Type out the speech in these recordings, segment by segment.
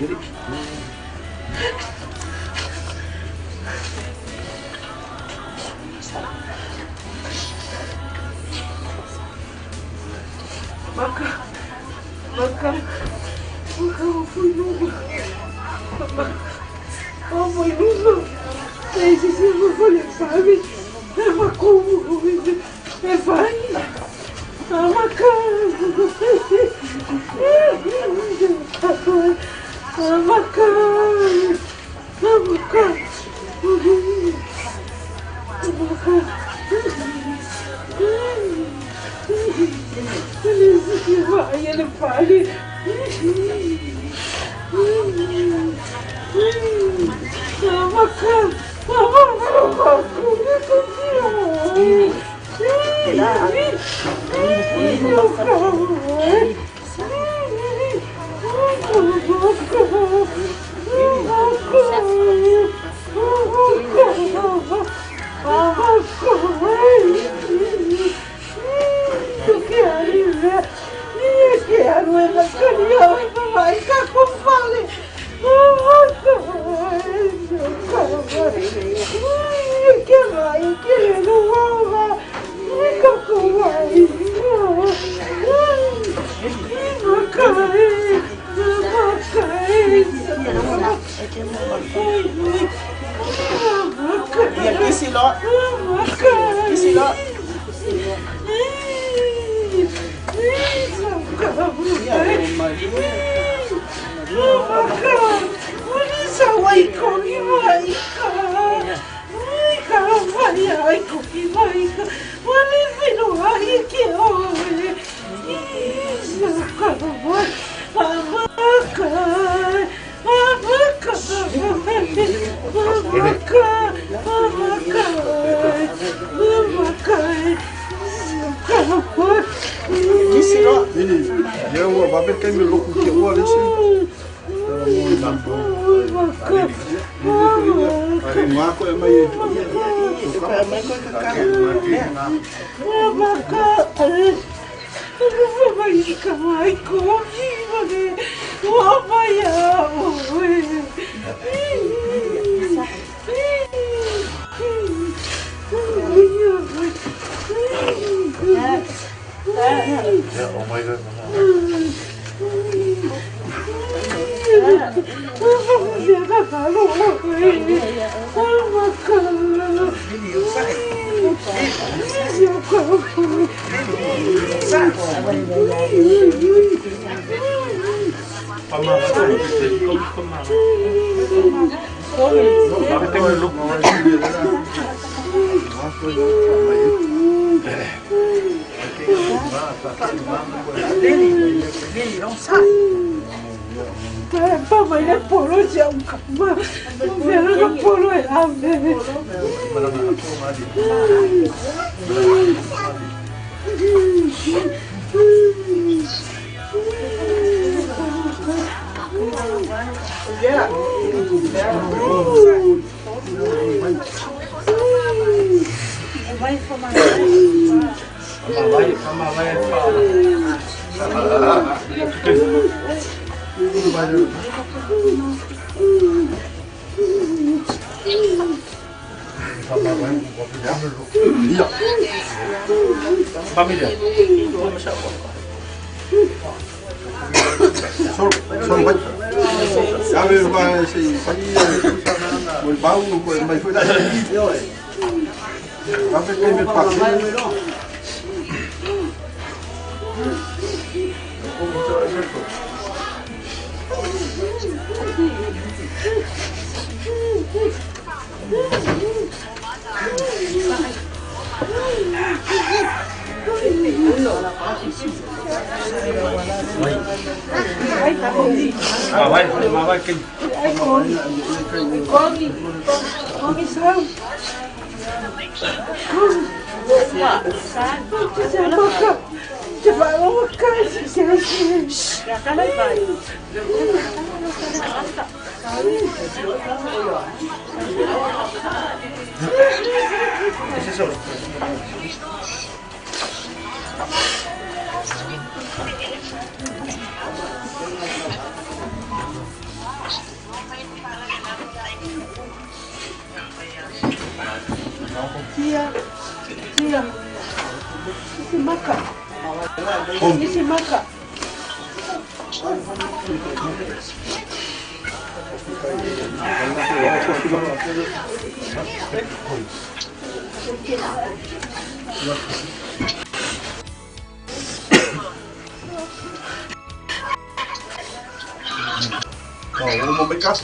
Get it. Maka, fui nunca. Foi nunca. Esse não foi, sabe? É uma coisa, é vai. A maca. Ele fale. Lili, não sai. Papa, ele é polo de um cama. O verão é polo é lá, velho. Família. Solo vai. Sabe, vai se một bao của mày phải đặt rồi. Nó phải cây miệt phẳng lên. Mà vai kinh. Come sao? Você vai uma casa, você vai. Tia, esse maca. Esse maca. Não, vou brincar.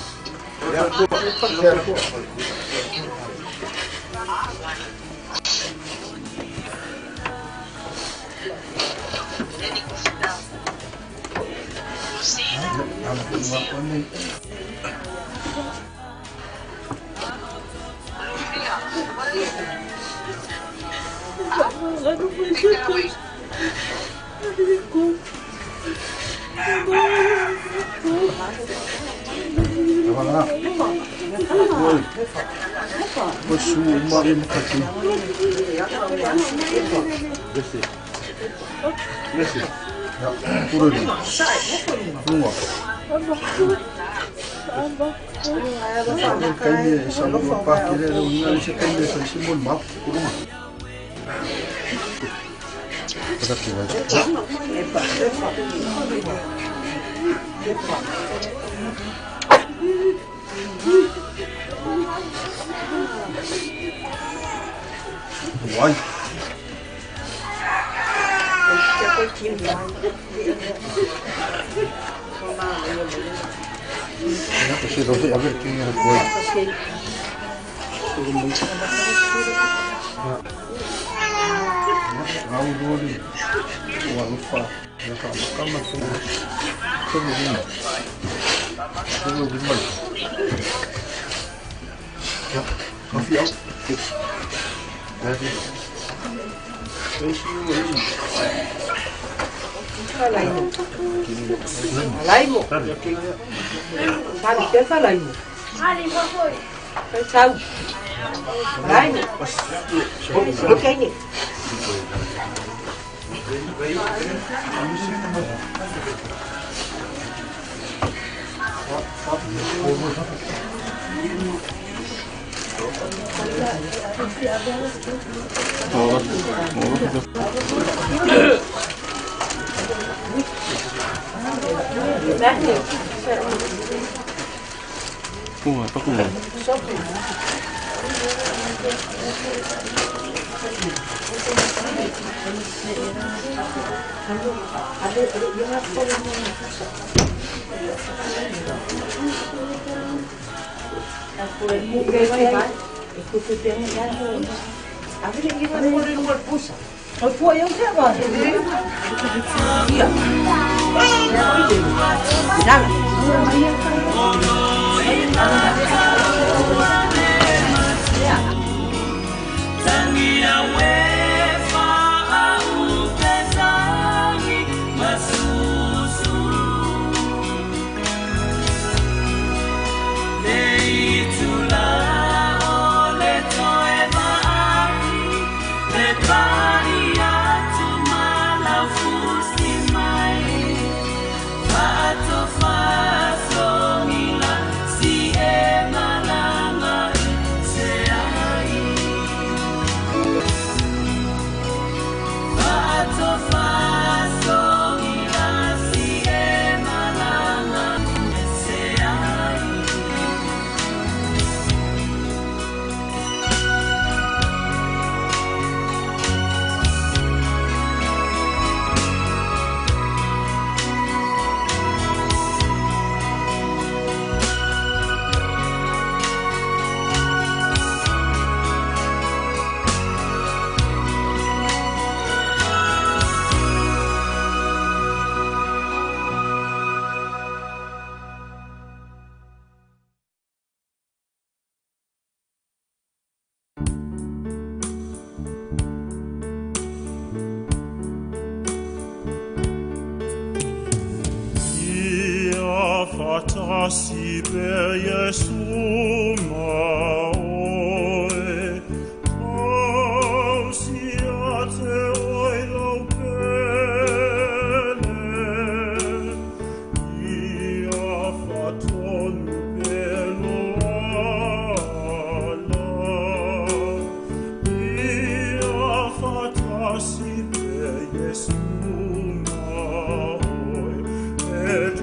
Posso uma aqui. Desce. Por ali. Uma. Cái sau đó một bát cái này nó sẽ cái này sẽ muốn mắm cũng mà. Cái gì vậy? Wow. Sì, lo so, perché era poi. Auguri. Lo fa. Lo fa. Calma tu. Come viene? Come viene? Ja, koffie auch. Lấy một sao đi chết phải lấy một cái sao lấy một cái gì Kuma, pa kuma. Avile iwa ni pusa. O tua eu te agora. Ia. Dala. Tangia wefa au pezani masusu. Leitula ole toeva ari lepari atu malafusi mai fato faso nila si emalanga se ai fato faso nila si emalanga se ai. Fatasi per Jesu maoe, ausiate oi laupele, ia fatonu pelo ala, ia fatasi per Jesu maoe, et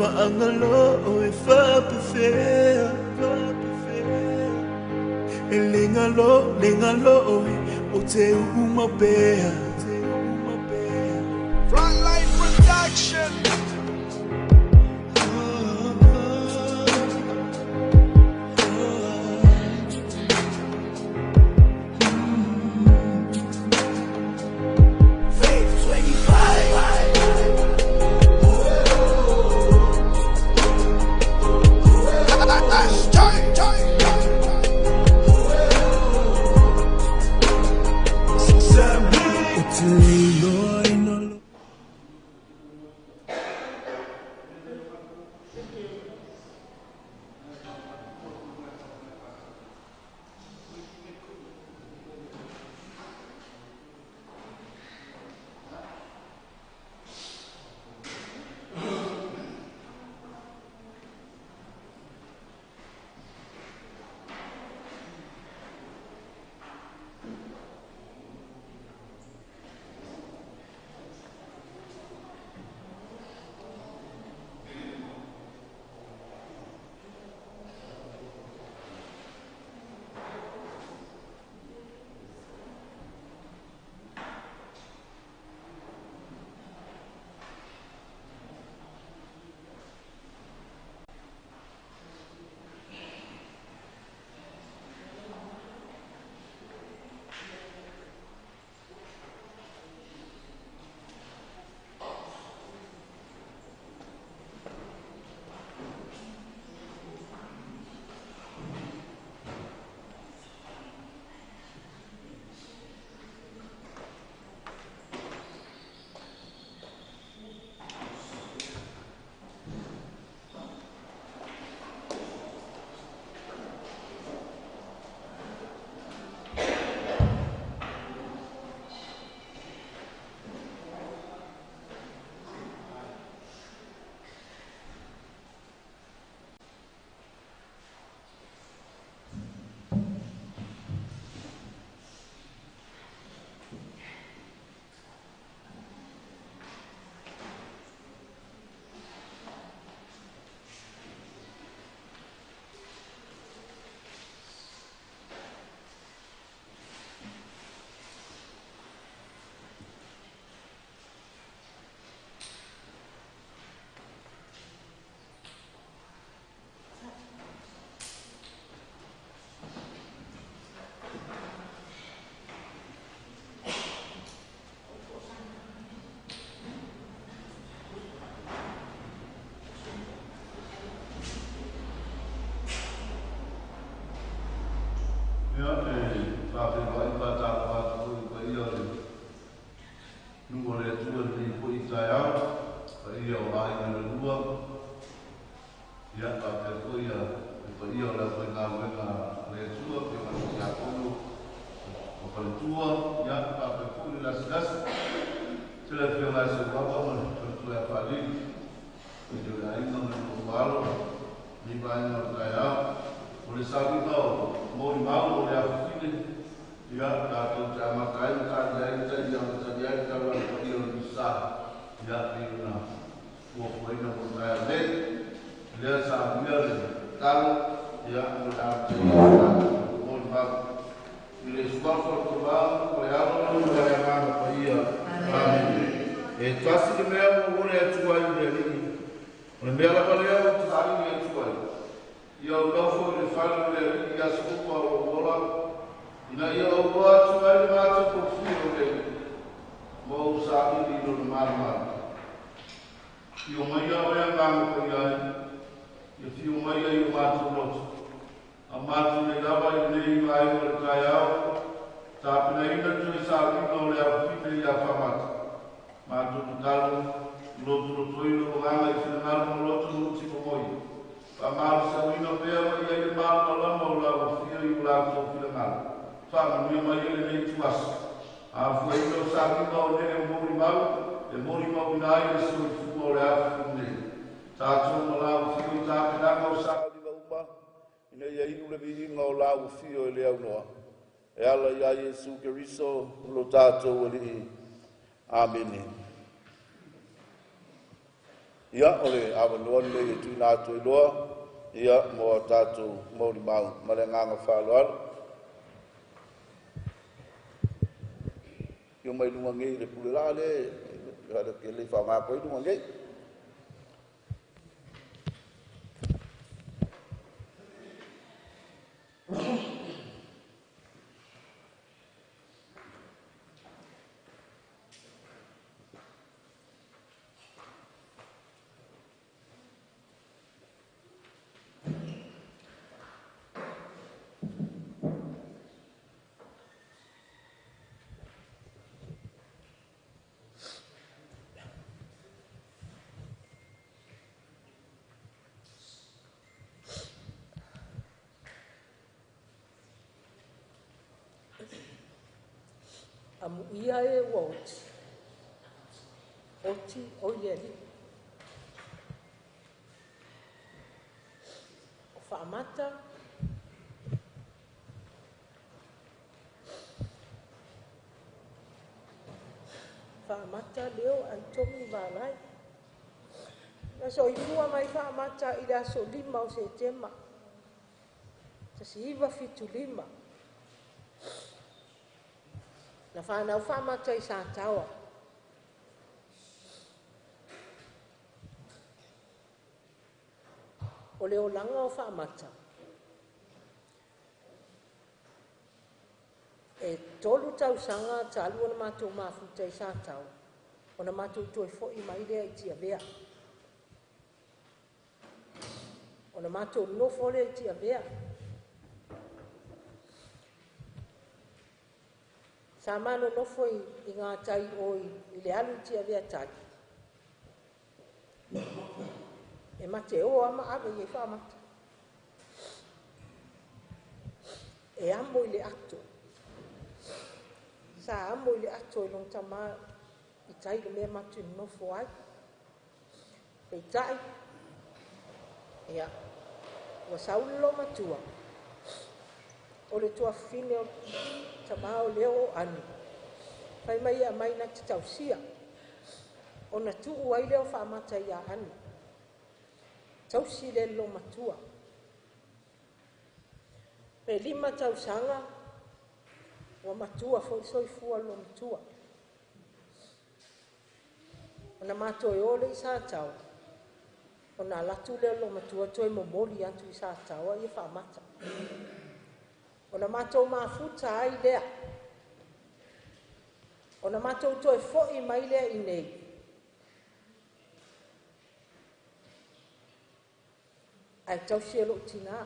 Angalo, if I prefer, Lingalo, Ote Umabea, Frontline Production. Amen. Ia o le avalua le i tuina atu i loa, ia mo tātou mauri mau, ma le nganga whāloalo. Io mai lunga ngei le pule la le, hada ke le whanga koe lunga ngei. Amu ia e ua oti. Oti o ieli. O whaamata. Whaamata leo ai tomi wārai. Na so i fua mai whaamata i rea so 5 o Septemba. Tasi iwa fitu 5. Na whanau whamata i sa tawa. O leo langa o whamata. E tolu tau sanga talu ona mātou mafuta i sa tawa. Ona mātou toi fo i mairea i tia vea. Ona mātou nofo le i tia vea. Sa mano nofo i ngā tai o i le alu tia vea tai. E mate o ama ave i e whamata. E amo i le ato. Sa amo i le ato i long tama i tai le mea matu nofo ai. Pei tai. Ia. Ua saulo matua. O le tua fine o tamao leo anu. Whai mai a mai na te tausia. O na tuu ai leo whaamata i a anu. Tausi le lo matua. Pe 5 tausanga. Wa matua foi soifua lo matua. O na mato e ole i sa tau. O na latu le lo matua toi momoli atu i sa tau i whaamata. O na mato mafuta ai lea. O na mato toi foi mai lea i nei. Ai tau sielo tina.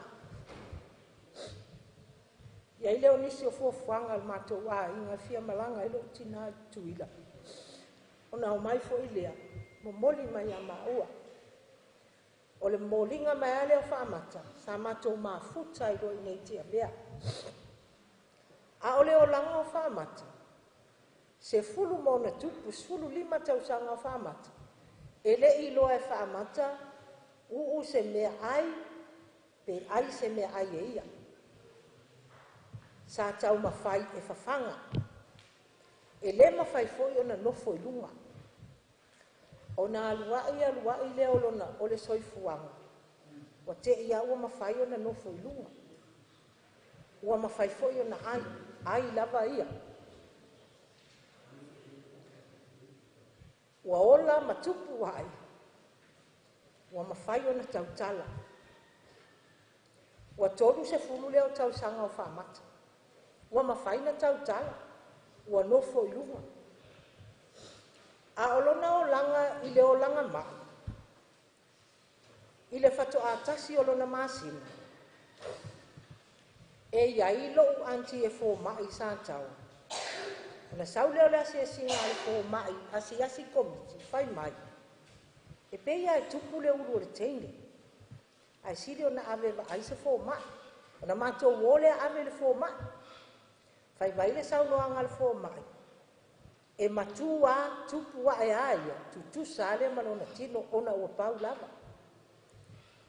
Ia leo nisi o fuafuanga al mato wa inga fia malanga ilo tina tuila. O na o mai foi lea. Mo moli mai a maua. O le molinga mai a leo whaamata. Sa mato mafuta ilo i nei tia lea. A o leo langa o whaamata. Se fulu mo na tupu, fulu 5 tausanga o whaamata. E le ilo e whaamata, uu se mea ai, pe ai se mea ai e ia. Sa tau mawhai e whawhanga. E le mawhai foi o na nofo i lunga. O na aluai leo lona o le soifuanga. Wa te ia ua mawhai o na nofo i lunga. Ua mawhai foi o na ai lava ia. Ua ola matupu wai. Ua mawhai o na tautala. Ua toru se fulu leo tausanga o whaamata. Ua mawhai na tautala. Ua nofo i lunga. A olona o langa i le o langa mai. I le whato a tasi o lona masina. E iai lo anti e fo mai sa tau. Na sau leo le asi singa le fo mai, asi komiti, fai mai. E pe ia e tupu le uru le teine. Ai siri o na ave va ai se fo mai. O na mato wole ave le fo mai. Fai vai le sau loanga le fo mai. E matua tupu wa e aia, tutu sale malona tino ona ua pau lava.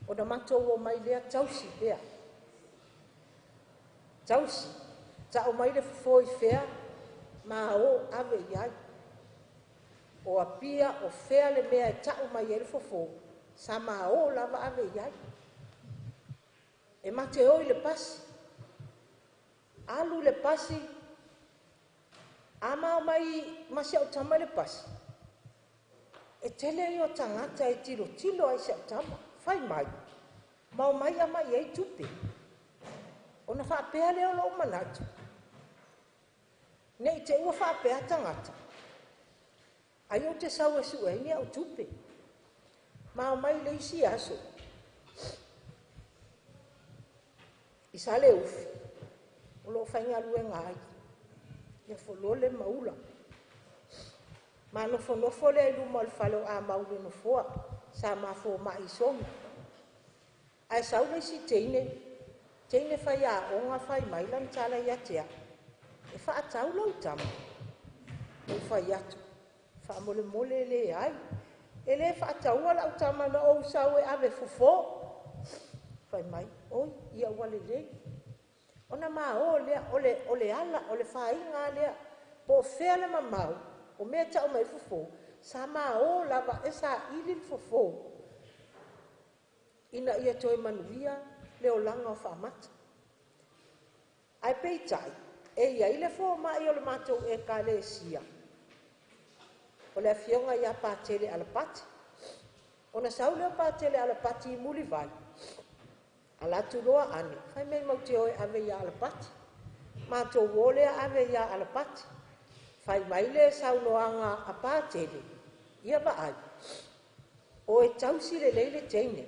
O na mato o mai lea tausi lea. Tausi, ta o mai le foi fea, ma o ave iai. o apia o fea le mea e ta'u mai e le fofō sa māō lava ave iai e mate oi le pasi alu le pasi a mao mai masi au tama le pasi e tele i o tangata e tilo ai se au tama fai mai mau mai a mai ei tupe ona whaapea leo lo manatu ne i te ua whaapea tangata ai o te sau e su e ni au tupe mau mai le isi aso i sa le ufi o lo whainga luenga ai ia folole maula ma nofo le luma o le whalo a maule nofoa sa mafo mai songi ai sau le si teine whai a onga whai mai lan tala ia tea e wha atau lau tama o whai atu wha mole le ai e le wha atau ala au tama na o sau e ave fufo whai mai oi ia wale le ona ma o le ala o le whainga lea po fea le mamau o mea tau mai fufo sa ma o lava e sa ili fufo ina ia toi manuia le o langa o whaamata ai peitai e ia ile fo mai o le matou e ka le sia o le afionga ia pātele ala pati ona sau leo pātele ala pati I muli vai ala tuloa ane fai mei mau te oe ave ia ala pati matou wole ave ia ala pati fai mai le sau noanga a pātele ia va ai o e tausi le leile teine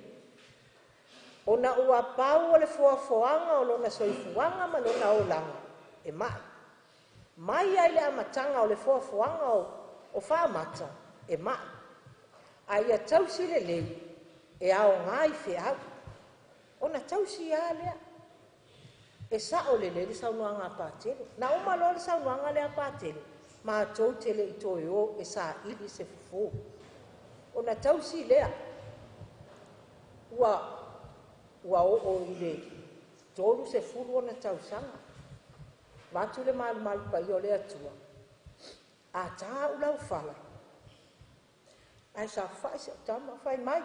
ona ua pau o le foafoanga o lona soifuanga ma lona o langa e mai ai le amatanga o le foafoanga o whaamata e mai ai a tausi le lei e ao ngai whiau ona tausi a lea e sa o le lei saunoanga a pātele na uma lo le saunoanga le a pātele ma tou tele I toi o e sa ili se fufu ona tausi lea ua o ile tolu se furu ona tausanga watu le malu pa I o le atua a tā ulau whala ai sa whai se tama whai mai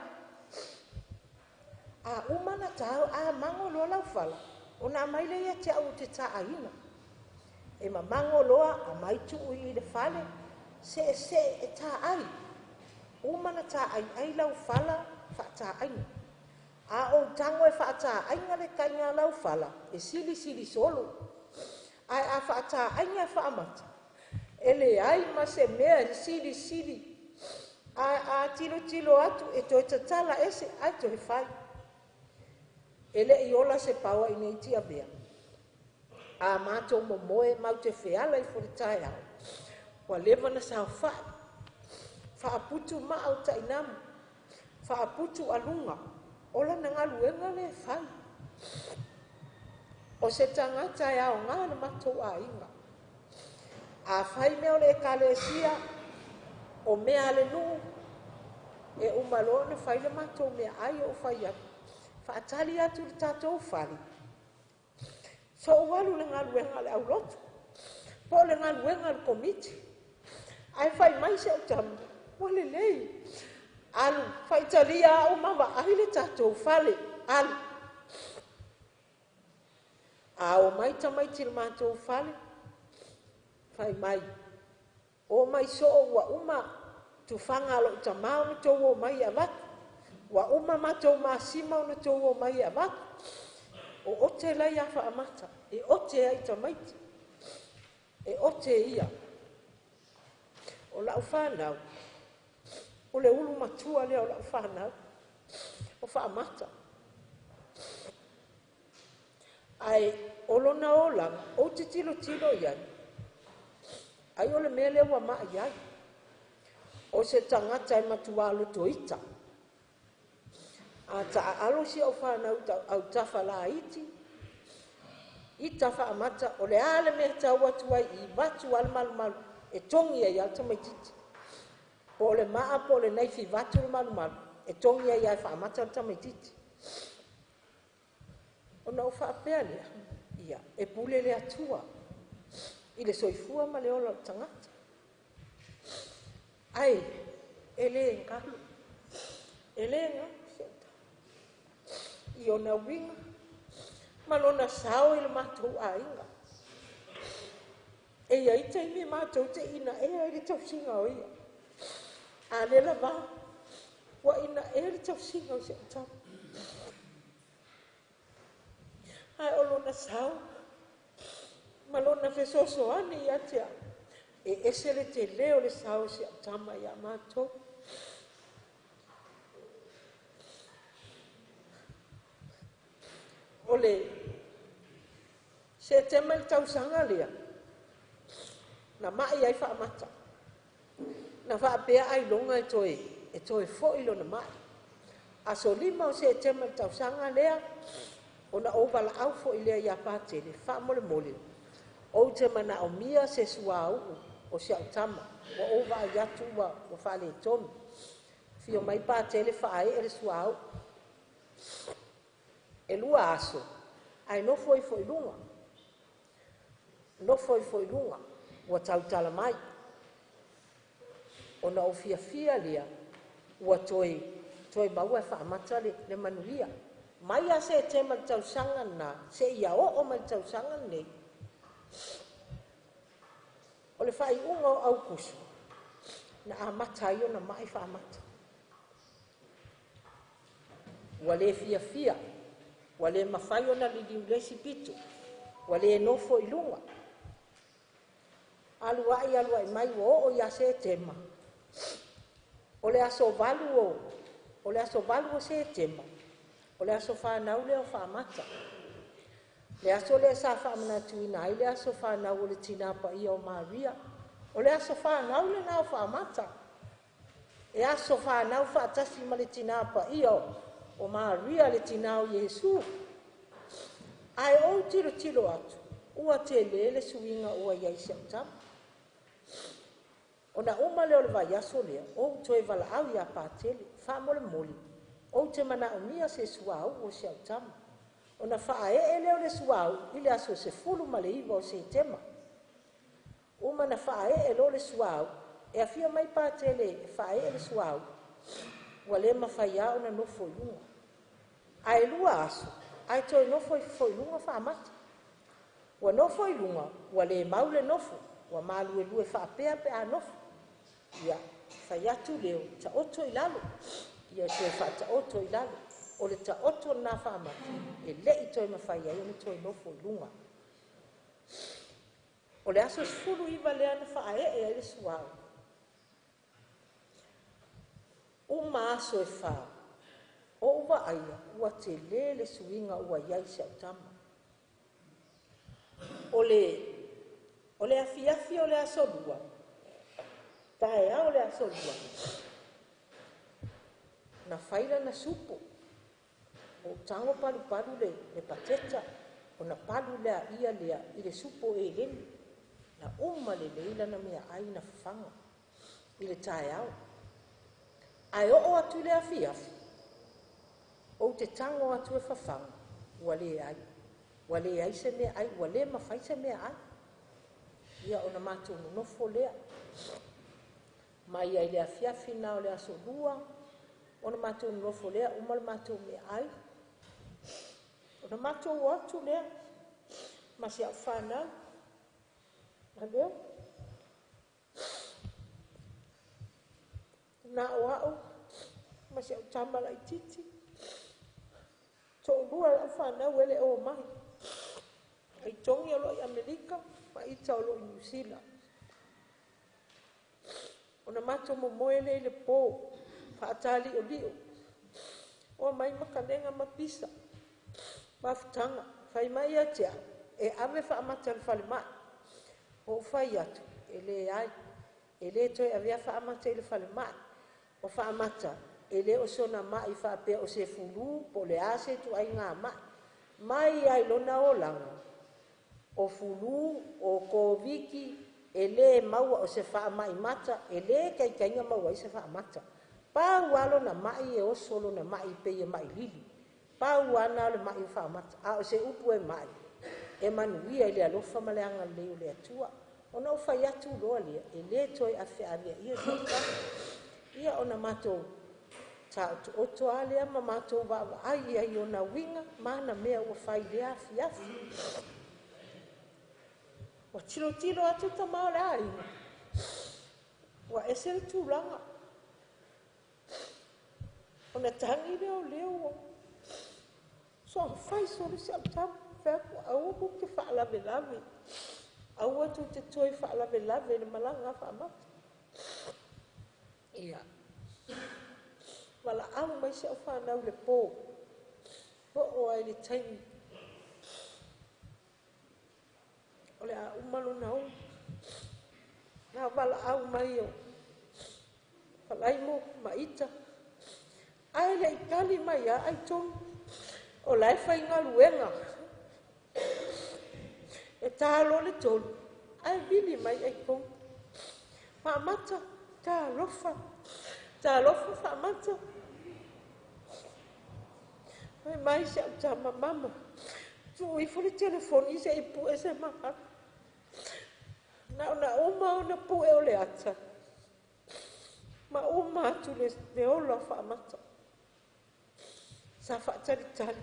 a umana tāu a mango loa lau whala ona mai le ia te au te tā aina e ma mango loa a mai tuu I le whale se e tā ai umana tā ai lau whala wha tā aina a o tango e whaata ainga le kainga lau whala e sili solo ai a whaata ainga whaamata e le ai ma se mea sili a tilo atu e toi tatala ese ai toi whai e le I ola se paua I nei tia bea a mātou momoe mau te whiala I whoritai au wa lewa na sao whai whaaputu ma au tainamu whaaputu alunga ola na ngaluenga le whai o se tangata e ao ngā na matou a inga a whai meo le kalesia o mea le nuu e umalo na whai le matou mea ai o whai atu whaatali atu le tātou whali so walu le ngaluenga le au lotu po le ngaluenga le komiti ai whai mai se au tamu wale lei alu faitalia o mama ahile tatou fale alu a o mai tamai til matou fale fai mai o mai so wa uma tu fanga lo tamau no to o mai avat wa uma matou masima no to o mai avat o te la ya fa amata e o te ai tamai e o te ia o la ufana o le ulu matua lea o la whanau o whaamata ai o lona o langa o te tilo iai ai o le mea lea ua maa iai o se tangata e matua alo toita a ta alo si au whanau au tafa la iti I tafa amata o le ale mea tau atu ai I batu al malu e tongi ai alta mai titi po le maa po le nei fi vatu le malu e tongi ai ai whaamata alta mai titi o na o whaapea lea ia e pule le atua I le soifua ma le ola tangata ai ele ngalo ele nga io na winga malona sao ile matou ainga e ai taimi matou te ina e ai le tausinga o ia a le lava wa ina e le tausinga o se tau ai o lona sao malona fesoasoani ia te a e ese le te leo le sao se tama ia matou ole se tema le tausanga lea na mai ai whaamata na whaapea ai longa e toe fo'ilo na mai a so lima o se tema le tausanga lea o na ovala au fo'i lea ia pātele whaamole mole o te mana o mia se suau o se au tama o ova ai atu wa o whale tonu fio mai pātele whae e le suau e lua aso ai no foi lunga no foi lunga ua tautala mai ona o fia lea ua toe maua e whaamata le manuia mai a se tema le tausanga na se ia o ma le tausanga nei o le whai unga o au kusu na a mata i o na mai whaamata ua le fia ua le mawhai o na li lesi pitu ua le nofo i lunga alu ai mai o ia se tema o le aso valu o se tema o le aso whanau leo whaamata le aso le sa whaamana tuina ai le aso whanau o le tinapa ia o Maria o le aso whanau le nao whaamata e aso whanau whaatasi ma le tinapa ia o Maria le tinao Yesu ai o tiro atu ua te le suinga ua iai septama ona uma leo le vai aso lea o toe vala au ia pātele whaamole moli o te mana o mia se suau o se au tama ona whae leo le suau i le aso se fulu ma le iwa o se tema uma na whae leo le suau e a fia mai pātele whae le suau ua le mawhaia o na nofo ilunga ai lua aso ai toi nofo ilunga whaamata ua nofo ilunga ua le maule nofo ua malu e lue whaapea pe a nofo ia whai atu leo ta oto i lalo ia toe whaata oto i lalo o le ta oto na whaamata e le i toi mawhai ai o toi nofo ilunga o le aso sfuru iwa lea na whae e ai le suau uma aso e wha o uwa aia ua te le suinga ua iai se au tama o le afiafi o le aso lua tae au le aso lua na whaila na supo o tango palu le pateta o na palu lea ia lea i le supo e leni na uma le leila na mea ai na whanga i le tae au ai o atu le afiafi o te tango atu e whawhanga ua le ai se mea ai ua le mawhai se mea ai ia o na mātou nofo lea mai ai le afiafi na o le aso lua o na mātou nofo lea uma le mātou mea ai o na mātou atu lea ma se au whanau na leo na o au ma se au tamala i titi to lua la whanau ele o mai ai tongi o loi Amerika ma ita o loi New Zealand o na mato mo moele le pō whaatali o lio o mai makalenga ma pisa ma futanga whai mai atia e ave whaamata le whale mai o whai atu ele ai ele toi avea whaamata le whale mai o whaamata ele o sona mai whaapea o se fulu po le ase tu ai ngā mai ai lona o langa o fulu o koviki ele maua o se whaamai mata ele kainga maua i se whaamata pau alo na mai e o solo na mai pe e mai lili pau ana le mai whaamata a o se upu e mai e manuia i le alofa maleanga leo le atua ona o fai atu loa lia, e lē toe a feʻavea ia sautama. Ia ona matou taʻotoʻoto a lea ma matou vaavaai ai ona uiga ma na mea ua fai lea afiafi. Ua tilotilo atu tamao le aiga, ua ese le tulaga. Ona tagi leoleo so fai so le sautama feapu aua ku ke faalavelave. Aua tu te toe faalavelave le malaga faamata. Ia. Walaau mai se o whanau le pō. Ho ai le taimi. O le a umalo nau. Nga walaau mai o. Walai mo maita. Ai le ikali mai a ai tonu. O lai whai ngā luenga. E tālo le tonu. Ai bili mai ai tonu. Whamata. Tā rofa. Tā rofa whamata. Mai se tama mama. Tu i fo le telefoni se i pu e se maha. Na oma ona pu e o le ata. Ma oma atu le ola whamata. Sa whaatari tari.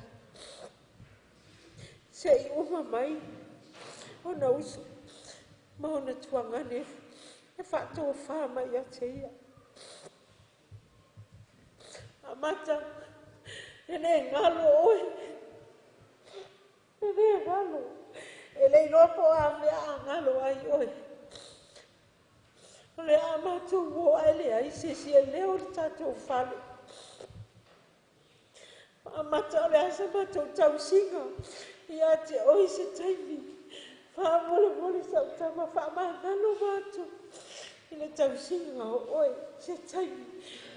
Se i uma mai. Ona uso. Ma ona tuangane. E whaato o wha mai a te ia. Amata. Ele ngalo oe. Ele ngalo. Ele nopo a mea ngalo ai oe. Ole a matou o ele ai sesi e leo le tatou whale. Amata ole asa matou tausinga. Ia te oi se taimi. Whaamole mole sautama whaamangano matou. Ile tausinga o oe se taimi.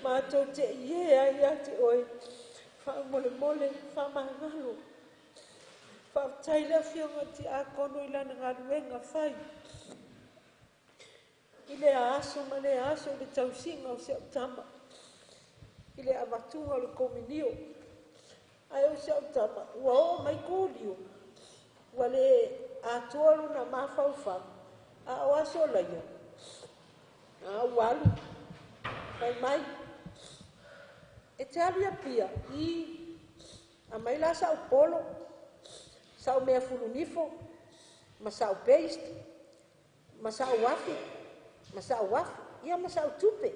Matou te iea ia te oe. Whaamole mole whaamangalo. Whaamtaila whionga ti a kono ilana ngā ruenga whai. Ile a aso ma le aso le tausinga o se tama. Ile a matunga o le kominio. Ai o se tama. Ua o mai kōlio. Ua le a tualu na mawhauwha. A o aso laia. A walu. Mai. E te aria pia. A mai la sa o polo. Sa o mea fulunifo. Ma sa o paste. Ma sa o wafi. Masa wafu, ia masa tupe.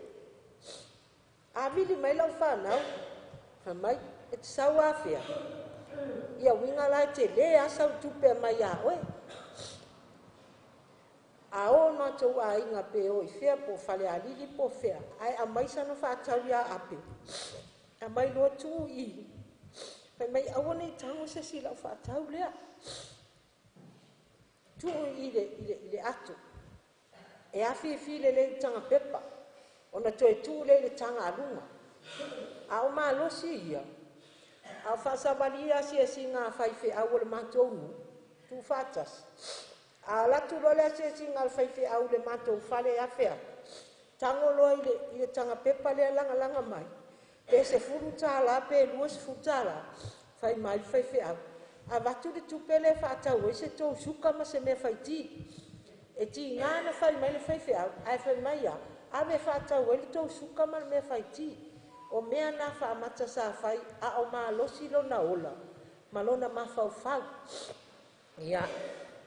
A vili mai lau whanau. Mai, e te sau awhia. Ia winga lai te le a sau tupe mai a oe. A o matou a inga pe o i whea po whale a lili po whea. Ai a mai sana whaatau ia ape. A mai loa tu i. Mai awane i tango se si lau whaatau lea. Tu i le ato. E awhi le tanga pepa. Ona toe tu le tanga alunga. A o maa losi ia. A o whaasawali a si ngā whaiwhi au le mātou nu. Tu whātas. A latu lole a si ngā whaiwhi au le mātou whale a whea. Tango loa i le tanga pepa le langa mai. Pe se furu tāla, pe lua se furu tāla. Whai mai whaiwhi au. A watu le tupele whaatau e se tau suka ma se mea whaiti. E ti ngana whai mai le whai whiau, ai whai mai a, a me whaatau e le tau suka ma me whai ti. O mea na whaamata sa whai, a o maa losi lo na ola, ma lona ma whau whau. Ia,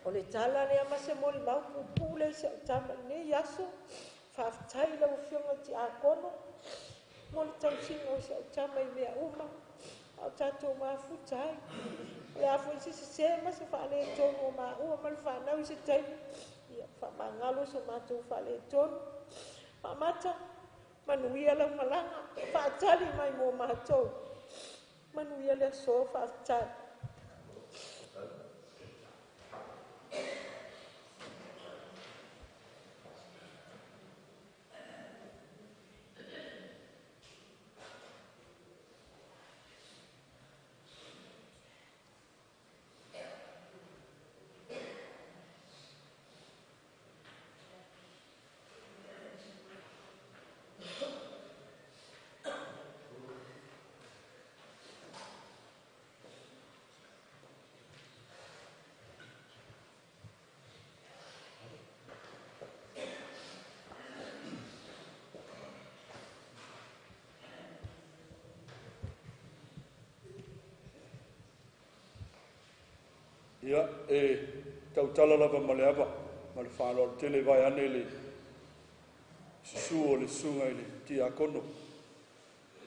o le tala lea ma se mori mau pupule se o tama ne yaso, whaatai lau whionga ti a kono, mo le tau singa o se o tama i mea uma, au tatou maa futai. Le a fwoi se se ma se whaane e tono o maa ua ma le whaanau i se taimi. Whamangalo so mātou whale tonu. Whamata, manuia lau malanga, whaatari mai mō mātou. Manuia lea so whaatari. ia e tautala lava ma le ava ma le whālo tele vai ane le susu o le sunga i le tia kono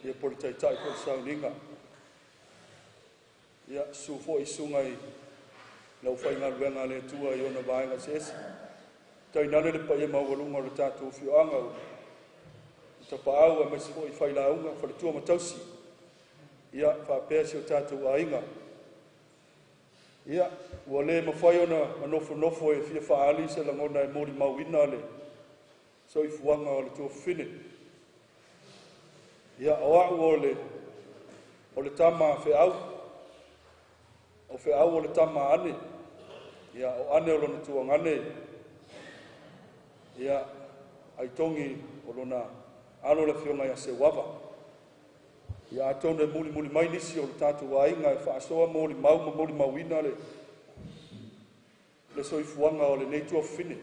ia po le taitai po le sauninga ia su fo i sunga i lau whainga luenga le tua i ona vaenga sesi tainane le pa ia maualunga o le tātou whioanga o ta paau a mesi fo i whailaunga fa le tua matausi ia whapea si o tātou ainga ia ua lē mawhai ona manofo e fia whaali se langona e mori mauina le so i fuanga o le tua whine ia o au o le tama wheau o wheau o le tama ane ia o ane o lona tua ngane ia ai tongi o lona alo le whionga ia se wava ia atone muli mai nisi o le tātou ainga e whaasoa moli mauina le soifuanga o le nei tua whine.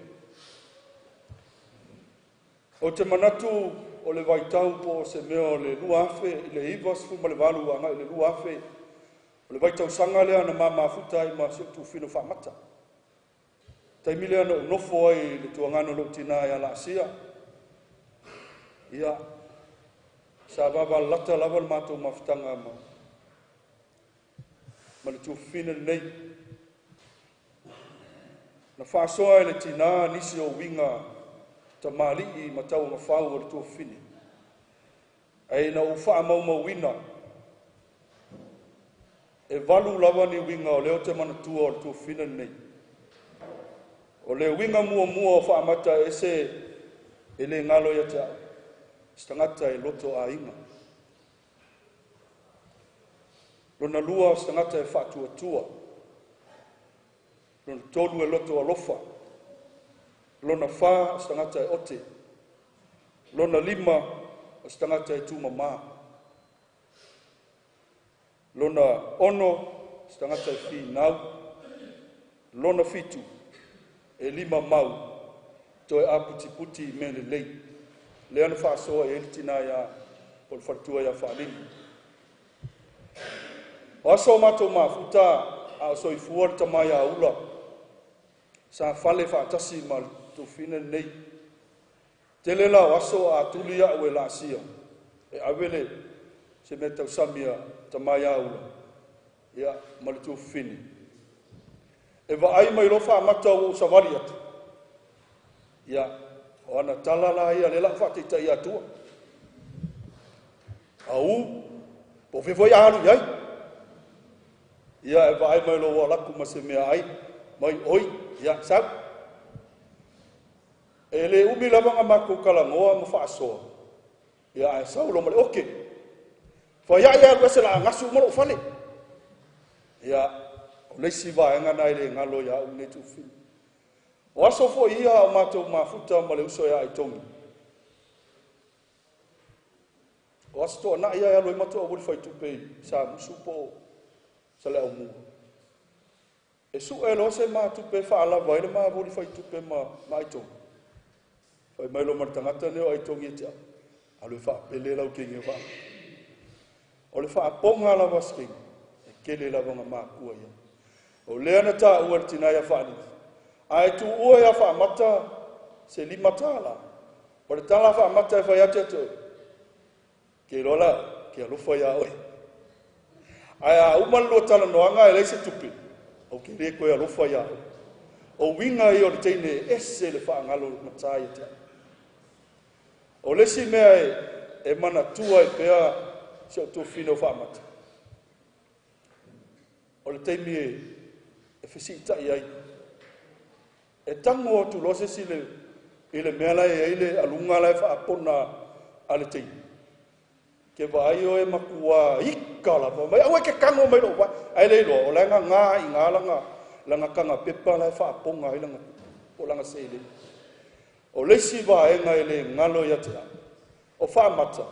O te manatu o le vaitau po se mea o le lua afe i le ivas fu ma le walu anga i le lua afe o le vaitau sanga lea na mamafuta i ma se tu whino whamata. Taimi lea na unofo ai le tuangano lo tina i ala asia. Ia sa baba lata lava matou mafutanga ma le tuafina nei na whaasoa e le tina nisi o winga ta mali ma tau mawhau o le tuafini ai na uwha maumawina e walu lava ni winga o leo te manatua o le tuafina nei o le winga mua o whaamata e se e le ngalo ia te stangata e loto a inga. Lona lua stangata e whatuatua. Lona tolu e loto a lofa. Lona wha stangata e ote. Lona lima stangata e tumama. Lona ono stangata e whinau. Lona fitu e lima mau to e aputi me le lei. Le anu whaasoa e tina ia o le whatua ia whaalini. O aso mato mafuta a so i fua le tamai a ula. Sa whale whaatasi ma tu whine nei. Te le lau aso a tuli a ue la sia. E awele se me tau samia tamai a ula. Ia ma le tu whine. E wa ai mai lofa amata o savari atu. Ia o ana talala ia le la whate ia tua. Au, po whewhoi aharu iai. Ia e vai mai lo walaku ma se mea ai, mai oi, ia sau. E le umi lavanga mako kalangoa ma whaasoa. Ia e sau lo male oke. Wha ia kwese la ngasu maro whale. Ia, o leisi vaenga nai le ngalo ia une tu whine. O aso fo ia o matou mafuta ma le uso ia i tongi. O aso toa na ia alo i matou awuri whai tupei sa musu po sa le au mua. E su e lo se ma tupe whaalawa ele ma awuri whai tupe ma i tongi. Whai mailo maritangata neo i tongi e tia. Alo i wha pele lau kengi e wha. O le wha ponga lawa sking. E kele lawa nga maa kua ia. O leana ta ua tina ia wha aniki. Ai tu ua ia whaamata se lima tala. O le tala whaamata e whai ate atu. Ke rola, ke alufa ia oi. Ai a umalua tala noanga e leise tupi. O ke re koe alufa ia oi. O winga i o le teine ese le whaangalo matai ate. O lesi mea e mana tua e pea se o tu fino whaamata. O le teimi e whisita iai. E tango tu lo se sile ile mela e ile alunga la fa apona ale tei ke vai o e makua ikala pa mai o ke kango mai lo wa ai le lo o langa nga i nga langa kanga pepa la fa aponga ile nga o langa se ile o le si va e nga ile ngalo ya te o fa mata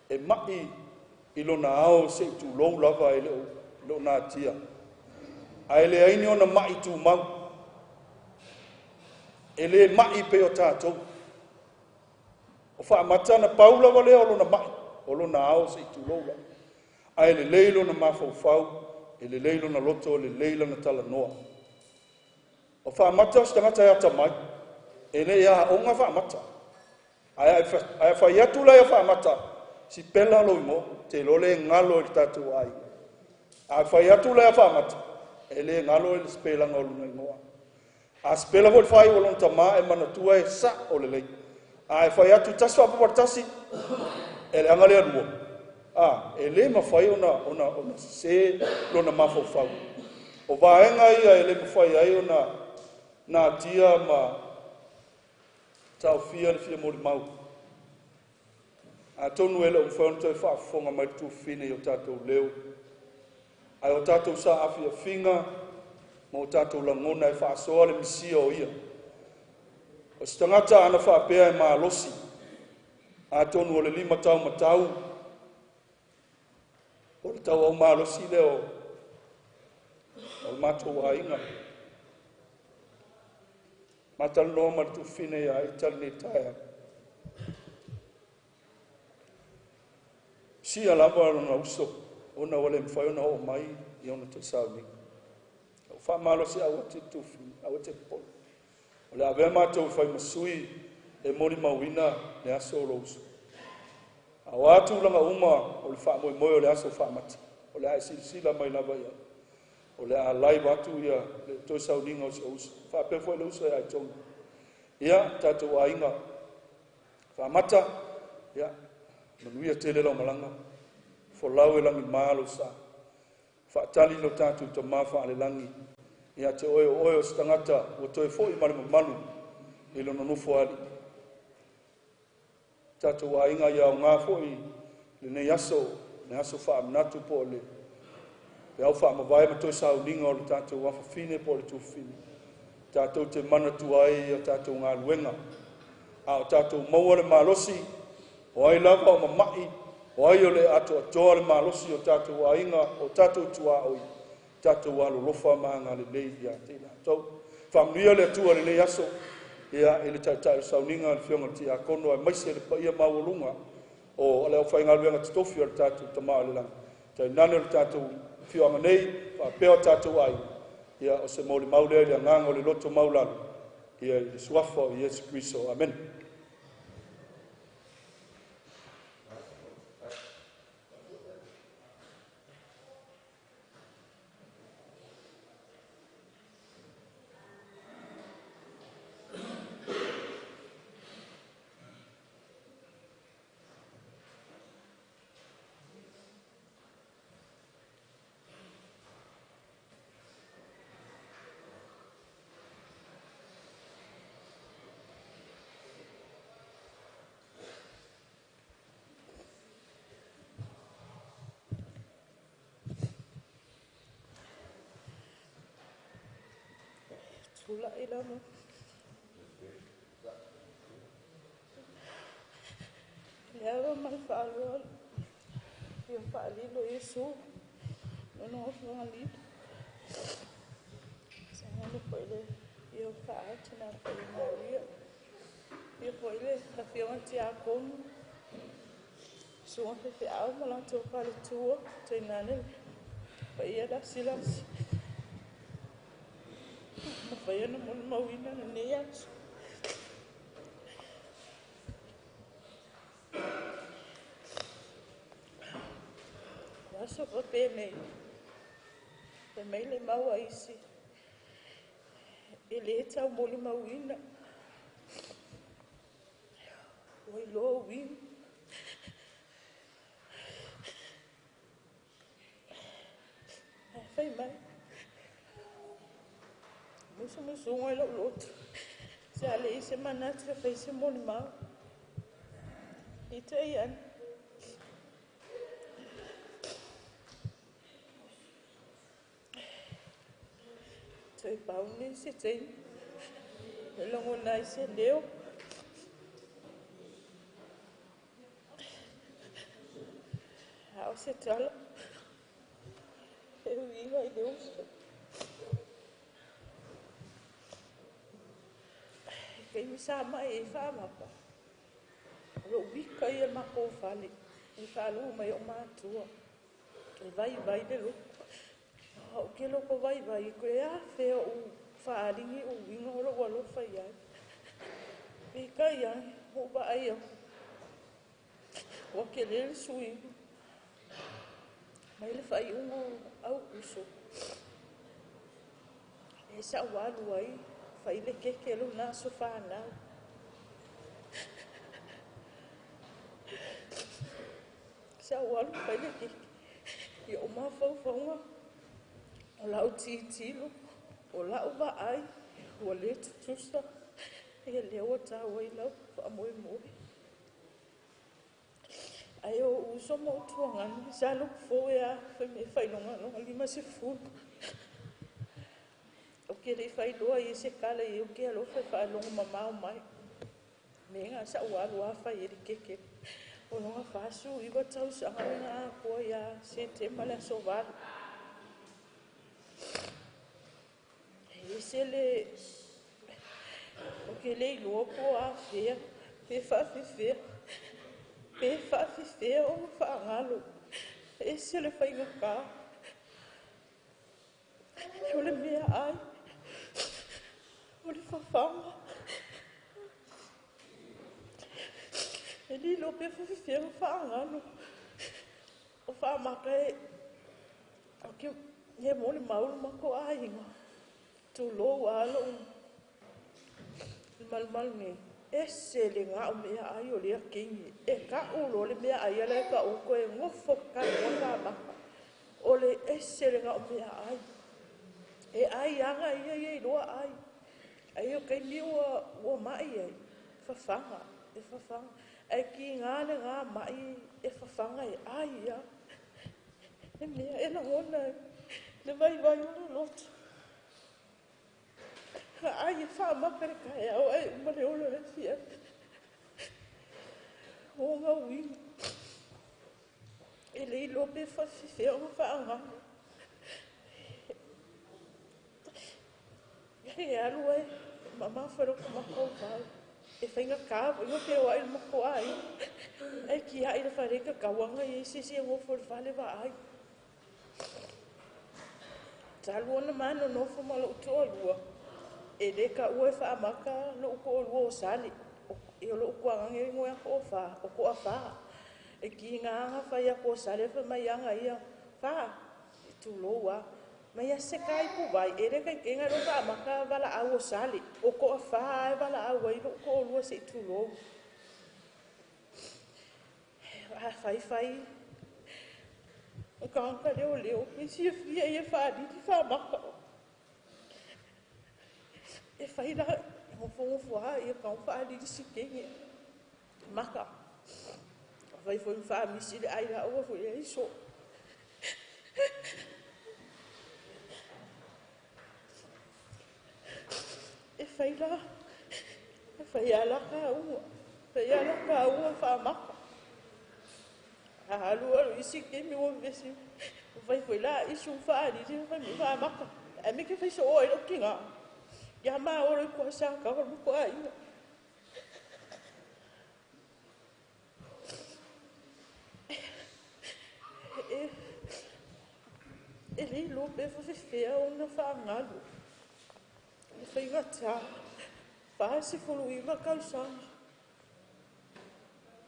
e mai ilo na ao se tu lo lava ile lo na tia ai le ai ni ona mai tu mau ele mai pe o tātou. O whaamata na paula wale o lona mai, o lona ao se i tu loula. Ai le leilo na mawhau e le leilo na loto le leila na tala noa. O whaamata o stangata e ata mai, e le ia o ngā whaamata. Ai whai atu lai a whaamata, si pela lo ingo, te lole ngalo i tātou ai. Ai whai atu lai a whaamata, e le ngalo i le spela ngoluna ingoa. A spela hoi whai o lon tama e manatua e sa o le lei. Ai whai atu tasi whapapartasi, e le angale anua. E le mawhai ona se lona mawhau. O vaenga ia e le mawhai ai ona na tia ma tau fia le fia mori mau. A tonu ele o whaonto e whaafonga mai tu fine i o tātou leo. Ai o tātou sa awhia finga, ma o tātou langona e whaasoa le misia o ia. O stangata ana whaapea e maa losi. A tonu o le 5 tau matau. O le tau au maa losi leo. O le mātou a inga. Matal no ma tu fine ya itali taia. Si ala ba na uso ona wale mfai ona o mai i ona te sauni. O fa malo si a wati tu fine, a wati pol. O le ave ma tu fai masui e mori mawina le aso rose. A watu langa uma o le fa mo o le aso fa mati. O le ai sila mai lava ia. O le a lai watu ia le to sauni ngo se uso. Fa pe foi le uso ai tonu. Ia tatu ainga. Fa mata ia manuia tele lo malanga. Fo lau e langi malo sa. Fa tali lo tatu to mafa ale langi. Ia te oio stangata o toi foi mali manu. Ilo no nufo ali. Tatu ainga ia nga foi le ne yaso fa amnatu po le. Pe au fa mavai ma toi sa uninga o le tatu wa fa fine po le tu fine. Tātou te mana tuai o tātou ngā luenga. A o tātou maua le malosi, o ai lava o mamai, o ai o le ato atoa le malosi o tātou ainga, o tātou tua oi, tātou alo lofa maanga le lei ia tēnā. Tau, whamnuia le atua le lei aso, ia e le taitai sauninga le whionga ti a kono ai maise le paia mawalunga, o le au whainga luenga titofi o le tātou tamaa le langa. Tai nane le tātou whionga nei, wa peo tātou ai. Ia o se mauli maulea ia nganga o le loto maulalu. Ia i suafa o Yesu Kristo. Amen. Tula ila mo. Lewa mai whaalua. Ia whaalilo Yesu. Nono o whaalilo. Sangano poile. Ia whaatina poile Maria. Ia poile. Na whionga ti a konu. Sunga te au malanto whale tua. Te nane. Pa ia la silasi. Mawhai ana mona mawina na nei atu. Waso pa pe mei. Pe mei le maua isi. E le tau moli mawina. Oi lo win. Fai mai. Musu ngai lo lot. Se ale ise manat fa fai se moni ma. Ite yan. Toi pauni se tei. Longo nai se leo. Ao se tala. Eu ia e Deus. Kei misa mai e whamapa. Ro wika ia mako whale. E whalu mai o mātua. Kei vai de lo. o ke loko vai ko ia fe o whaaringi o winga o lo walo whai ai. Pika ia, o ba ai au. O ke lele sui. Mai le whai ungo au kuso. E sa walu ai, whai le keke lo na so whanau. Sa walu whai le keke. I o ma whauwhaunga. O lau titilo. O lau ba ai. O le tutusa. E leo ta wai lau. Wha moe moe. Ai o uso mo tuangani. Sa luku fo ea. Whai me whainonga longa lima se funu. O ke rei whai loa i se kala i o ke alo whai whai longa mamao mai. Me ngā sa walu a whai eri keke. O longa whasu iwa tau sanga wenga a kua ia se te male so walu. E se le o ke lei loa po a whea. Pe whawhiwhea. Pe whawhiwhea o whaangalo. E se le whai ngaka. O le mea ai. O le whawhanga. E li lo pe whawhiwhea o whaangalo. O whaamaka e. O ke he mole maulu mako a hinga. Tu lo alo. Mal ne. E se le ngā o mea ai o lea kingi. E ka ulo le mea ai ala ka o koe ngofo ka o whaamaka. O le e se le ngā o mea ai. E ai anga ia loa ai. Ai o kai ni o mai ai. Whawhanga. E whawhanga. Ai ki ngāne ngā mai e whawhanga e ai ia. E mea e na hona. Le vai ona lotu. Ai e whaamaka re kai au. Ai umare ola e fia. O ngā winga. E lei lope whawhiwhea o whaanganga. E alu ai, mama wharoko mako whau. E whainga kāwa, ingo pia wai mako ai. Ai ki hai na whareka kawanga i sisi e ngofo whale wa ai. Talu ona mano nofo malo utoa lua. E reka ua e whaamaka lo uko o lua o sali. E o lo uko angange ngoe ako o wha, o ko a wha. E ki ngā anga whai ako o sali e whamai anga ia. Wha, e tu loa. Mai a se kai pu vai, e reka i kenga ro whaamaka wala au o sali. O ko a wha e wala au ai lo uko o lua se i tu loa. A whai. O kaanka leo. E si e fia i e whaaditi whaamaka. E whai la, ngofo ha, i e kaun whaaditi si kenge. Maka. Whai fwoi whaamisi le ai la ua fwoi e iso. E whai la, e whai ala ka ua. Whai ala ka ua whaamaka. A halu alu isi kemi o vesi. Whai fwoi la, isu whaaditi whai mi whaamaka. E me ke whai so o e lo kinga. Ia maa ora i kua sāka ora muko a ina. E lei lo pe whawhiwhea o na whaangalu. E whaiga tā. Whaasi fulu iwa kausanga.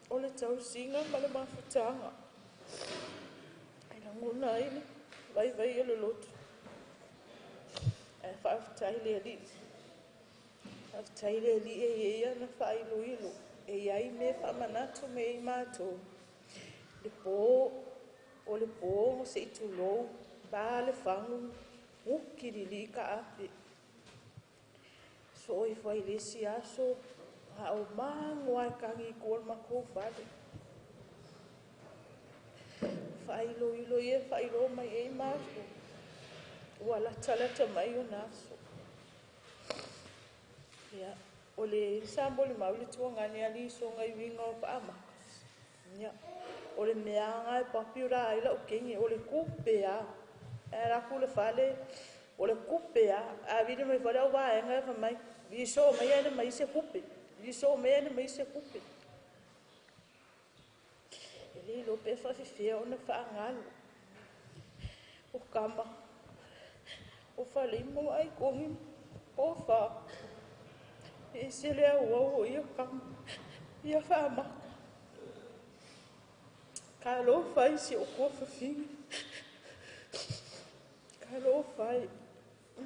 O le tau singa ma le mawhutanga. E na nguna ina. Vai e le lotu. E whaaftai le li. Whaaftai le li e ia na whailo ilo. E iai me whamanatu me i mātou. Le pō, o le pō mo se i tūlou. Ba le whangu, ukiri li ka ape. So i whai lesi aso, ha o mango ai kangi i kōr mako whale. Whailo ilo e whailo mai e mātou. Ua lata mai o naso. Ia, o le sambo le mau le tuangani ali so ngai winga o whaama. Ia, o le mea ngai papi ura aila o kengi, o le kupe a. E raku le whale, o le kupe a. A vide mai whare au wā e ngai whamai. Viso mai ane mai se kupe. Viso mai ane mai se kupe. E li lo pe whawhiwhea o na whaangalo. O kama. o whale mo ai kongi o wha. E se lea ua ia kama, ia whaamaka. Ka lo whai si o kua whawhingi. Ka lo whai,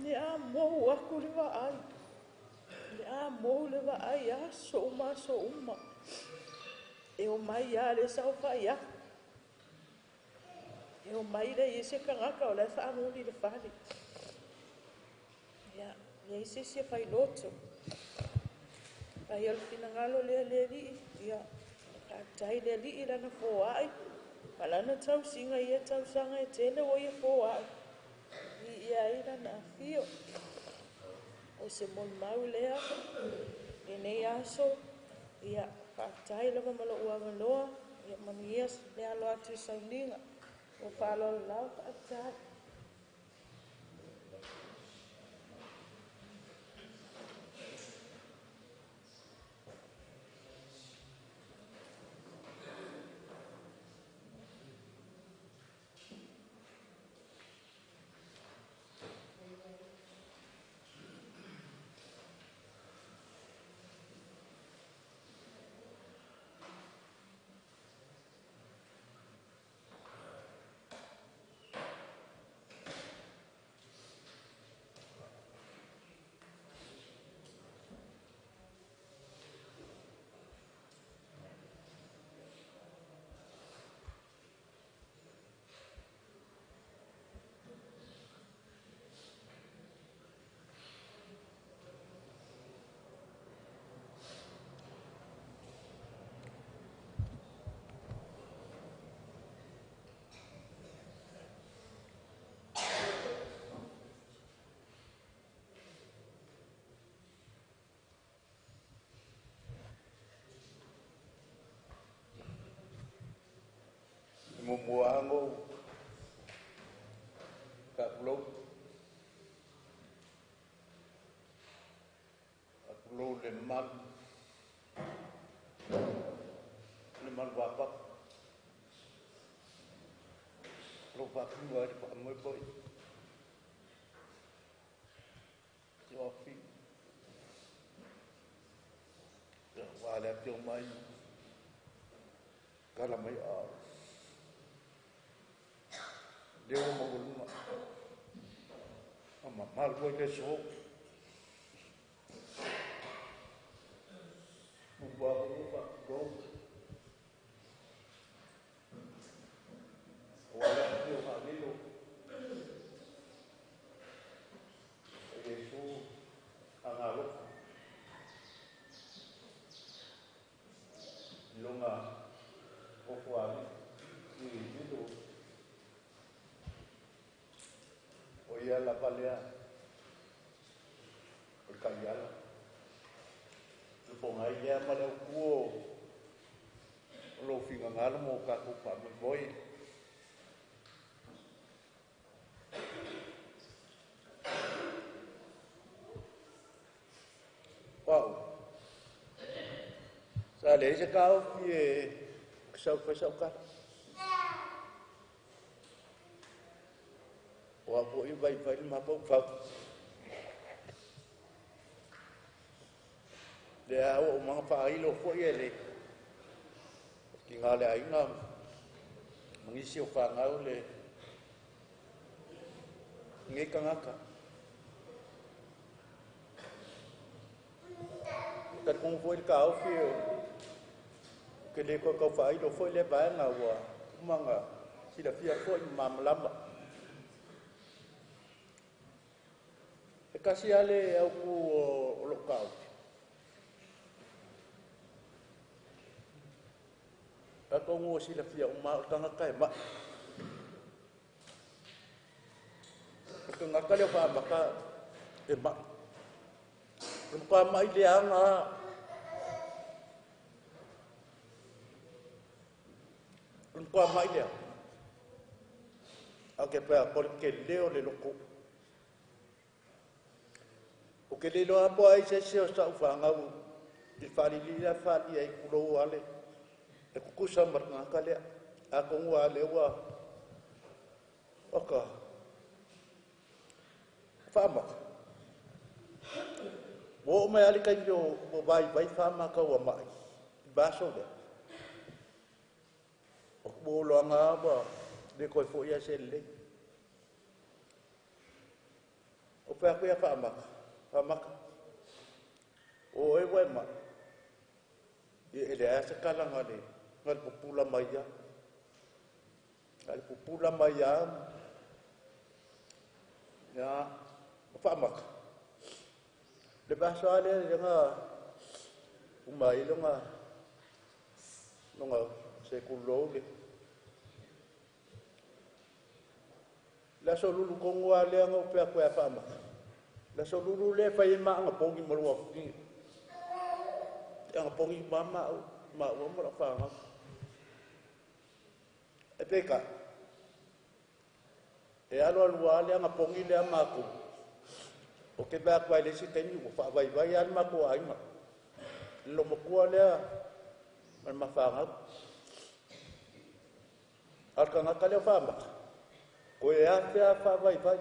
ne a mou aku le wa ai. Le a mou le wa ai a so uma so uma. E o mai a le sau whai a. E o mai le i se kangaka o le whaamuri le whali. Ia i se se whai loto. Ai al finangalo le li, ia. Ka tai le li i lana fo ai. Malana tau singa ia tau sanga e tele o ia fo ai. Ia i lana fio. O se mon mau lea. E nei aso. Ia ka tai lava malo ua maloa. Ia manias le alo atu sauninga. O whalo lau ka tai. Momoango ka pulau le mal wapa lo pa kuwa di pa mo boy yo fi ya wala pio mai kala mai a Deu uma coluna. Ama mal foi que sou. O babu go. O ala deu hamilo. Yesu angalo. Longa o fuari. Ia la palea o kaiala o pongai ia mara kuo lo finga ngalo mo ka ku pa mo boy wow sa le se ka o ki sa ka wa po i vai ma po fa de a o ma fa i lo fo ele ki ngale ai nga mangisi o fa nga le nge kangaka ta kung fo il ka o fi ke le ko fa i lo fo le ba nga wa manga si la fia fo ma lamba kasi ale au ku o lokau. Ako ngo sila fia uma tanga kai ma. Ko ngakale pa maka e ma. Ko mai le anga. Ko mai le. Ake pa porque leo le loko. O ke le loa po ai se o sa ufanga u i fali lila fali ai kulo ale e kukusa maranga kale a kongu ale wa oka whaamaka. Wo mai ali kai o vai whaamaka ua mai. Baso le. O bolo anga ba de koi fo ia se le. O fa ko ia whaamaka. O e wai ma. Ele asa kala ngale. Ngal pupula mai ia. Ngal pupula mai ia. Ya, whaamaka. Le baso ale nga umai longa se kulo le. La so lulu kongua le nga upea koe whaamaka. La so lulu le whai maa nga pongi marua ki. Nga pongi mama au maa ua mara whaamaka. E peka. E alo alua le nga pongi le ama aku. O ke bak vai le si teni o fa vai al ma ko ai ma. Lo mo ko le ma fa nga. Al ka nga ka le fa ma. Ko e a fa vai. Ko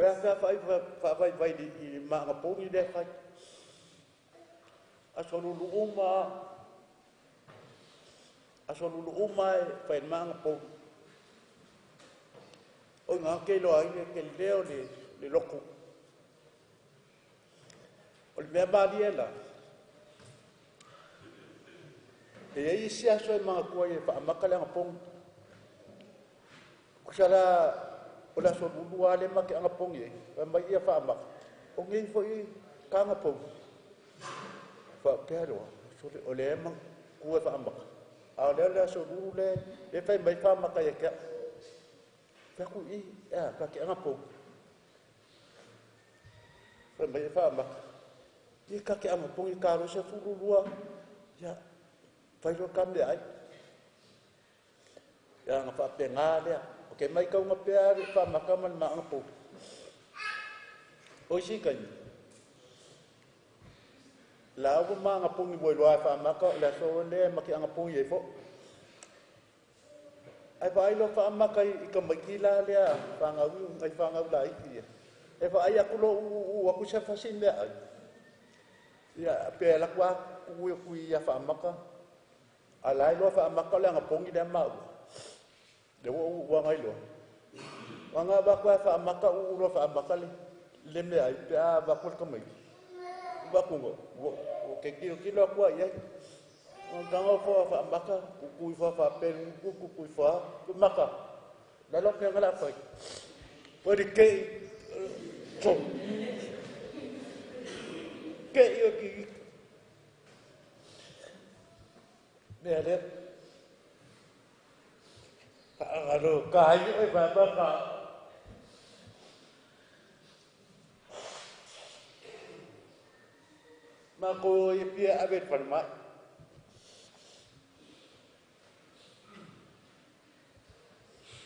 e a fa vai di ma nga pongi le fa. Asolu uma e fa ma nga pongi. O nga ke lo ai ke leo le loko. O le mea baliela. E ei si aso e mga kua e whaamaka le anga pongi. Kusara o la so lulua le ma ke anga pongi e. E mai ia whaamaka. O ngei fo i ka anga pongi. Whaapea roa. O le ema kua e whaamaka. A leo le so lulu le whai mai whaamaka e kia. Aku i ka ke anga pongi. Mai whaamaka. I ka ke anga pongi ka ro se furulua. Ia, whairo kame ai. Ia nga whaape ngā lea. O ke mai kau ngapea whaamaka man ma anga pongi. Oi si kai. La au ma anga pongi moi loa whaamaka. La so le ma ke anga pongi e fo. Ai vai lo whaamaka i ka maikila lea. Whangau, ai whangau la iki. E vai aku lo aku se fasin le ai. Ia pe la kwa ku ia whaamaka. Alai lo whaamaka le nga pongi le mau. Le wa ngai lo. Wa nga ba kwa whaamaka lo whaamaka le me ai pe a ba kwa ka mai. Ba ku ngo. O ke kilo kwa ia. Nganga fo whaamaka ku fa pe ku fa ku maka. La lo ke ngala fa. Po di ke so ke yo ki bele aro kai e ba ka ma ko e pia ave palma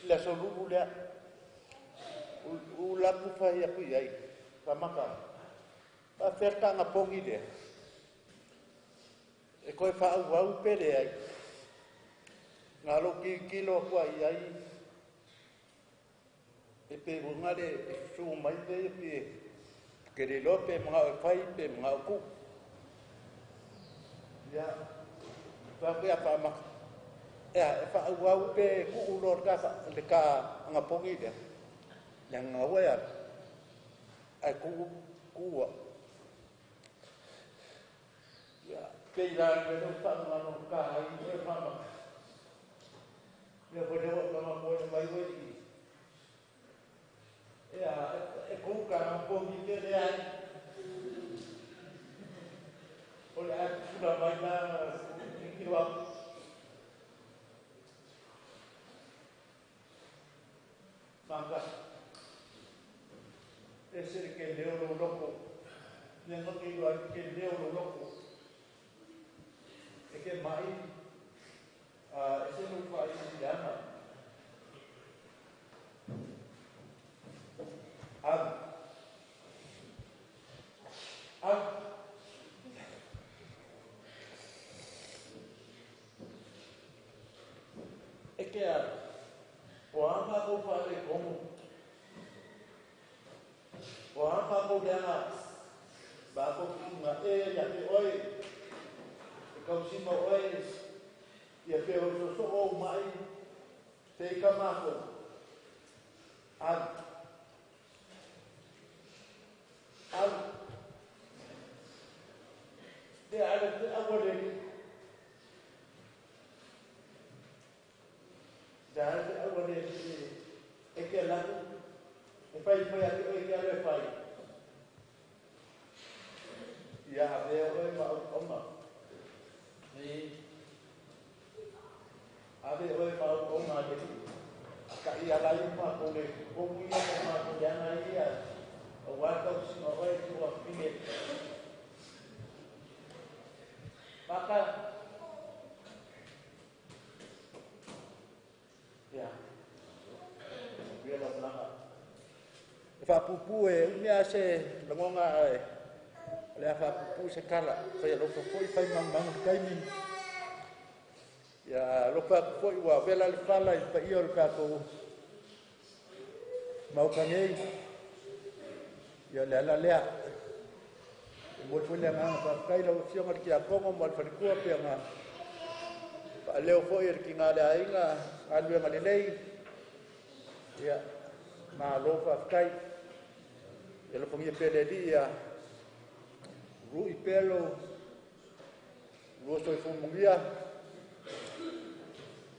la solu le u la ku fa ya ku ai pa maka pa ferta nga pongi de e ko fa au pele ai nga lo kilo ku ai e pe ngale su mai de pe ke le lope mga fai pe mga ku ya fa ya pa maka e fa au pe ku lor ka le ka nga pongi de yang ngawaya ai ku ya kailan me no pa no ka ai e pa ma ya po de wa ma po de mai wei ya e ku ka no po ni de ai o le sudah mai na ki wa manga ese que leo lo loco nengo que lo que leo lo loco es que mai ese no faz se llama es que o ama o fale como au leanga ba ko kinga ya te oi ko sima oi ya pe o so o mai te kamako al te ala te awore da te awore e ke la e fai ati o ke ala fai ya be o ma oma ni ave o ma o ma de ka ia la ma ko le ko mu ia ma ko ya na ia o wa ka si ma o tu a fine maka ya ia la langa fa pupu e mea se langonga le fa pupu se kala fa lo foi fa mang kai mi ya lo fa foi wa vela le fala i pa io ka ko mau kanei ya le la le mo foi le nga fa kai lo fio mar ki a kongo mo fa ku pe nga pa le foi ki nga le ainga a lu nga le nei ya ma lo fa kai ya lo fongi pe le dia Rui pelo, rosto e fumungia,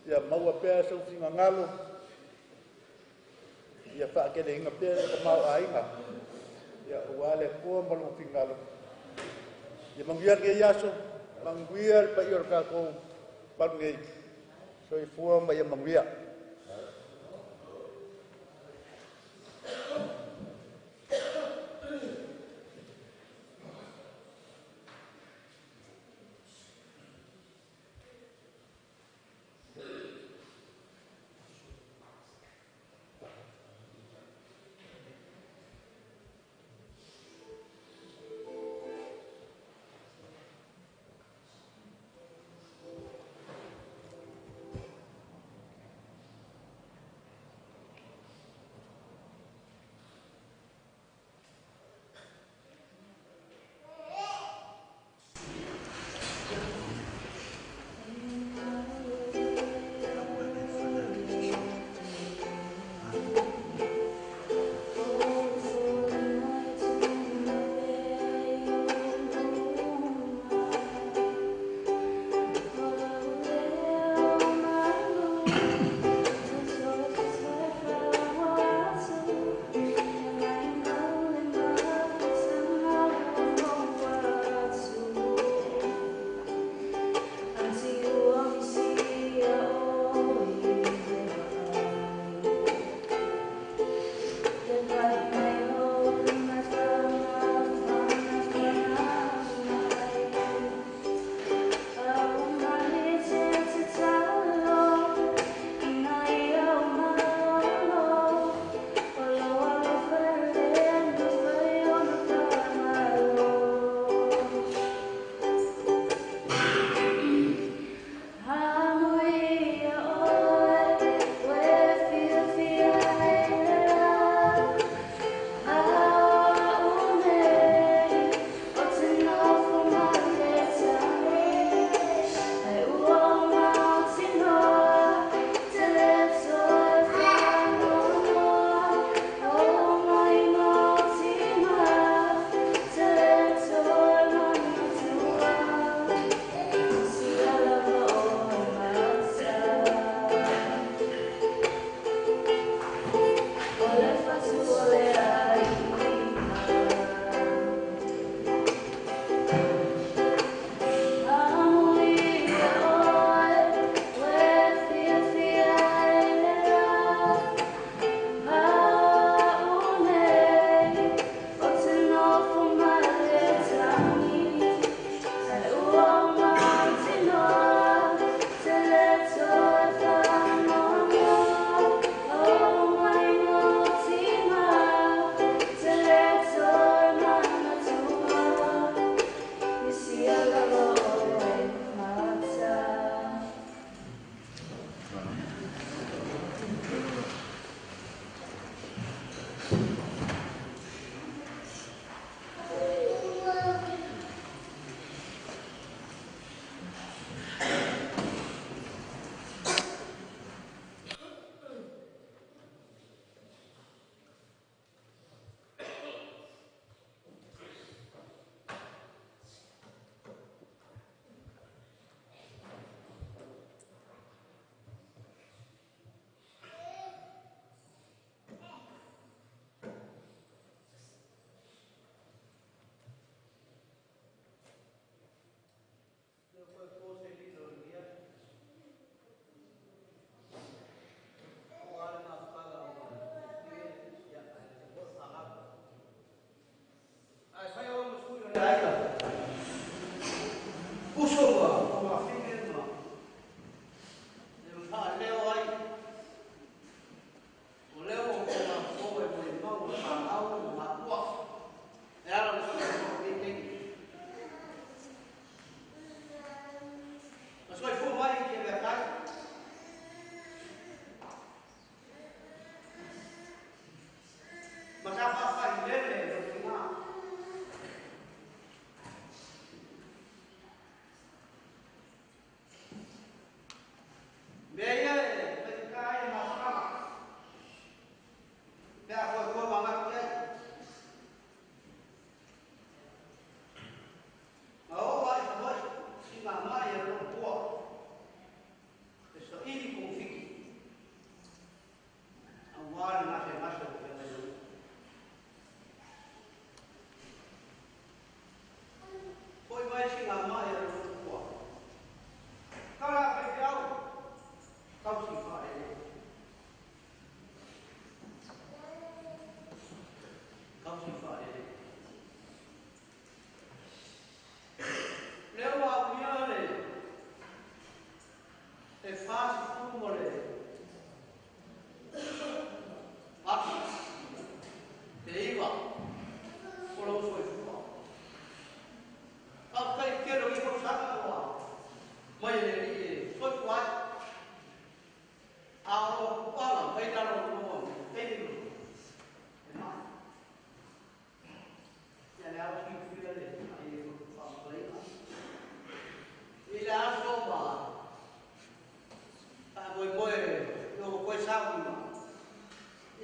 ia maua pea sau finga ngalo, ia whaakele inga pea ka mau ainga, ia uale kua malu fingalo. Ia manguia ke iaso, manguia pa ior ka kou palungei, so i fua ma ia manguia.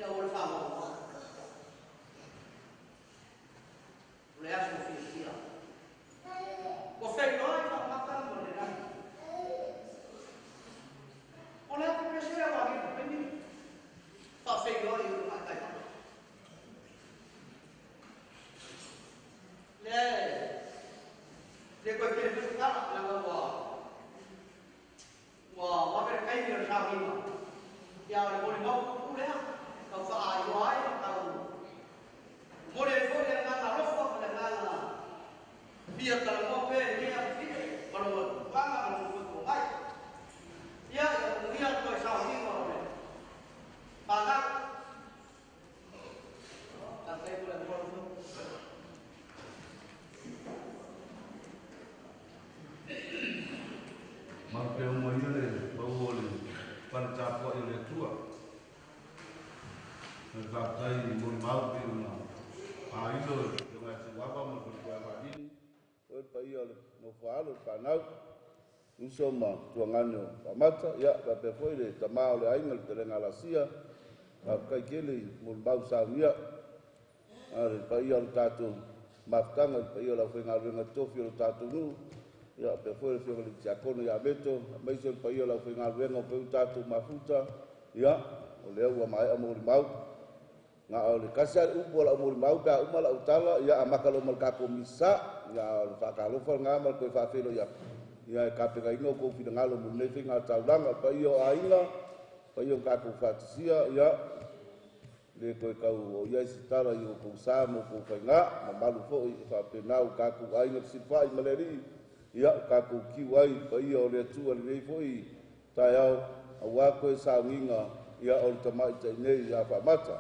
ia o le whamaua. O le aso fia. O whenua i whamata mo le rani. O le ato pese a wari o peni. Pa whenua i o matai. Le koe kere pese kara, langa wa pere kai ni sa rima. Ia le mori mau kulea, kau wha ai o ai, kau mori e fori e ngana rofa, le ngana pia kala mo pe, nia fide, malo wanga, malo fuku mai. Ia, ia koe sa rima o le. Panga, ka kai kule moro fuku. Mape o mai ole, bau ole, pana tāpua i le tua. Me tātai ni mori mau pe una. A ilo, e mai te wapa mo kuri kua wahini. Oe pa ia ole, no whaalo, whanau. Uso ma, tua ngane o whamata. Ia, ka pe foi le tamao le ainga le terenga la sia. Ka kai kele i mori mau saunia. Ale, pa ia ole tātou maftanga, pa ia ole whenga renga tofi ole tātou nuu. Ia pe foi le le tiakono ia beto, mai se pa ia la whenga renga o peu tātou mafuta. Ia, o le ua mai a mori mau. Nga o le kasi ale upo la mori mau, pia umala utala, ia a makalo mal kako misa, ia o whakalofa ngā mal koe whawhelo ia. Ia e kapenga inga o kouwhina ngalo mo nefi ngā tauranga, pa ia o ainga, pa ia o kako whatisia, ia. Le koe kau o ia isi tara i o kou sāmo, kou whainga, ma malu fo i whapenau kako ainga sifai maleri. Ia kako kiwai, pa ia o le atua le rei fo i tai au, a wako e sānginga, ia o le tamai tai nei, ia whamata.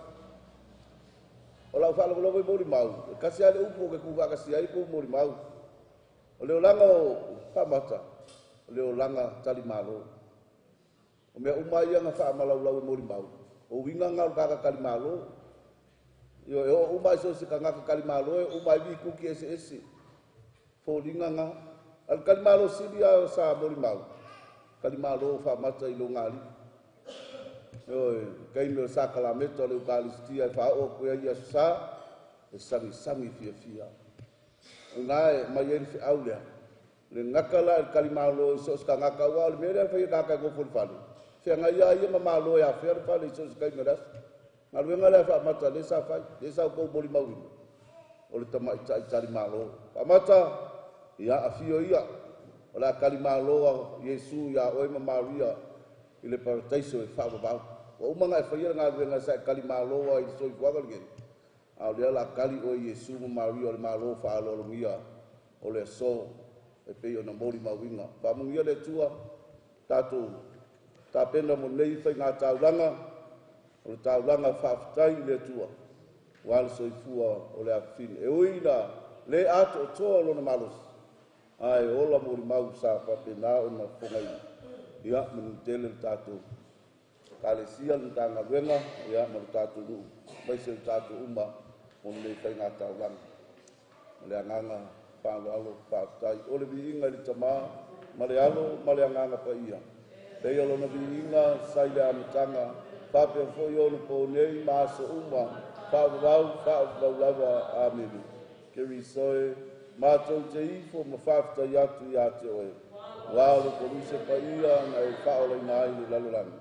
O lau whalawalawa i mori mau. Kasi ale upo ke kuwa kasi ai ko mori mau. O leo langa o whamata. O leo langa tali malo. O mea umai anga whaamalau i mori mau. O winga ngau kaka kali malo. Io e o umai so si ka ngaka kali malo e umai vi kuki ese. Fo linga nga. Al kali malo sili a sa mori mau. Kali malo whamata i lo ngali. Oi, kai me sakala meto le ukalistia fa o ko ia sa e sami fia. Ngai mai en fi aulia. Le ngakala kalimalo so ska ngaka wa le mere fa ida ka go ful fali. Fe ngai ia mamalo ya fer fali so ska meras. Ngal ngala fa mata le sa ko boli mau. O le tama itari malo. Pamata ia afio ia. Ola kalimalo Yesu ya oi Maria ile paradiso e fa ba. O manga e faia nga venga sa kalimalo ai so i wagal gen. A le la kali o Yesu Maria le malo fa lo mia. O le so e pe ona mori mawinga. Ba mu ia le tua tatu ta pena mo nei fa nga taulanga. O taulanga fa tai le tua. Wal so i fua o le afin. E uina le ato to lo na malos. Ai ola mori mau sa pa pena ona fongai. Ia mun tele tatu. Kale sia le tanga wenga ia mo tatu lu. Mai se tatu uma on le kai nga taulang. Le nganga pa lo pa tai o le binga le tama ma le nganga pa ia. Le yo no binga sai le amtanga pa pe fo yo no po nei ma so uma pa lava amen. Ke ri soe ma to te ifo ma fafta ya te oe. Wa lo polisi pa ia na e pa o le nai le lalulang.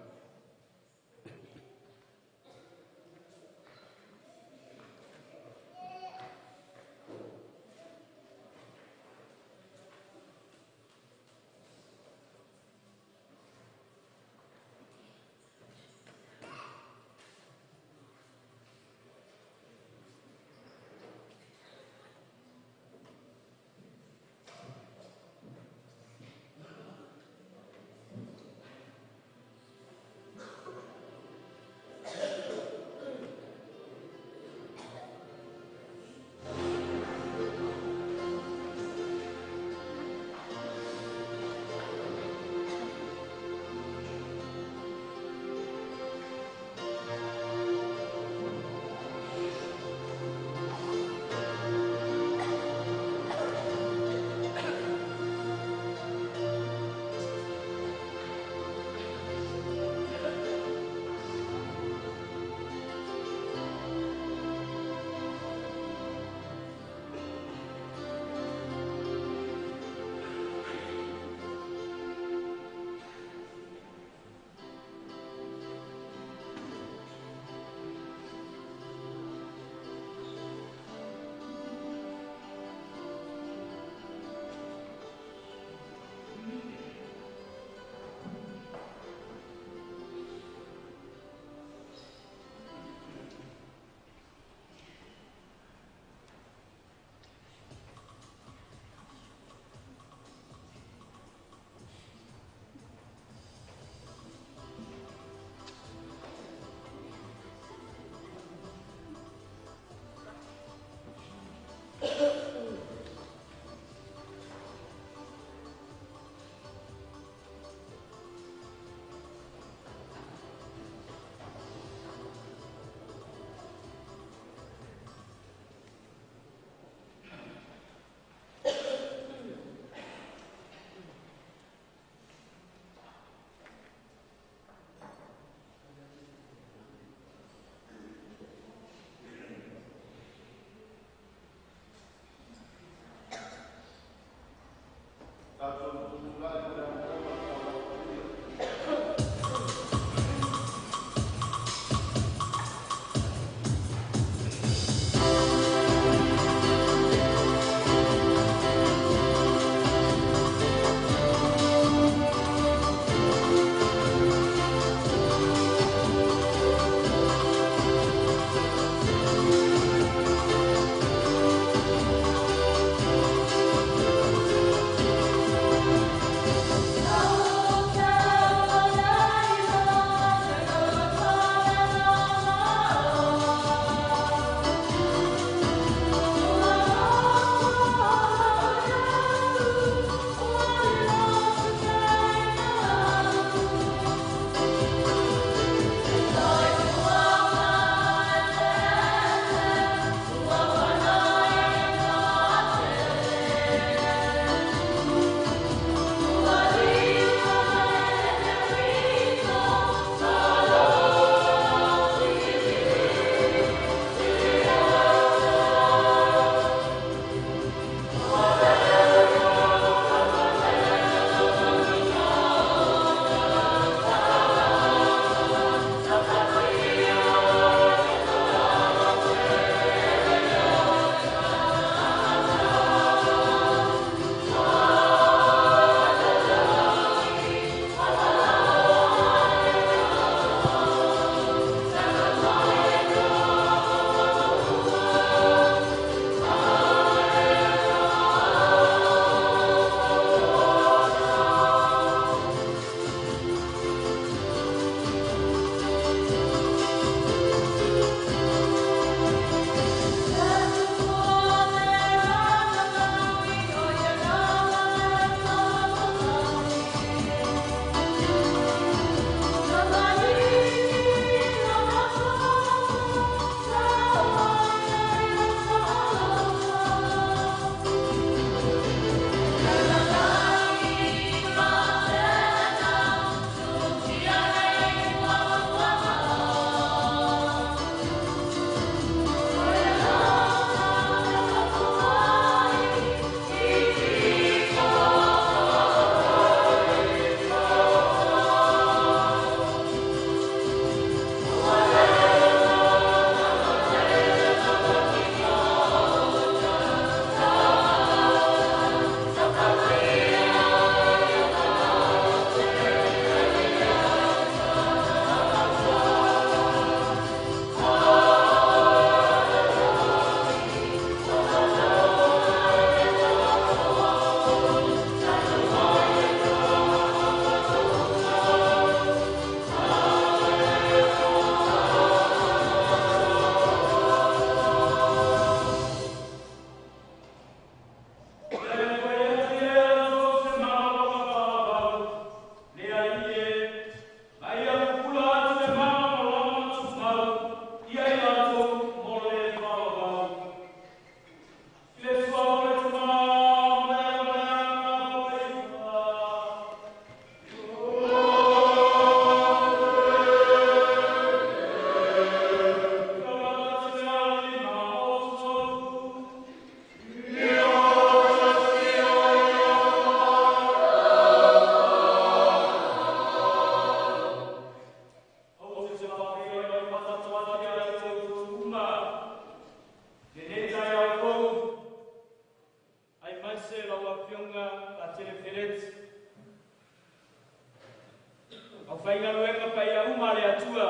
whainga luenga pai a uma le atua.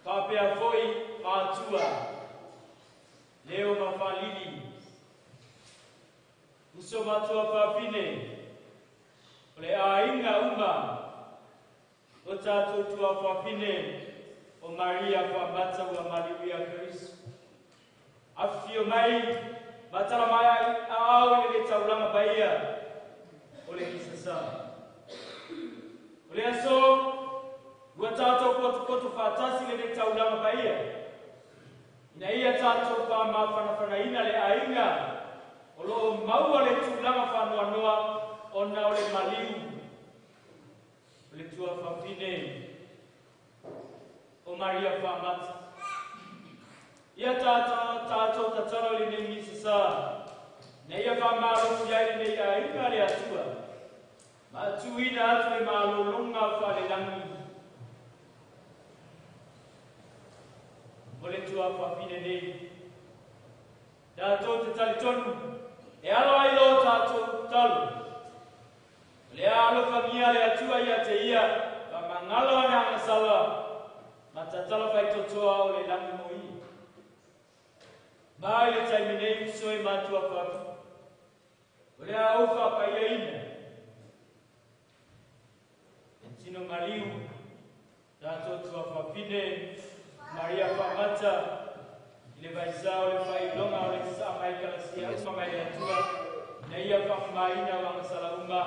Whapea foi a atua. Leo mawhalili. Uso matua whapine. Ole a inga uma. O tātou tua whapine. O Maria whamata ua Maria Kristo. Awhio mai. Matala mai a au i le tauranga baia. Ole kisasa. Ole aso. Ua tātou koto whatasi le tauranga baia. Ina ia tātou wha mawhanawhanaina le ainga. O loo maua le tūlanga whanua noa. Ona o le maliu. O le tua whawhine. O Maria whamata. Ia tātou tatara le nei misasa. Nei a whamaro iai nei a inga le atua. Ma tuina atu le malolonga whale langi. O le tua whapine nei. Tātou te tali tonu. E alo ai lo tātou talu. Le alo whamia le atua ia te ia. Wa mangalo ane angasala. Ma tatala whai totoa o le langi mo i. Mai le taimi nei usoi matua whapi. O le a uwha pai aina. E tino mariu. Tātou tua whapine. Maria whamata. I le vaisao le whai longa o le sa mai kalasia. Uma mai le atua. Nei a whamaina wanga sala uma.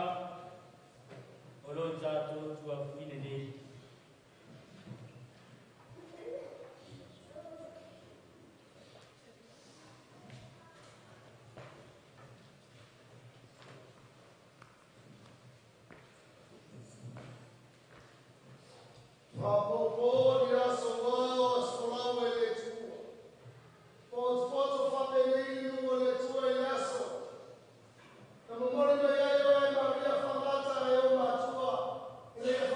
O lo tātou tua whapine nei. Maria Famata, eu matua, ele é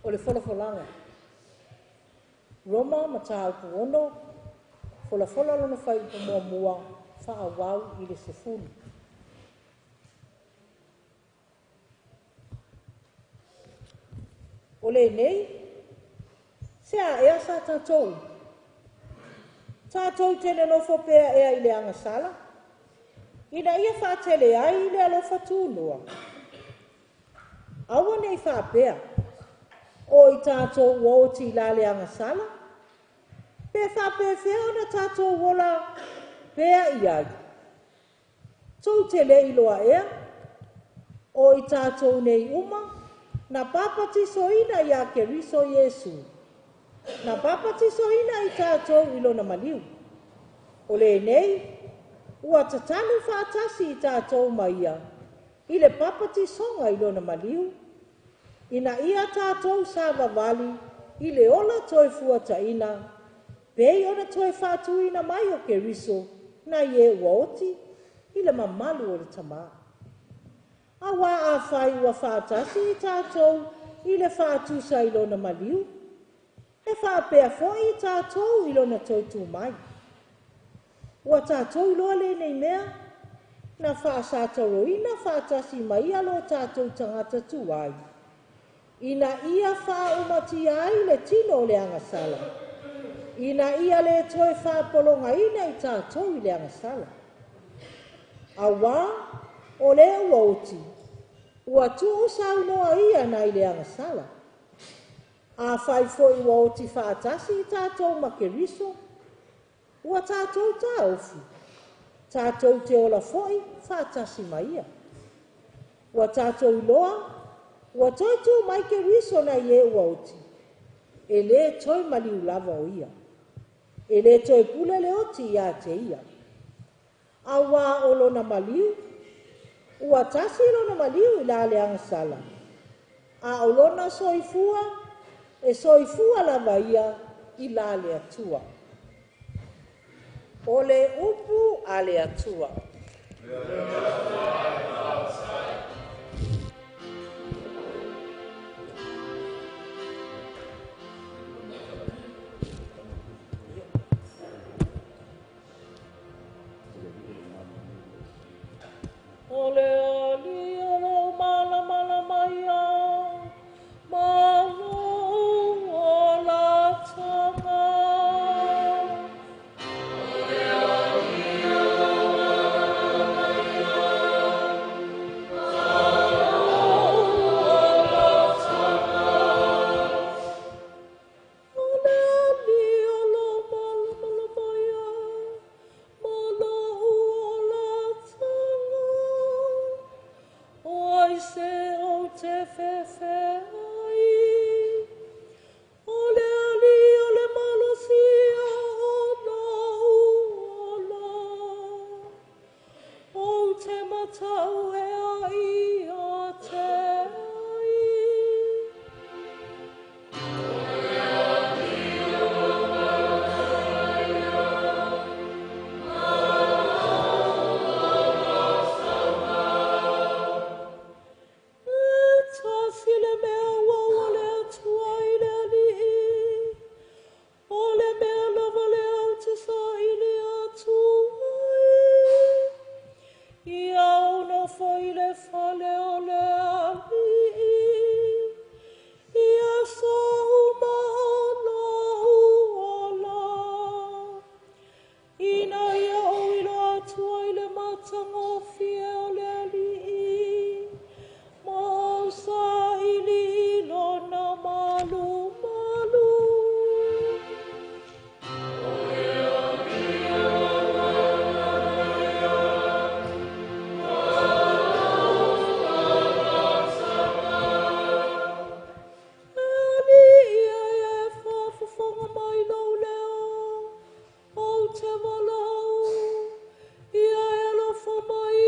o le folafolanga. Roma ma tāupu ono, folafola lona whai pa mua mua, whaawau i le sefulu. O le nei, sea ea sa tātou. Tātou tene nofo pēa ea i le angasala. Ina ia whātele ai i le alofa tūnua. Awa nei whāpea. O i tātou wōti la le angasala. Pe whāpea whea na tātou wola pēa i ai. Tau tele i loa ea. O i tātou nei uma. Na papati soina i a Keriso Yesu. Na papati soina i tātou i lona maliu. O le nei, ua tatanu whātasi i tātou maia. I le papati songa i lona maliu. Ina ia tātou sa wawali i le ola toi fuataina. Pei ona toi whātuina mai o Keriso na ie uaoti i le mamalu o le tamaa. Awa a whai ua whātasi i tātou i le whātusa i lona maliu. E whāpea fōi i tātou i lona tautu mai. Ua tātou loa le nei mea, na whaasātaroina whātasi mai alo tātou tangata tuai. Ina ia whaumati ai le tino le angasala. Ina ia le toi whāpolonga ina i tātou i le angasala. Awa, o le uauti, ua tuu saunoa ia na i le angasala. A whai fōi uauti whaatasi i tātou ma Keriso, ua tātou tāufi, tātou te ola fōi whaatasi maia. Ua tātou loa, ua toi tū mai Keriso na i e uauti, e le toi maliu lava o ia, e le toi pule le oti ia te ia. Awa o lona maliu, ua tasi lona maliu i la le angasala. A o lona soifua, e soifua lava ia i la le atua. O le upu a le atua. O le ali o lo mala mala maia, malu o la tanga. O le ali o lo mala maia, malu o la tanga. O le ali o lo mala mala maia, malu o la tanga. Oi se o te fefe ai, o le ali o le malosia o la, o te matau e ai a te ai. O le ali o le malosia, tasi le mea ua le atua i le ali'i, o le mea lava le au te sa i le atua i au na fai le fale o le ali'i, i a sa umana uola, i na ia o i lo atua i le matangofie o le ali'i, Mausa ili lona malu malu. Ali ia e whawhawhanga mai lau leo, o te walau, ia e alofa mai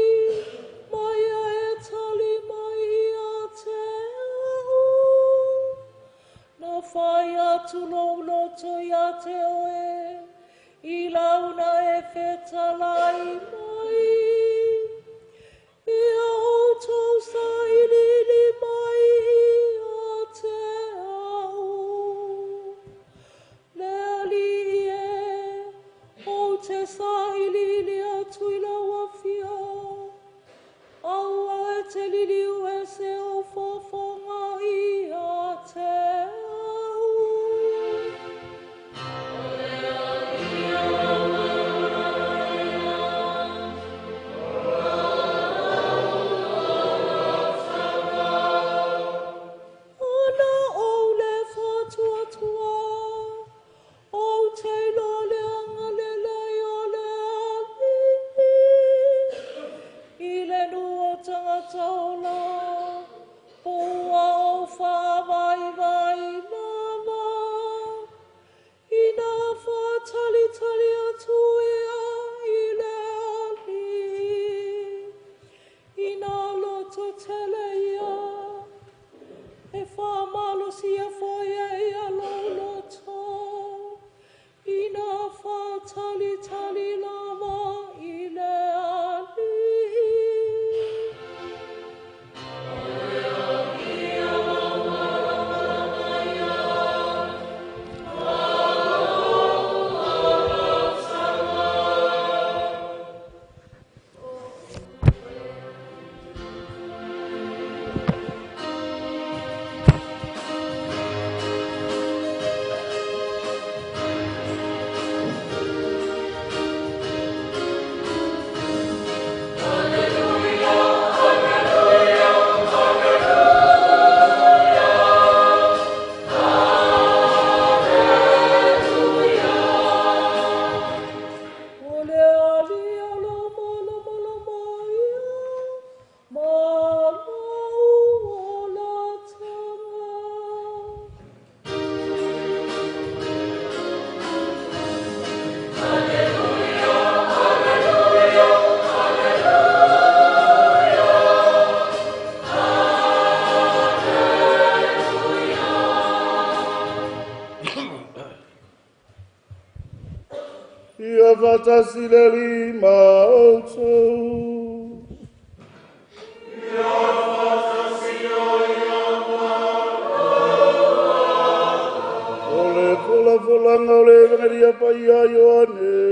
Ia fatasi le lima outou. Ole kola folanga ole vengaria pai a Ioane.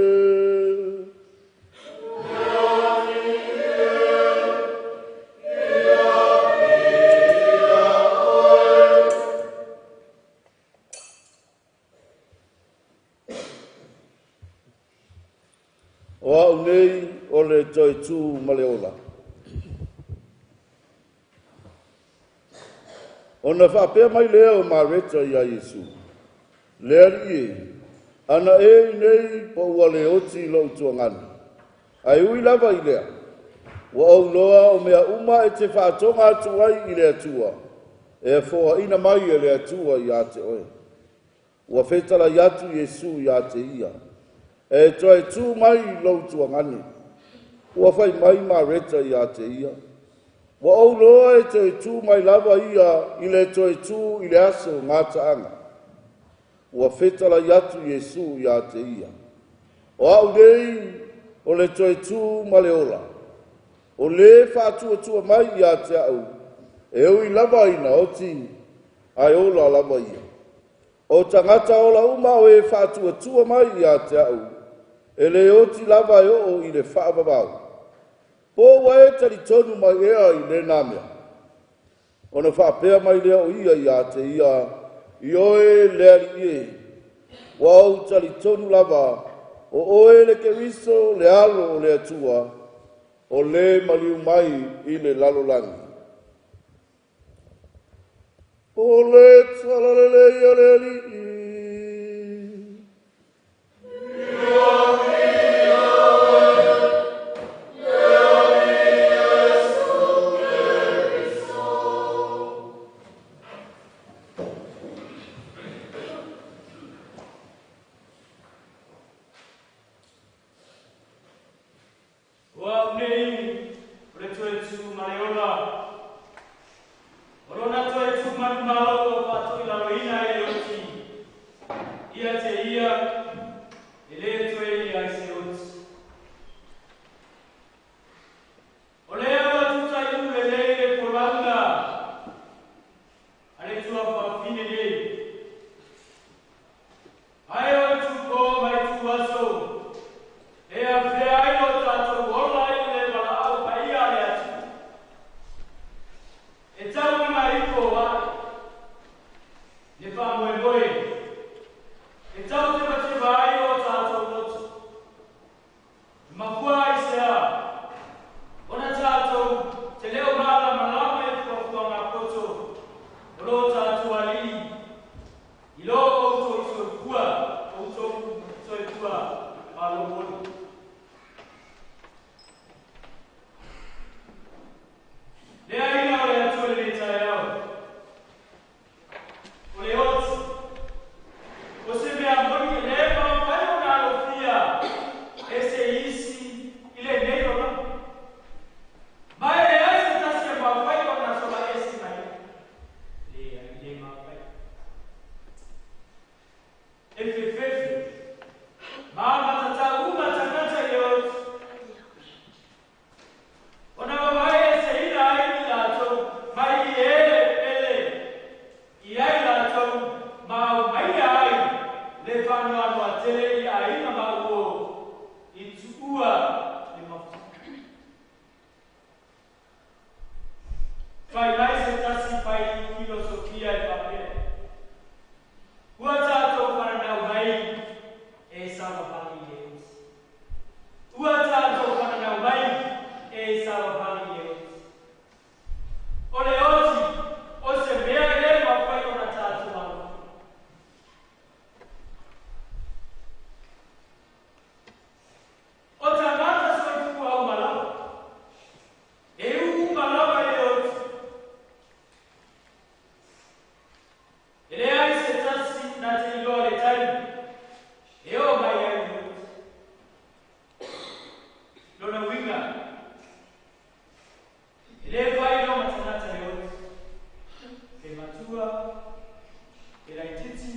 O au nei o le toi tū maleola. O na whapea mai leo ma reta ia Yesu. Lea rie, ana e nei po ua le oti lau tuangani. Ai ui lava i lea. Wa au loa o mea uma e te whaatonga atu ai i lea tua. E fōa ina mai e lea tua i a te oe. Ua whetala i atu Yesu i a te ia. E toi tū mai lau tuangani. Ua whai mai ma reta i a te ia. Wa au loa e toi tū mai lava ia i le toi tū i le aso ngāta anga. Ua whetala i atu Yesu i a te ia. O au nei o le toi tū ma le ola. O le whātua tua mai i a te au. E ui lava ina o ti ai ola lava ia. O tangata ola uma o e whātua tua mai i a te au. E le oti lava e o i le whaababau. Po wae tari tonu mai ea i le namea. O na whaapea mai lea o ia i a te ia. I oe leari ie. Wau tari tonu lava. O oe le keriso le alo o le atua. O le maliu mai i le lalolangi. O le talalele ia le li. Yeah. lona winga. Ile vai no matanata leo. Ke matua, ke laititi,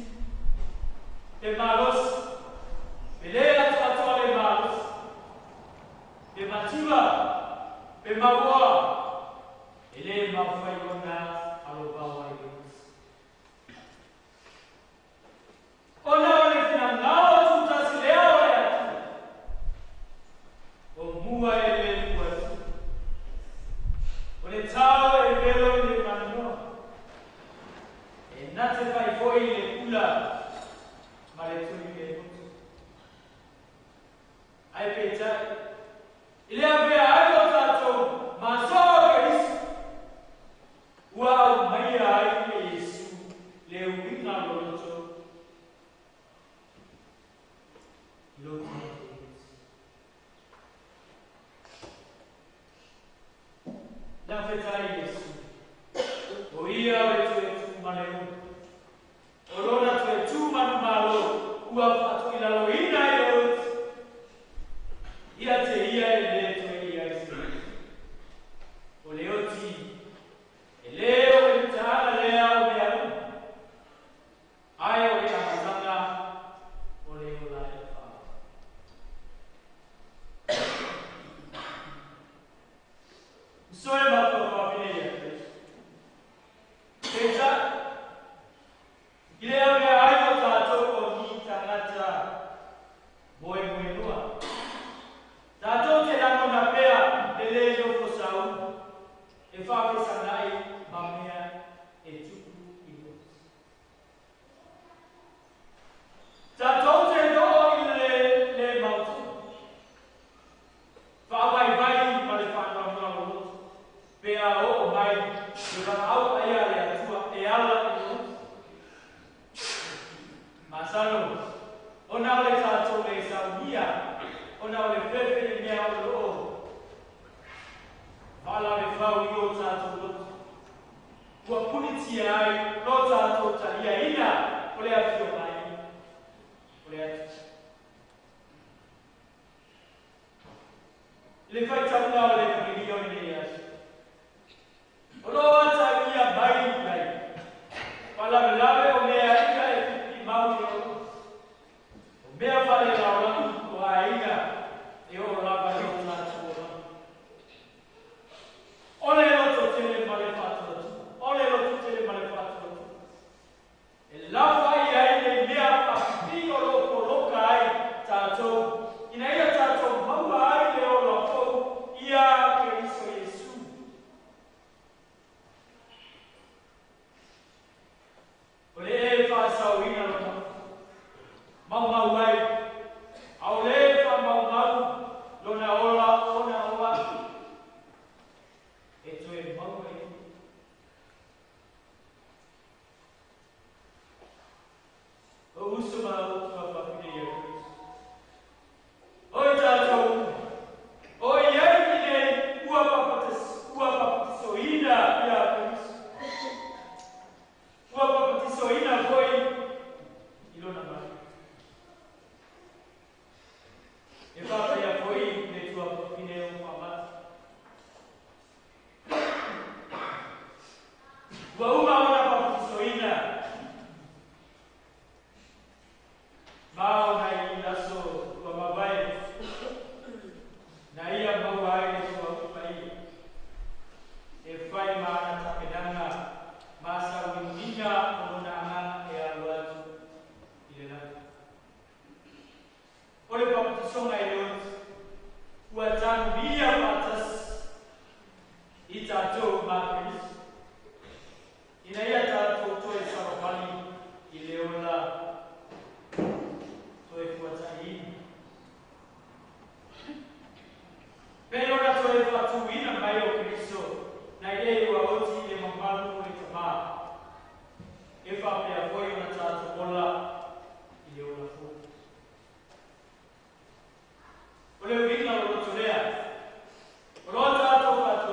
ke malos. Ele atu le malos. Ke matua, ke maua. Ele mafai ona alobawa ile. Ona wale finangao tutasilea wale atu. Omua ele kuatu. Ole tao e velo le manno. E nate fai foi le kula. Male tuli le mutu. Ai pecha. Ile ave ayo tato maso keris. Wow, maia ai Yesu. Le winga loto. Loto. La feta Yesu. Oia wetu maneno. Olona tu manumalo. Ua atu ilalo ina yot. Ia te ia ele tu ia isi. Oleoti. Eleo entara lea o mealu. Ai o ea matanga. Oleo la e fa. Soe mato familia. Pecha. Ile ave ayo tato o ni tangata. Boe nua. Tato te lano na pea ele yo fosau. E fa sanai mamea e tuku imo. Tato te do le mautu. Fa vai male fa no. Pea o mai yo au aya le atua e ala imo. Masalo ona le tato le saudia ona le pepe le mea o lo ala le fau yo tato lo ua punitia ai lo tato talia ina o le afio mai o le atu le fai tauna o le milioni ne as o lo ata ia bai pala lave o mea ika e mau o mea fale la ola o aiga e o lava yo tato ole lo tele male fatto ole lo tele male fatto e la fai ai le mea pastio lo coloca ai tato in ai tato mau ai le o lo fo ia che iso Yesu ole fa sauina lo mau ai aule fa mau lo na ola ona oa e tu e mau e o uso mau tua famiglia oi tato oi ai ne ua papatis soina ia pois ua papatis soina foi ilona mai e papa ia foi ne tua famiglia o papat ua uma ona papatis soina mau na ina so tua mabai na ia mau ai tua upai e fai mana tapedanga masa winginga onanga e aluatu ile ole papatisonga iot ua tanu ia patas itato makis ina ia tato toe sarapali ile ola toe kuatai pero na toe fatuina mai o Cristo na ile ua oti le mamalu e tama e fa pe foi na tato ola ile ola fo ole vinga lo tolea lo tato fatu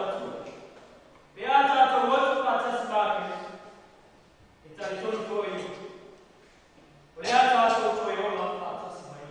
be ata to what patas bakis ita ito foi ole ata to foi ola patas mai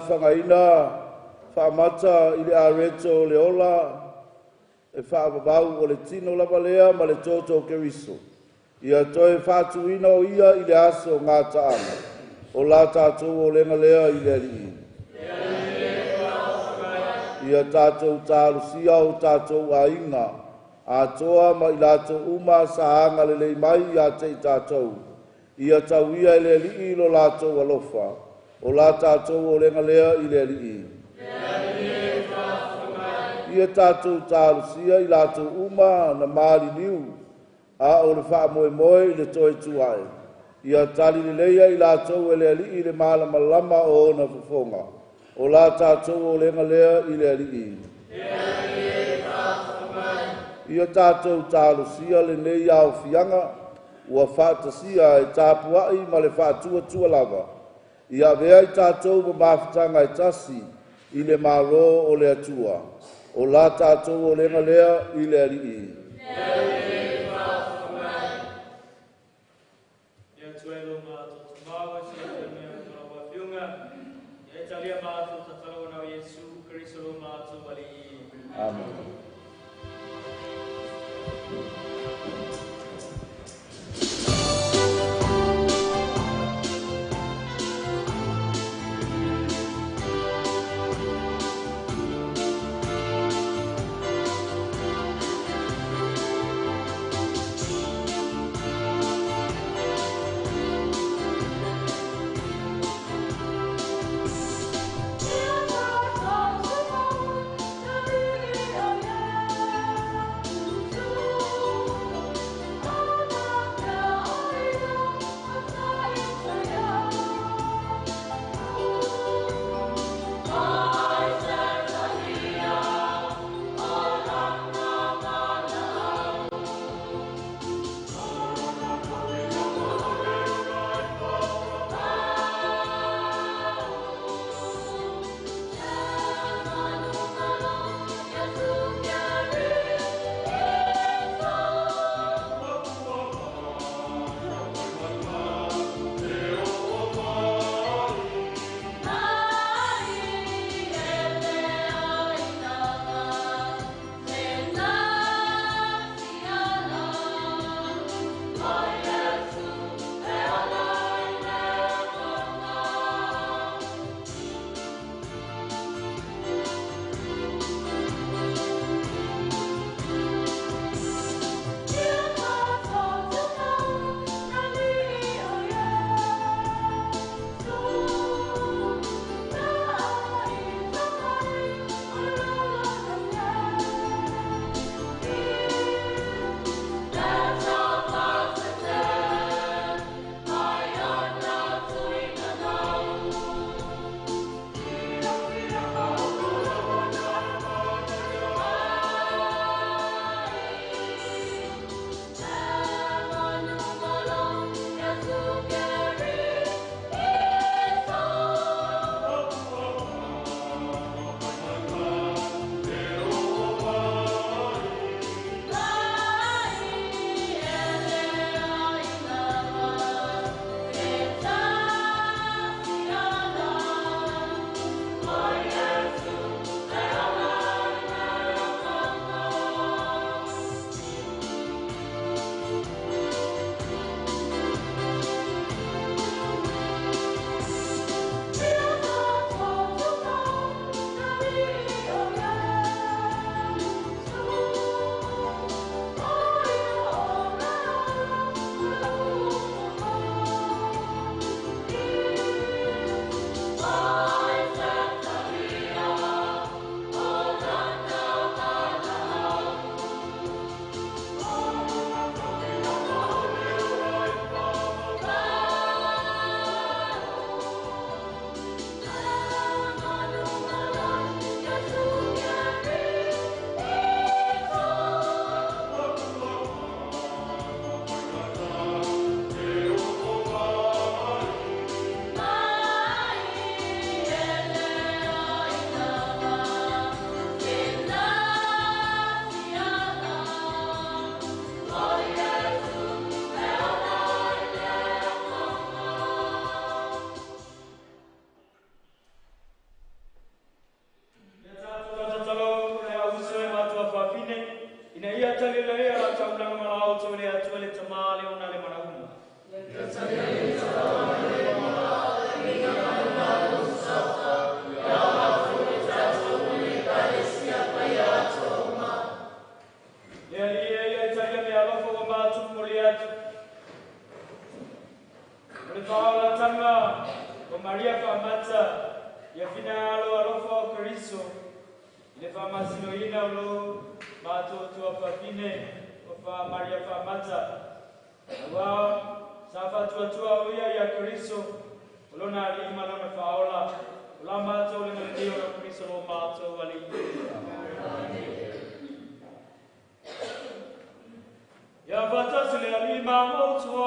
Whanghaina, whaamata i le areto le ola, e whaamabau o le tino lava lea ma le toto keriso. Ia toe whātuina o ia i le aso ngā taanga, o la tātou o lenga lea i le alii. Ia tātou tālusia o tātou a inga, a toa ma i lātou uma sa hanga le lei mai i a te i tātou. Ia tauia i le alii lo lātou alofa. O la tātou o lenga lea i le alii. Ia tātou tālusia i lātou uma na maari liu, a o le wha moe moe i le toi tuai. Ia tali le leia i lātou e le alii le malama lama o na fufonga. O la tātou o lenga lea i le alii. Ia tātou tālusia le nei au fianga, ua whaatasia e tāpuai ma le whaatua tua lava. Ia vea i tātou ma mawhitanga e tasi i le maro o le atua. O la tātou o lenga lea i le alii. Amen. tali le ala taula malao to le atu le tamale ona le manauma. Ya tali le tamale malao le manauma safa. Ya mafu le tato le kalesia paya toma. Ya le tali le ala fo ba tu moliatu. Le faula tanga o Maria Famata ya finalo alofo Cristo. Le famasino ina lo mato tua papine o fa Maria Famata. Wa safa tua uia ya Cristo. Lona ali malona faola. La mato le ndio no Cristo lo mato wali. Ya fata sile ali mamoto.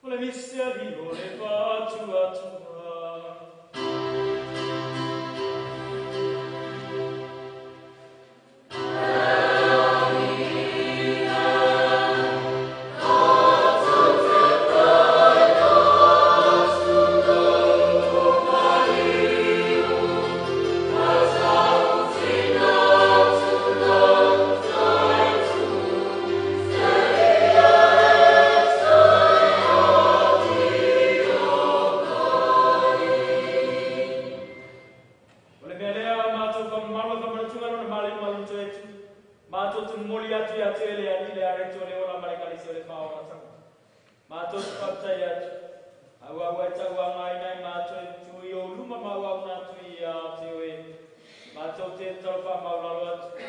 Ole missia di ole faccio a tua. Mātou whakatai atu. Awa tau a ngai nei mātou tui o luma mau nā tui a te oe. Mātou te tau wha maulalo atu.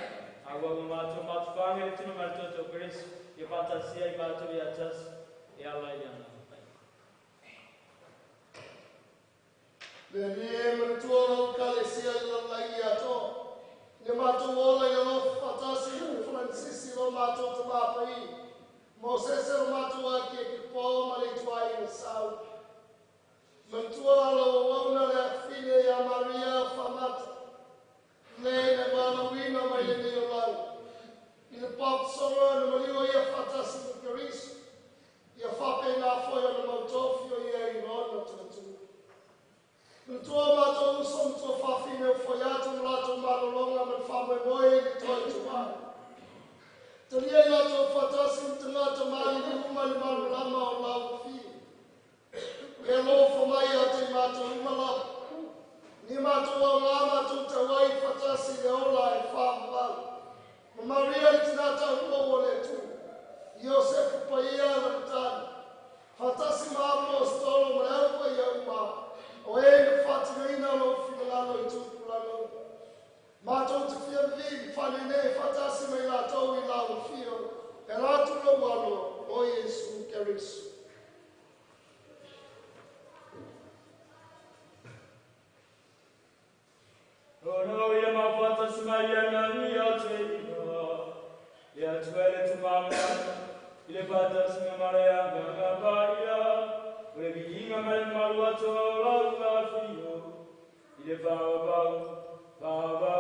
Awa mātou whangere tino mai tōtou Chris. Ia whatasia I mātou I atas. E ala I ana. Le me tuolo kalesia I la lai ato. Ne mātou ola I alo whatasi Francis I lo mātou te māpai. Moses e mātou a ke pō mali tuai I sau. Mantua alo wauna le fine ya Maria Famata. Le wala wina mai le nio lau. I le pop songa na maliwa ia whatasi na karisu. Ia whape ngā whoia na mautofio ia I rona tatu. Mantua mātou usom tua whawhine o whoiatu mlato marolonga man whamai moe I toi tuai. Talia ngātou whatasi I te ngātou mani ni umali manu lama o lau whiu. E lo mai a te mātou umala. Ni mātou au ngā mātou te wai whatasi le ola e whāwau. Ma Maria I tina tau koua le tū. Iosefu paia le tāni. Whatasi ma apostolo ma leo pa I au mā. O e me whatina ina lo whingalo I tūpulano. Mātou te whia vivi whanene whatasi mai ngā tau I lau whio. E rātu lo wano o Jesu Kerisu. Ono ia mawhata sumaya nani a te ina. Ia tuele te mamana. Ile whata sumamarea ngā paia. Ure ki inga mai maru ato lau ngā whio. Ile whawabau lava.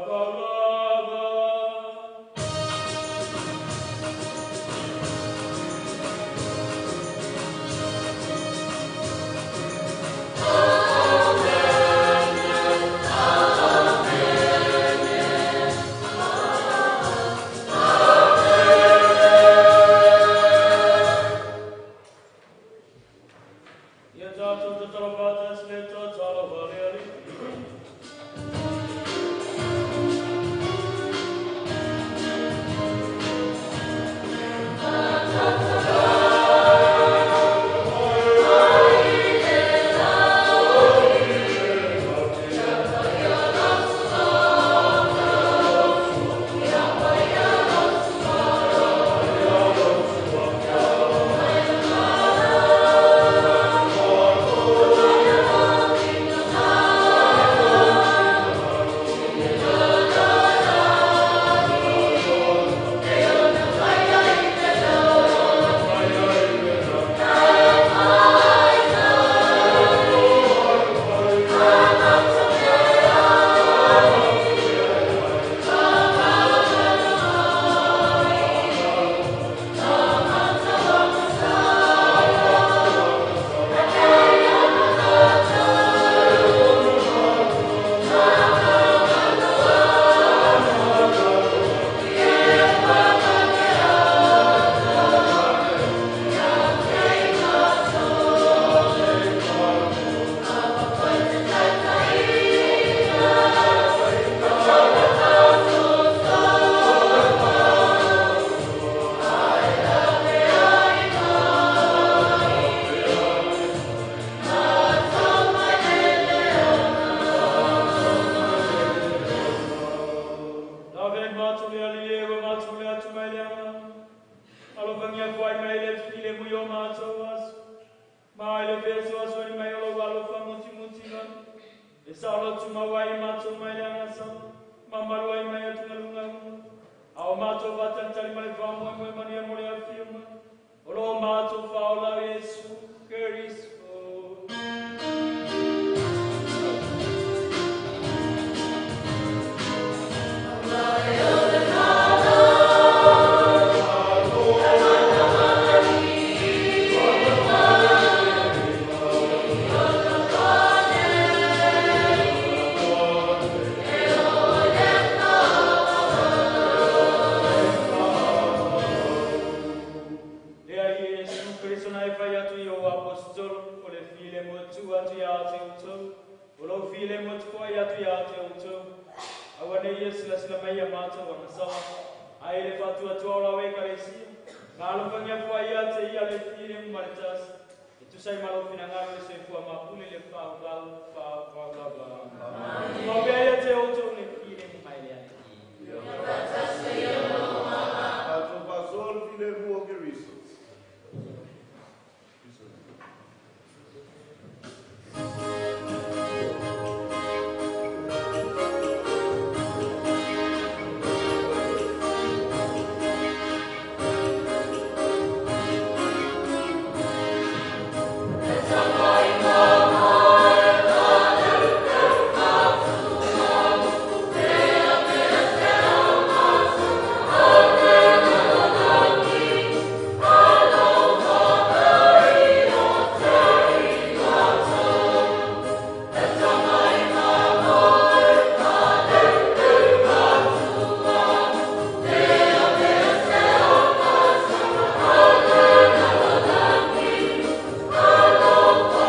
sai malo pinangalo se fu mapule le fa lava. Ma bea te o to ne ile mai le ai. Ato pasol file ruo che riso. Oh,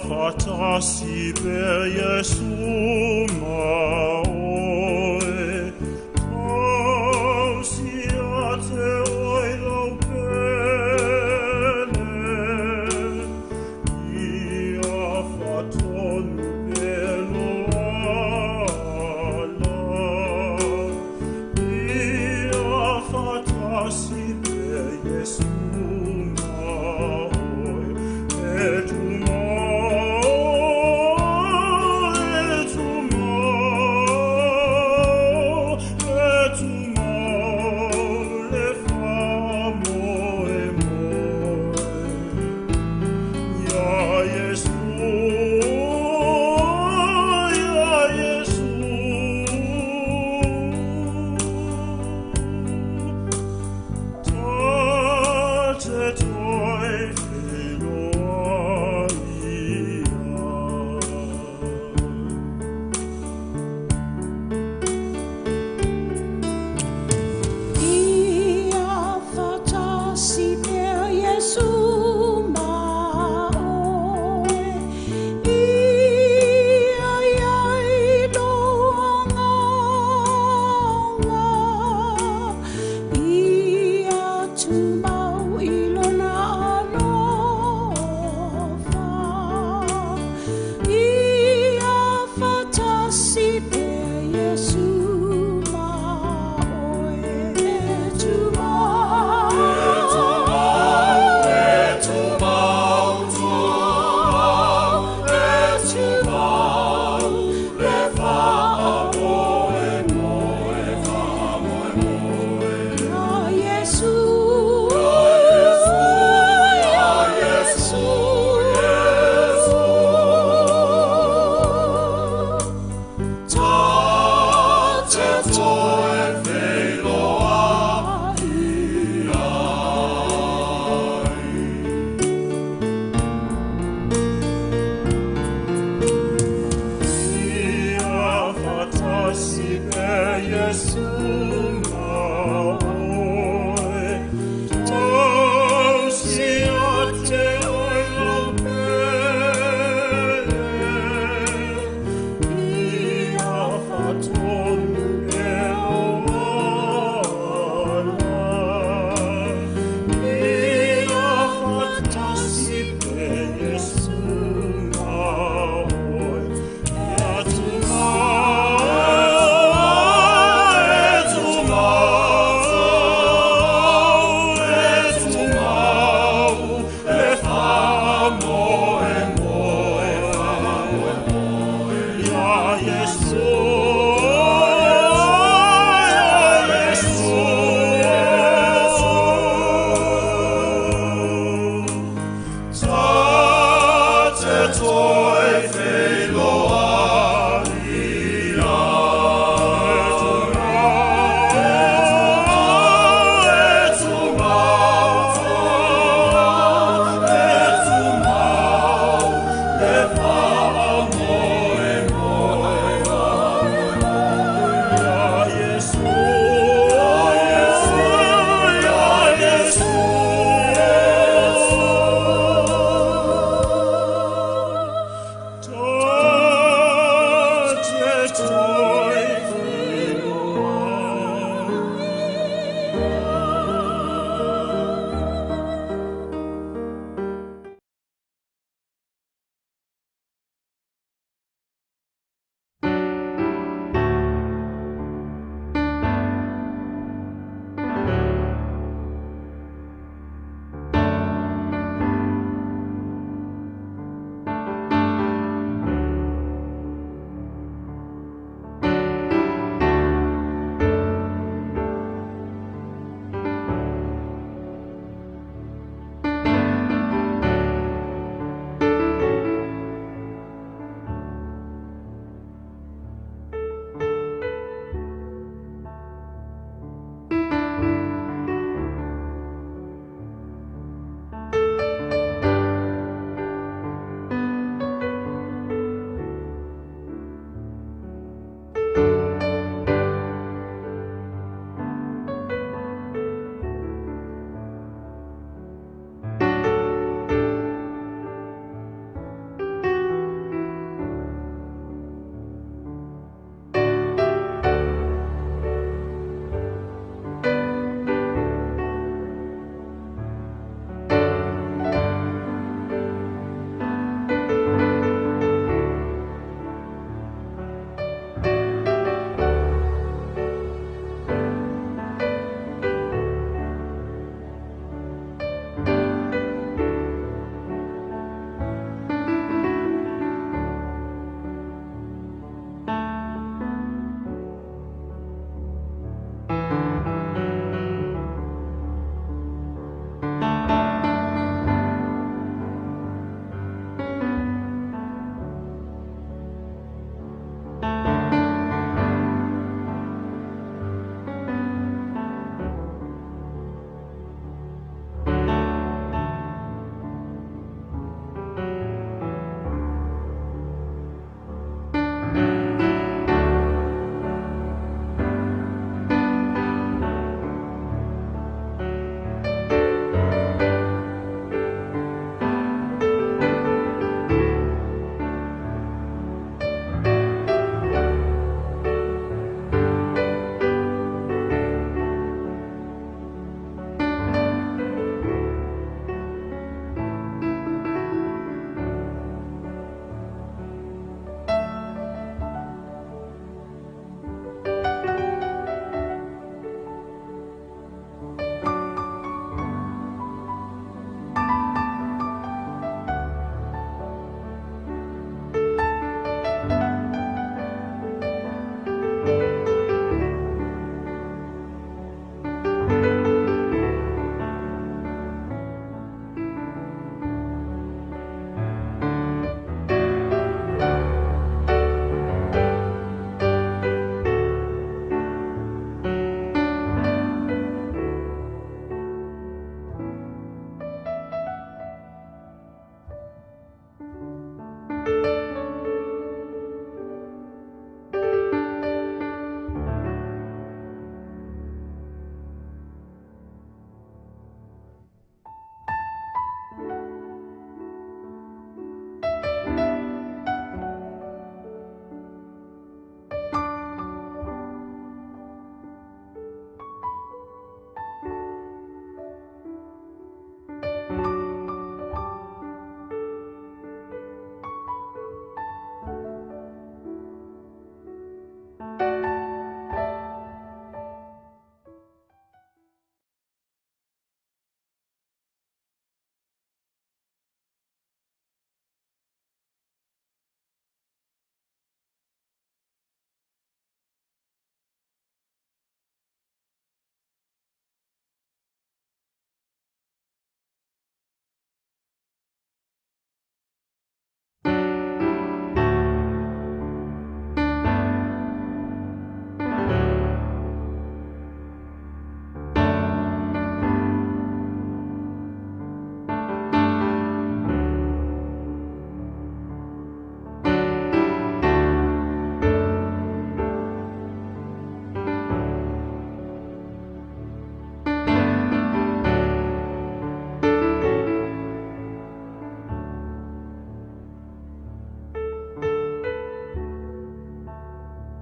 fatasi per Jesu maoe, tausia te oila Moe, moe, moe.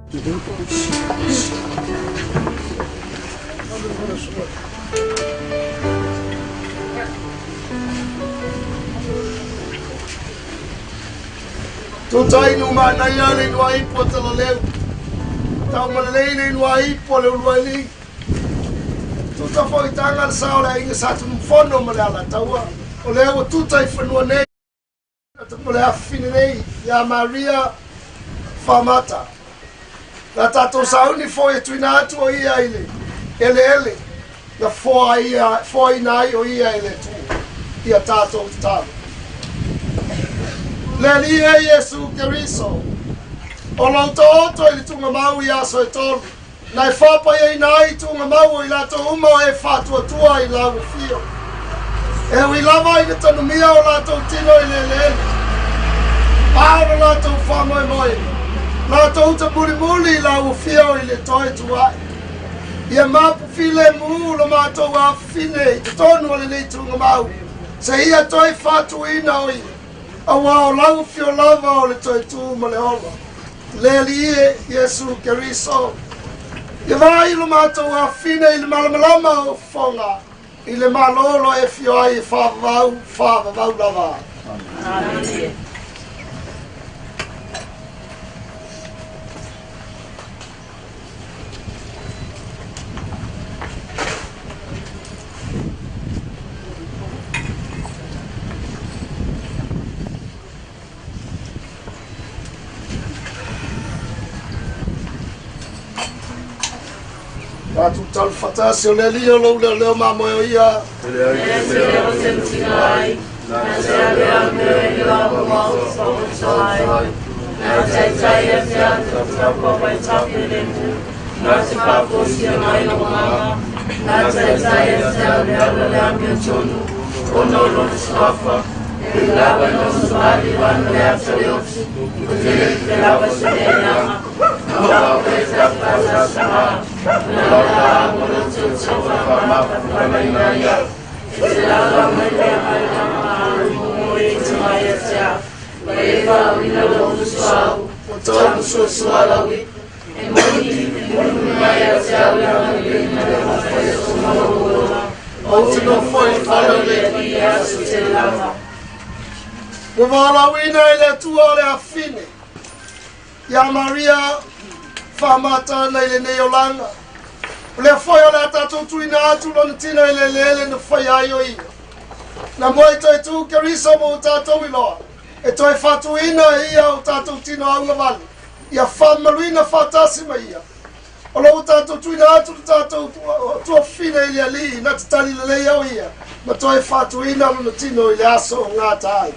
Tutai no mana ia le no ai po talo leu. Tau malei le no ai po le uruali. Tuta foi tanga sao le inga sa tu fono malala taua. O le o tutai fanua nei. Tu le afine nei ya Maria Famata. La tato sauni foi tuina atu o ia ile. Ele. Na foi nai o ia ile tu. Ia tato tato. Leli e Yesu Keriso. O lauto ili tunga mau i aso e tolu. Nai whapa e nai tunga mau i lato uma e whatua tua i lau fio. E hui lava i na tanu mia o lato tino i lele. Paolo lato whamoe moe. Lato uta muli i lau fio i le toi tuai. Ia mapu file mu lo mato wa fine. Te tonu o le nei tunga mau. Se ia toi whatu ina o i. Awa o lau fio lava o le toi tu ma le ola. Le li e Yesu Keriso. Ia vai lo matou a fine i le malamalama o fonga. I le malolo e fio ai e whavavau lava. Amen. Atu tal fatasi o le lio lo leo mamoe o ia. Wala wina ile tua le afine. Ya Maria Famata na ile neolanga. Le foyo le tatu tuina atu lo ntina ile lele no foya yo i. Na moi toi tu Keriso mo tatu wilo. E toi fatu ina ia o tatu tino au vale. Ia famaluina fatasi mai. Olo tatu tuina atu tatu tu fine ile ali na tali le yo ia. Ma toi fatu ina lo tino ile aso ngata ai.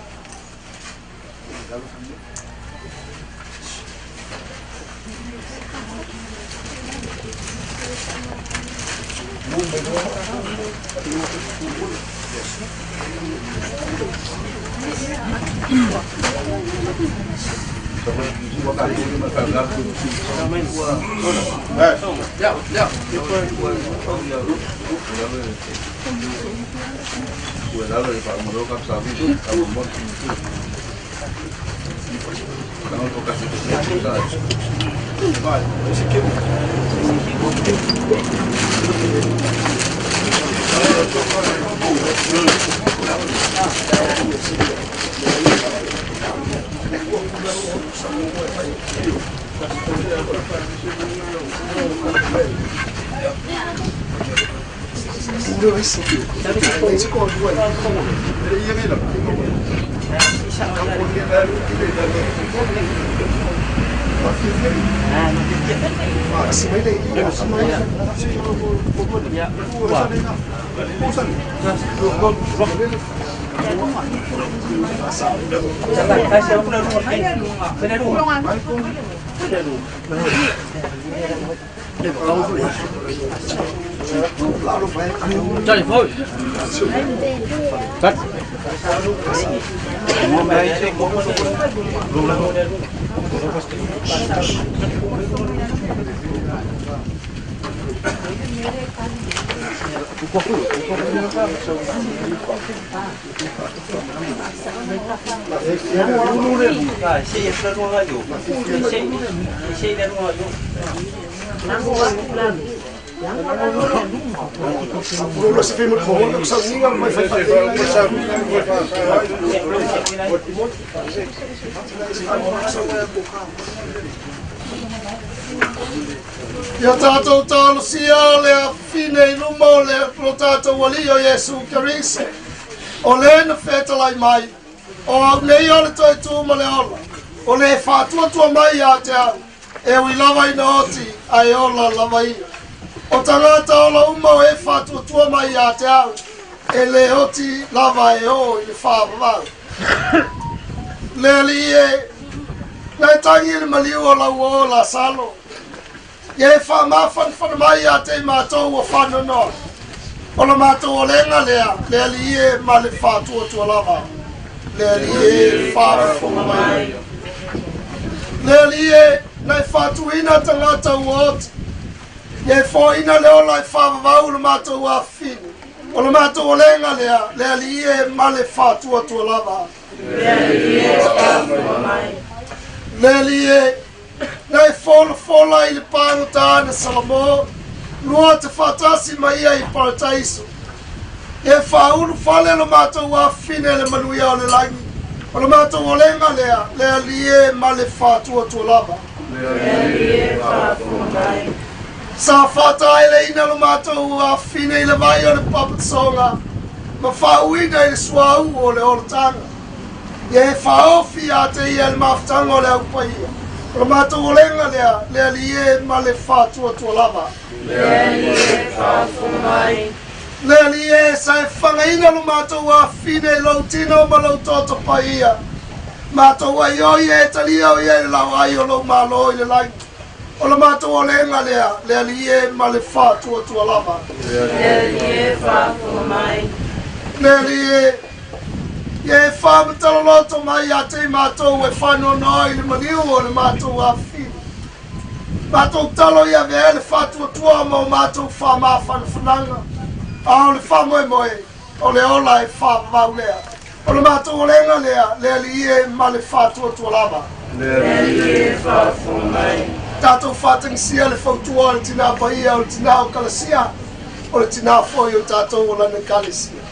Trời ơi. Cắt. Ia tātou tālo sia lea fine lumo lea pro tātou wali o Jesu Keriso. O le na whetalai mai. O au nei o le toi tūma le ola. O le whātua tua mai a te au. E ui lawa ina oti ai ola lawa ia. O tangata ola uma o e whātua tua mai a te au. E le oti lava e o i le whāwawau. Le li e nai tangi le maliu o lau o la salo. Ye fa ma fan mai a te mātou o whanono. O la mātou o lenga lea, le li e ma le whātua tua lava. Le li e whāwhunga mai. Le li e nei whātuina tangata uoti. Ye fōina leo lai whāwawau le mātou a whini. O la mātou o lenga lea, le li e ma le whātua tua lava. Le li e whāwhunga mai. Le li e nei fola i le pānguta na Salamo, lua te whatasi mai ai parataiso. E whaunu whale lo mātou a whine le manuia o le langi. O le mātou o lenga lea, lea lie ma le whātua tua lava. Lea lie whātua mai. Sa whatai le ina lo mātou a whine i le mai o le papasonga, ma whauina i le suau o le oratanga. E whaofi a te ia le mawhtanga o le aupaia. O mātou o lenga lea li e ma le whātua tua lava. Lea li e whāwhunga mai. Lea li e sa e whangaina lo mātou a whine lau tino ma lau tōta paia. Mātou ai oi e talia o e lau ai o lau mālo i le langi. O la mātou o lenga lea li e ma le whātua tua lava. Lea li e whāwhunga mai. Lea li e Ye whāmatala loto mai a te mātou e whanono i le maniu o le mātou a whini. Mātou talo ia vea le whātua tua mo mātou whāma whanawhananga. A o le whamoe moe, o le ola e whāmau lea. O le mātou o lenga lea li e ma le whātua tua lava. Lea li e whāwhunga mai. Tātou whātangisia le whautua o le tina paia o le tina o kalasia. O le tina foi o tātou o lana kalasia.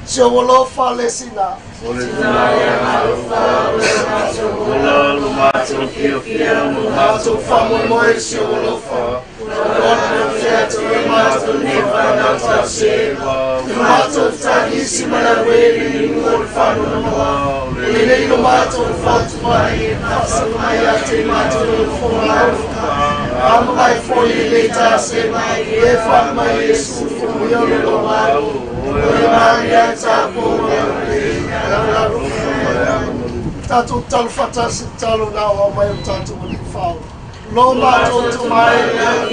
Se o lofa le sina. O le tina ia malufa, o le mātou ula, o mātou kia, o mātou whamoe se o lofa. O le whia te o mātou nefa na tau se. O mātou tahisi mana weri ni o le whanona moa. O le nei no mātou whautuai, hapsa mai a te mātou o whonga auka. Amo mai fōi le tā se mai, e whana mai e sufu i o le lo mau. Tātou talo whatasi talo nao au mai o tātou wali whao. Lo mātou tu mai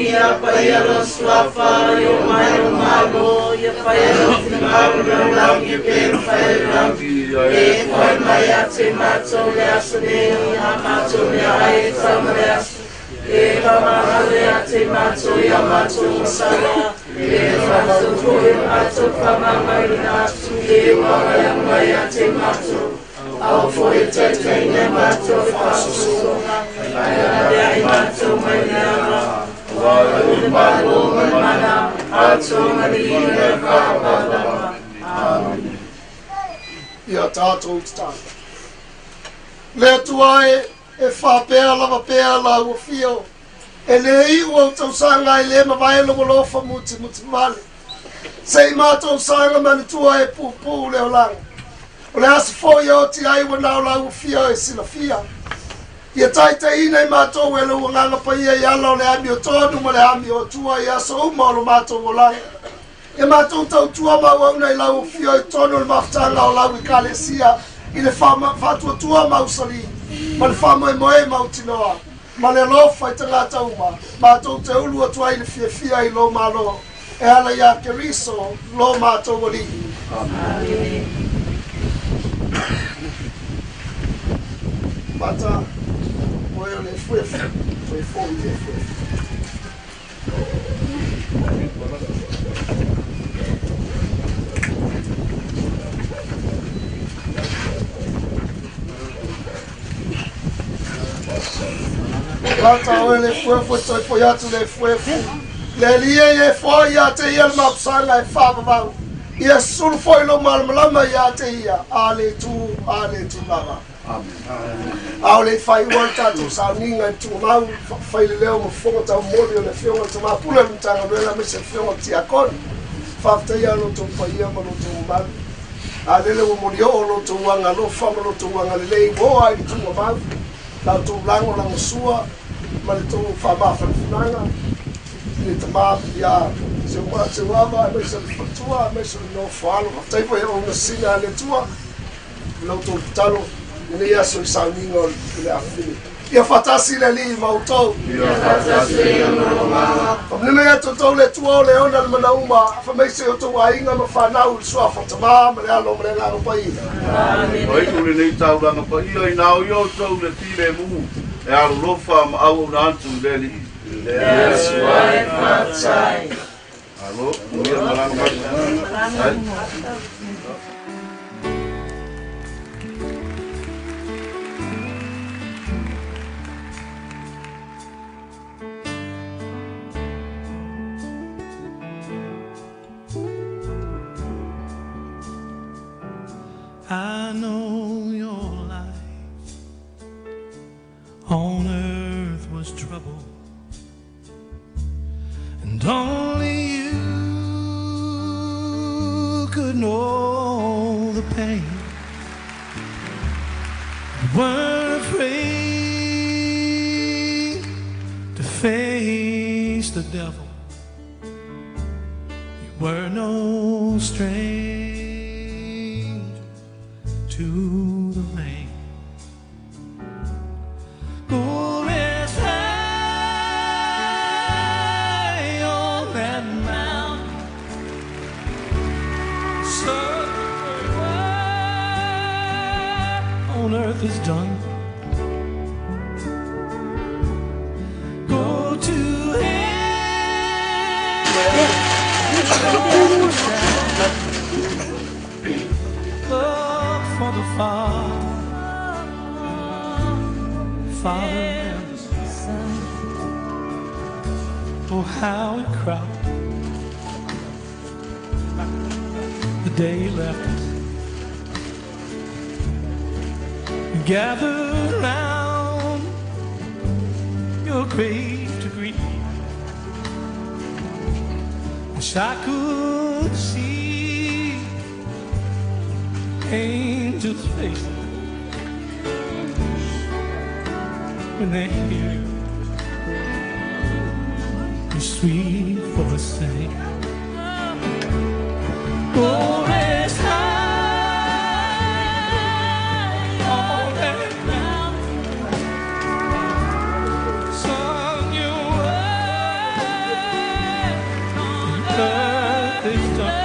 ia paia lo suafa o mai o malo ia paia lo whingau na langi pēru whae rangi. E whai mai a te mātou le aso neo a mātou le ae whama le aso. E kamahale a te mātou ia mātou sara. E mātou koe mātou whamamai nā tu e wangaya mai a te mātou. Au foi te teine mātou whāsusonga. Ai area i mātou mai neama. Wau le mālo mai mana. Ātonga ni ina whāwalama. Amen. Ia tātou tātou. Le tuae e whāpea lava pea la ua whio. E le iu au tau sanga e le mawai longo lofa muti male. Sei mātou sanga mani tua e pūpū leo langa. O le asa fōi o ti ai wanau la ua whio e sila whia. Ia taita ina i mātou e le uanganga pa ia i ala o le ami o tonu ma le ami o tua i asa uma o lo mātou o langa. E mātou tau tua mauauna i la ua whio i tonu le maftanga o lau i kalesia i le whatua tua mausali. Ma le whamoe moe mautinoa. Ma le lofa i tangata uma. Mātou te ulu atua i le fia i lo malo. E ala ia Keriso lo mātou wali. Amen. Mata, moe o le fuefu. Foi fōi te fuefu. Lata o le fuefu toi po atu le fuefu. Le lia ye fo ia te ia mapsanga e whakavau. Ia suru fo ilo malamalama ia te ia. Ale tu lava. Au le whai ua tātou sa ninga tu mau. Whai le leo mafonga tau mori o le whionga tu mapula mtanga nuela me se whionga ti akoni. Whafta ia lo tu whaia ma lo tu mau. A lele o mori o lo tu wanga lo whama lo tu wanga le lei woa i tu mau. Tau tu lango lango sua. Ma le tō whamawhanawhinanga, ni te māpi a se wā te wāma, me se le whatua, me se le no whaalo, a teipo e o nga singa le tua, lau tō pitalo, ni ia so i sauninga o le awhini. Ia whatasi le li mautou. Ia whatasi le mautou. Whamnina ia tō le tua o le ona le manauma, whameise o tō wainga ma whanau i sua whatamā, ma le alo ma le ngāro pai. O i ule nei tau langa pai, i nao i o tō le tine mumu. E aru lofa ma au na antu leli. Yes, wife, outside. Alo, mia malanga. I know your life on earth was trouble, and only you could know the pain. You weren't afraid to face the devil. You were no stranger to the rain. Go rest high on that mountain, so on earth is done. Go to heaven. Look for the Father and the Son. Oh, how it crowded the day he left us. Gathered round your grave to grieve. Wish I could see angels' faces when they hear your sweet voice sing. Oh, rest high on that mountain, son, your word on earth is done.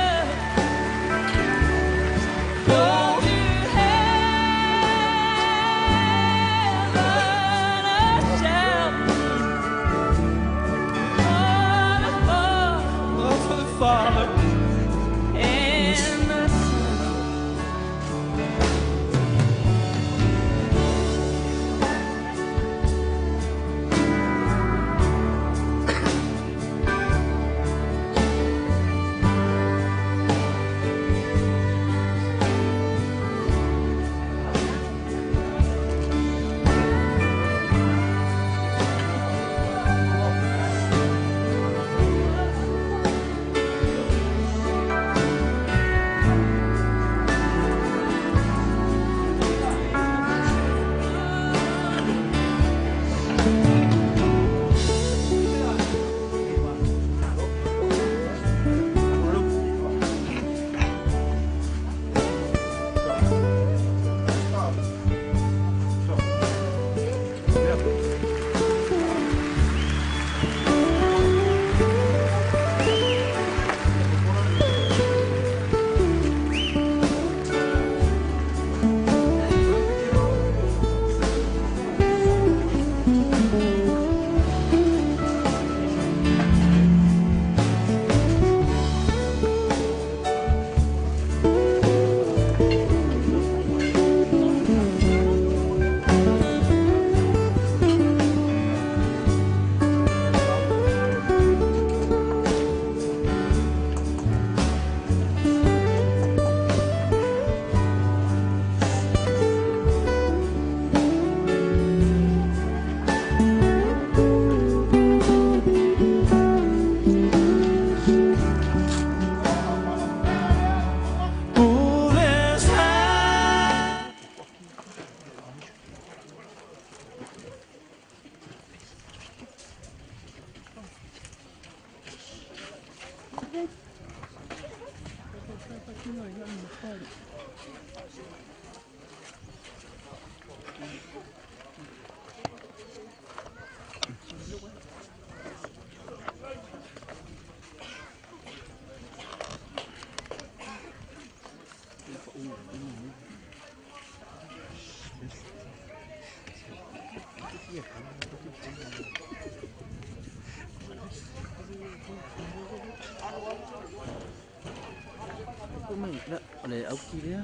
Để ốc chi đấy.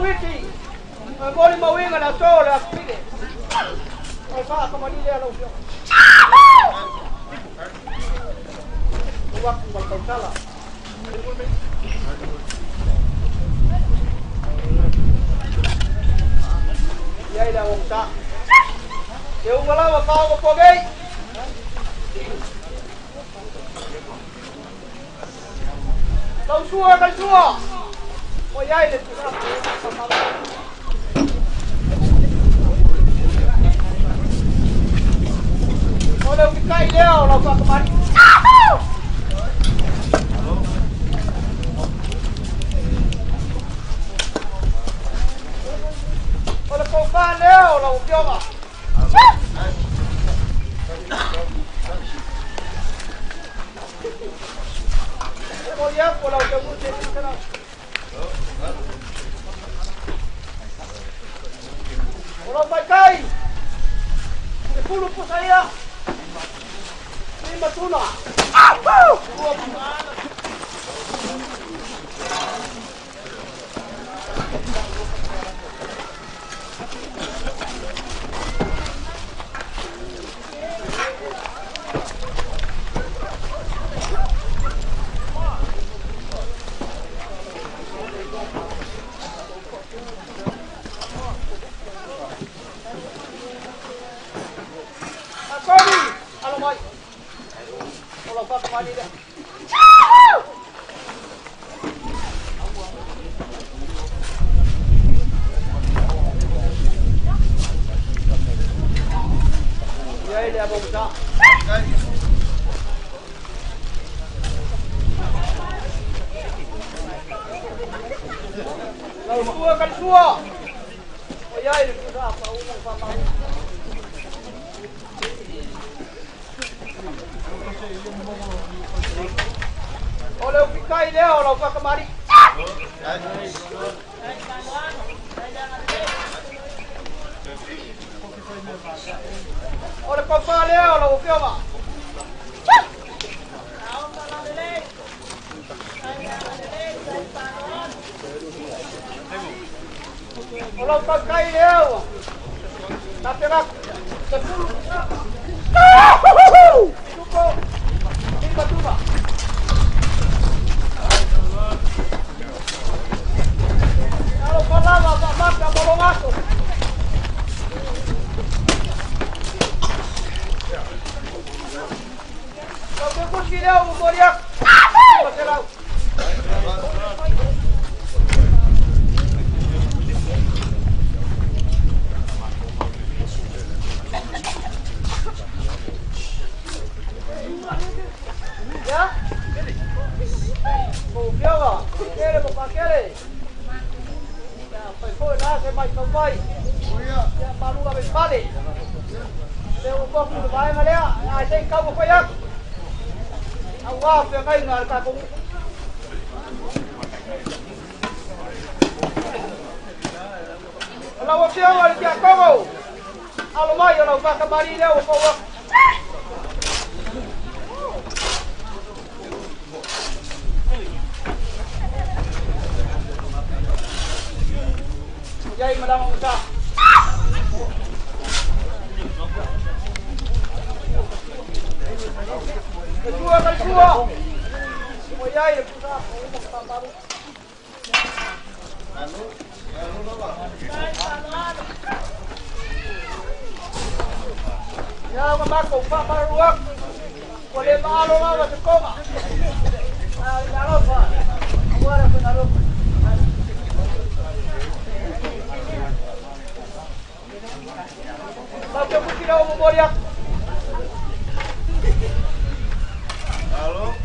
wiki. Mori mawinga na tola kile. Ai fa kama ni leo leo. Waktu bakal salah. Đây là một trận. Nếu mà lao vào phòng một cuộc đi. Đâu xua, đâu xua. Ôi dây lên. Ôi đâu cái cây đeo là vào cái bắn. Ôi là con phan đeo là một tiêu mà. Ôi ghép của đầu cho mũi trên thế nào. Ôi là bài cây. Để phu lục của saya. Ini mà tu nào. Đây là bông sao. Đầu xua cắn xua. Ôi dây đừng có apa apa. Oleh pikai dia orang kau kemari. Oleh kau dia orang okey apa? Oleh pikai dia. Tapi nak sepuluh. Cukup. Ini batu bah. Kalau kalah mak tak boleh masuk. Kalau berkus dia umuriak. Berserau. Ya? Mau kêu à? Kêu một bà kêu đi. Phải phơi ra cái mạch không quay. Ya baru lah balik. Saya ubah pun baik malia. Saya kau mau koyak. Awak yang kau ngal kakung. Kalau awak siapa lagi kau? Alumai kalau kau kembali dia awak. Jai madam Musa. Kedua kali dua. Semua jai Musa. Ya memakai pak baruak. Boleh malu malu sekoma. Jangan lupa. Buat pengaruh. Baca buku dah umur yang. Halo.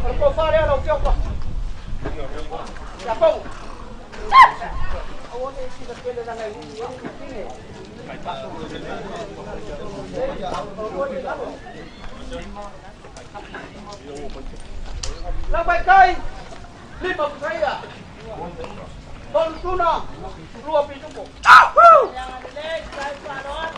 Kalau kau faham orang siapa? Siapa? Awak ni si betul dah nak ini. Ini. Lang bay kai. Lima saya. Ton tuna. Lua pintu. Jangan delay, saya paron.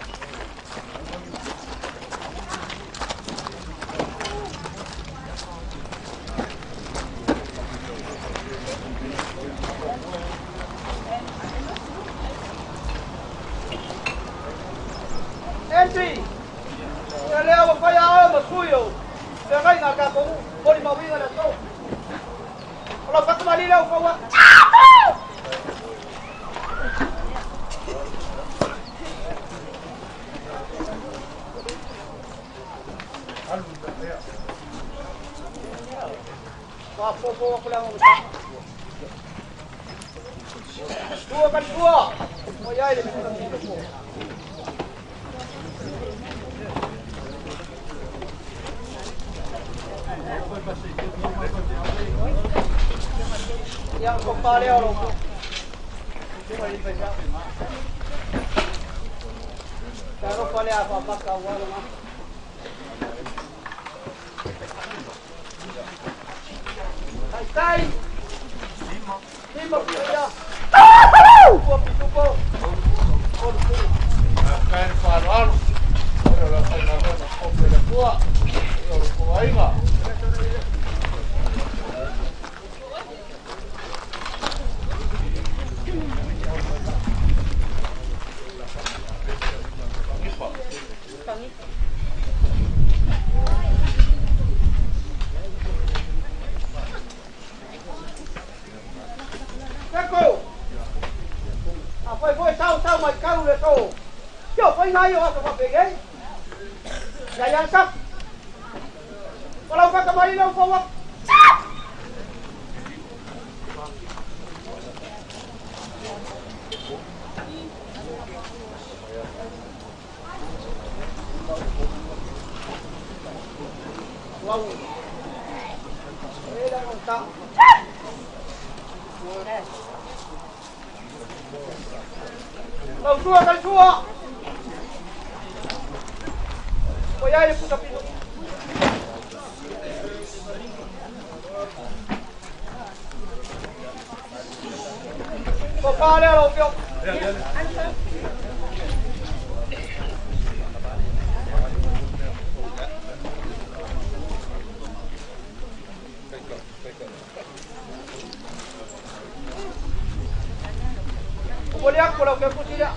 Entry. Leo wa fai a ma suyo. Le ngai na ka ko boli ma winga na to. Ola fa ka mali leo fa wa. Wa po ko la mo. Dua kan dua. Mo yai le ko. Yang kepala orang. Taruh kepala apa kawan rumah. Hai. Lima saja. Dua pintu ko. Kan faral. Ora fa na na ko pela tua. Ora ko ainga. Sao mà cao được rồi, chưa phải nói gì mà về ghế, giải ăn sắp, có lâu các bạn đi đâu không? Lâu, đây là một tao. Đâu chua cái chua. Ôi ai phụ tập. Có pha leo đâu không? Boleh aku kalau aku tidak.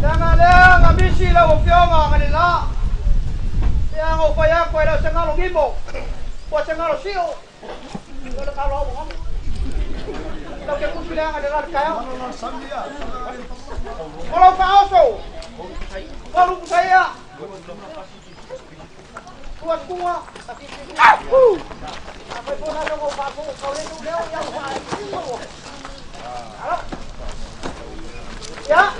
Jangan leh ngambisi lah upiong ngalila. Yang upaya aku ada sengal ngimo. Buat sengal siu. Kalau kalau ngom. Kalau aku bilang adalah kaya. Kalau kau so. Kalau saya kuat kuat tapi apa pun ada mau pakai kau itu dia yang halo ya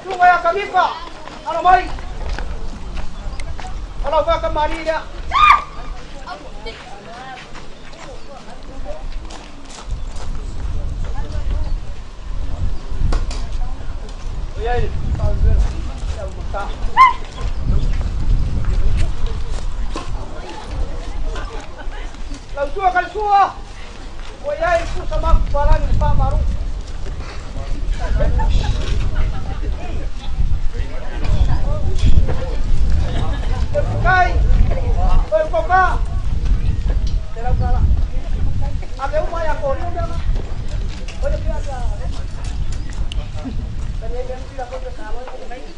cuma yang kami pak halo mari kalau pak kembali dia ya ini Lau chua kan chua. Oi ai ku sama barang ni Pak Maru. Kai. Oi koka. Terau kala. Ada umay ako ni dia. Oi dia ada. Tadi dia tidak kau bersama ni.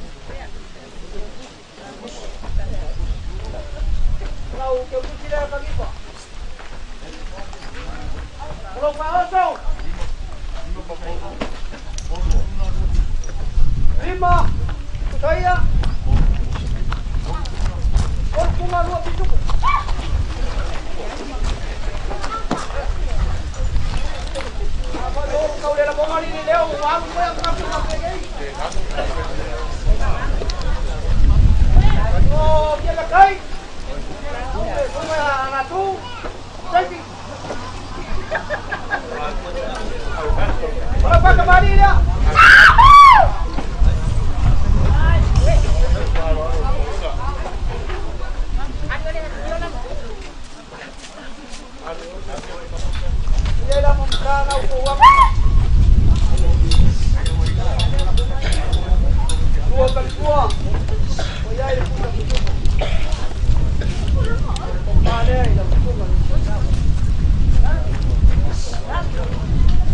Lau kau tidak lagi Pak. Kalau pasal 5 saya kau cuma 2 pintu apa kau dah nak bawa ni leo uang kau yang nak pakai oh dia nak kai tu anak tu jadi Apa kembali dia? Dia dah membuka uang. Dua kali dua. Oh ya, itu sudah betul. Ada yang betul.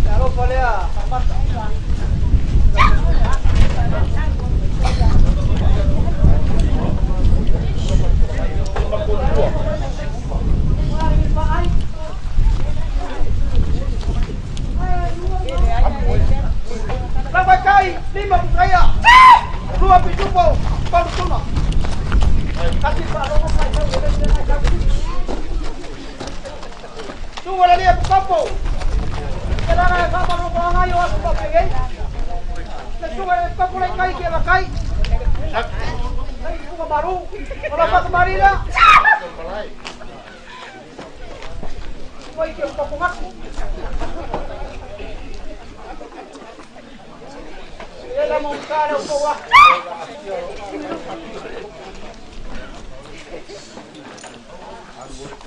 Kalau boleh amat. Lambat kai 5 saya. 2 pijupo baru tuna. Kasih Pak Romo saya. Tu wala dia kapo. Kailangan sama mo ko ngayo ako papigay. Nasuwa pa ko lang kai kaya kai. Ay ko baru. Wala pa kemari na. Koy ke pa ko mak. Ela mo cara o poa.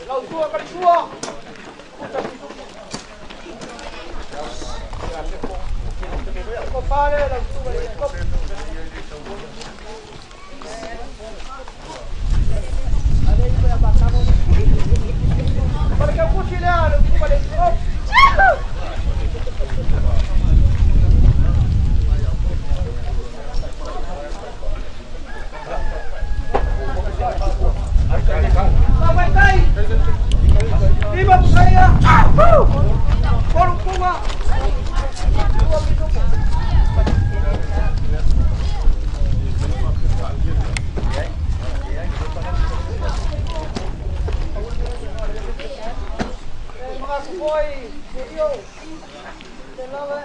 Lau tua kali tua. Kopare lau tua kali kop. Ada ibu yang bakal mo. Mereka pusi dia lau tua kali kop. Selamat day. Lima saya. Baru bunga. Mga boy, video. Tenala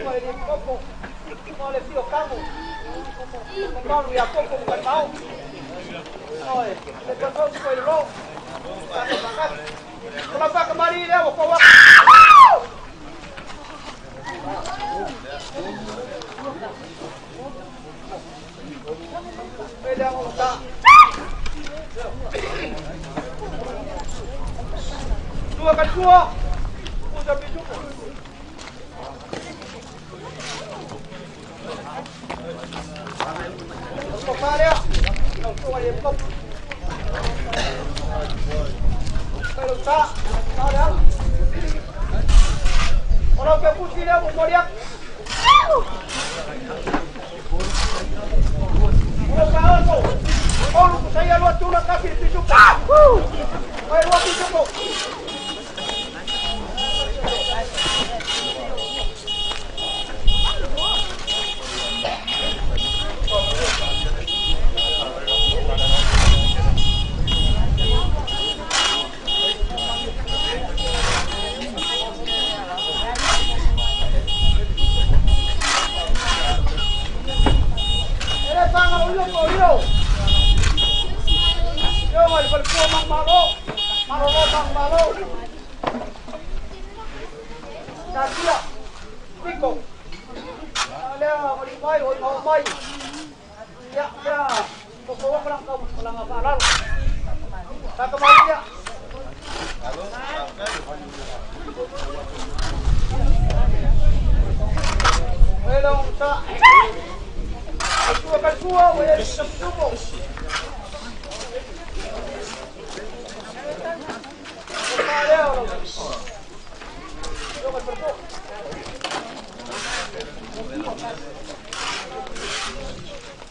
boy di popo. Mole fio kamu. Mau ya popo bukan mau. Oi, depois vamos com ele logo. Kenapa kembali dia bawa? Beda muka. Dua kan dua. Udah bijuk. Kopalnya. Tua dia pop. Kalau tak, ada. Orang ke putih dia mau dia. Orang kawan tu. Orang saya luar tu nak kasih pijuk. Saya luar pijuk tu.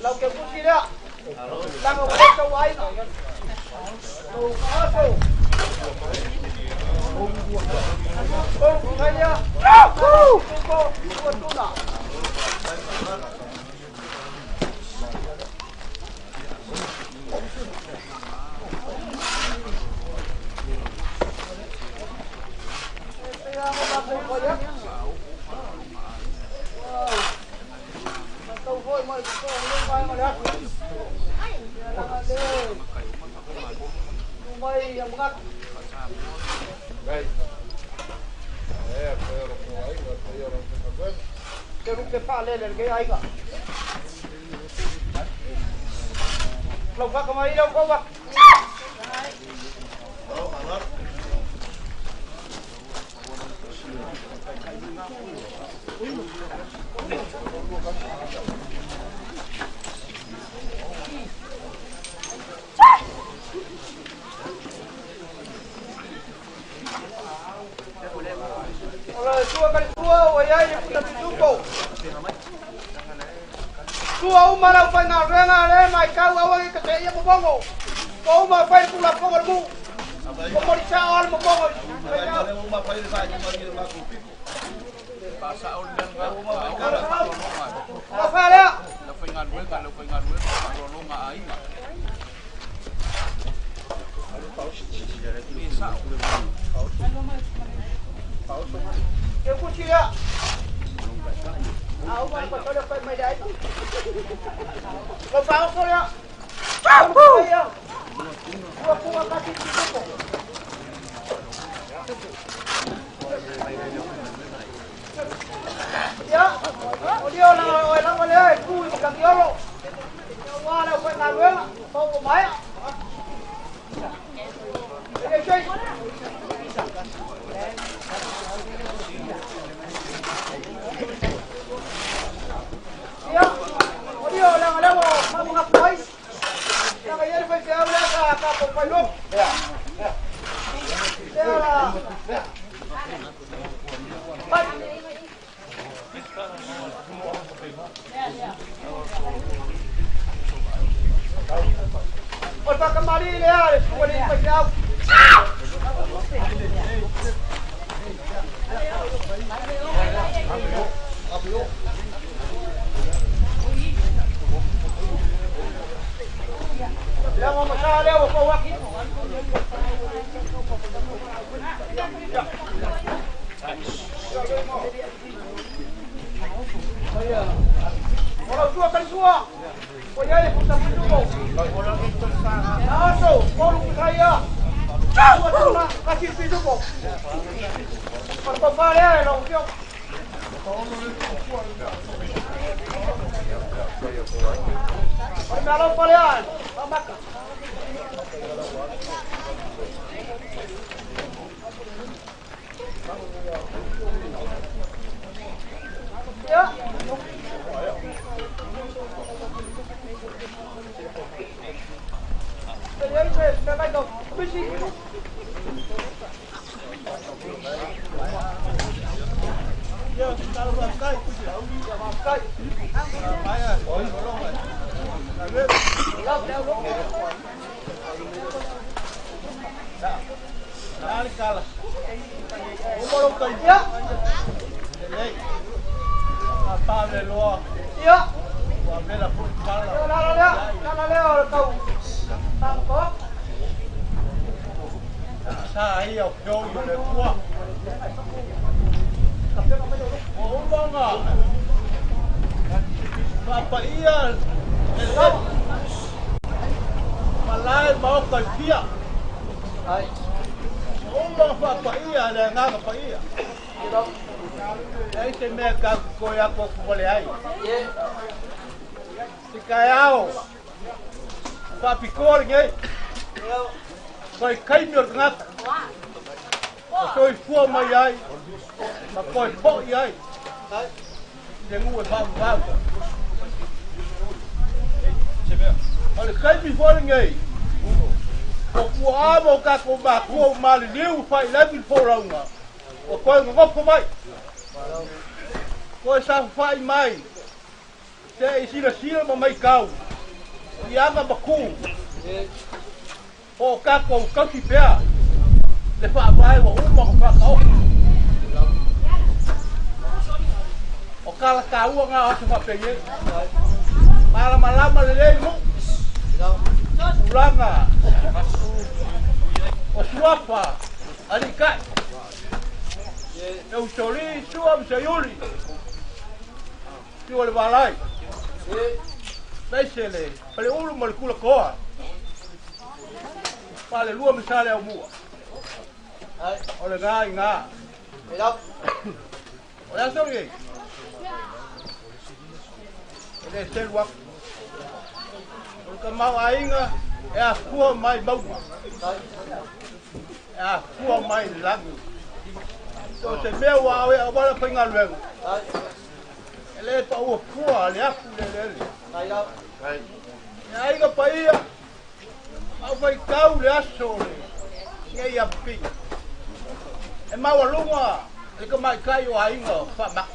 Lau ke putih dia. Lang ang kawain. Kaya. Ke ru ke pa le ke ai ka. Lo pa ka mai lo ko ba. Tua uma não foi na rena, né? Mas cá o awang que tem ia bongo. Kau uma foi pula bongo mu. Como dia awal mu bongo. Uma foi vai de mari ma ku pico. Passa ol dan ga uma vai cara. Apa ya? Lo foi ngan we kalau foi ngan we kalau lo ma ai. Eu curtia. Aku apa kau dapat medai? Kau tahu kau ya? Tahu ya. Aku kasih itu. Ya. Dia orang boleh. Ku bukan dia lo. Wah, dah kau nak buat. Kau bermain. Okey. Ya, dia orang mau ngapain? Yang ayah pergi ambil apa perlu? Ya. Orang kembali dia, boleh pergi jauh. Yang mau masalah dia apa waktu? Orang tua kan tua. Kau jadi pusat itu. Orang itu sangat. Nah, orang saya. Tua tu kasih itu kok. Apa dia orang tu? Kalau kalian, mamak. Ya. Jadi saya baik dong. Bisi. Ya, kalau makai, makai. Makai. Kalah. Umur kerja. Apa belo? Ya. Bela pun kalah. Nala kau. Tampak. Saya jauh dari tua. Oh bangga. Apa iya? Malay mau kerja. Hai. Umang apa iya ada ngapa apa iya? Jadi semeka koya ko boleh ai. Sikayao. Papi kor ngai. Koi kai mir ngat. Koi fu mai ai. Ma koi po ai. Dengu ba. Olha kai mi for ngai. O kuamo ka ko ba ko mali liu fai level foraunga. O ko ngop mai. Ko sa fai mai. Te isira mo mai kau. Ianga baku. O ka ko si pea. Le fa vai o uma ko ka. O kala ka u nga o se fa peye. Mala malama le mo. Ulanga. O suapa. Alikai. Eu chori suam sayuri. Tio le balai. Besele, pale ulu mal kula koa. Pale lua misale au mua. Ole nga. Olha só aí. le telwa ka mau ainga e a kua mai mau e a kua mai langu so te mea wawe a wala whainga luengu e le pa ua kua le aku le e ainga pa ia au whai kau le aso le ngai a pinga e maua lunga e ka mai kai o ainga whamak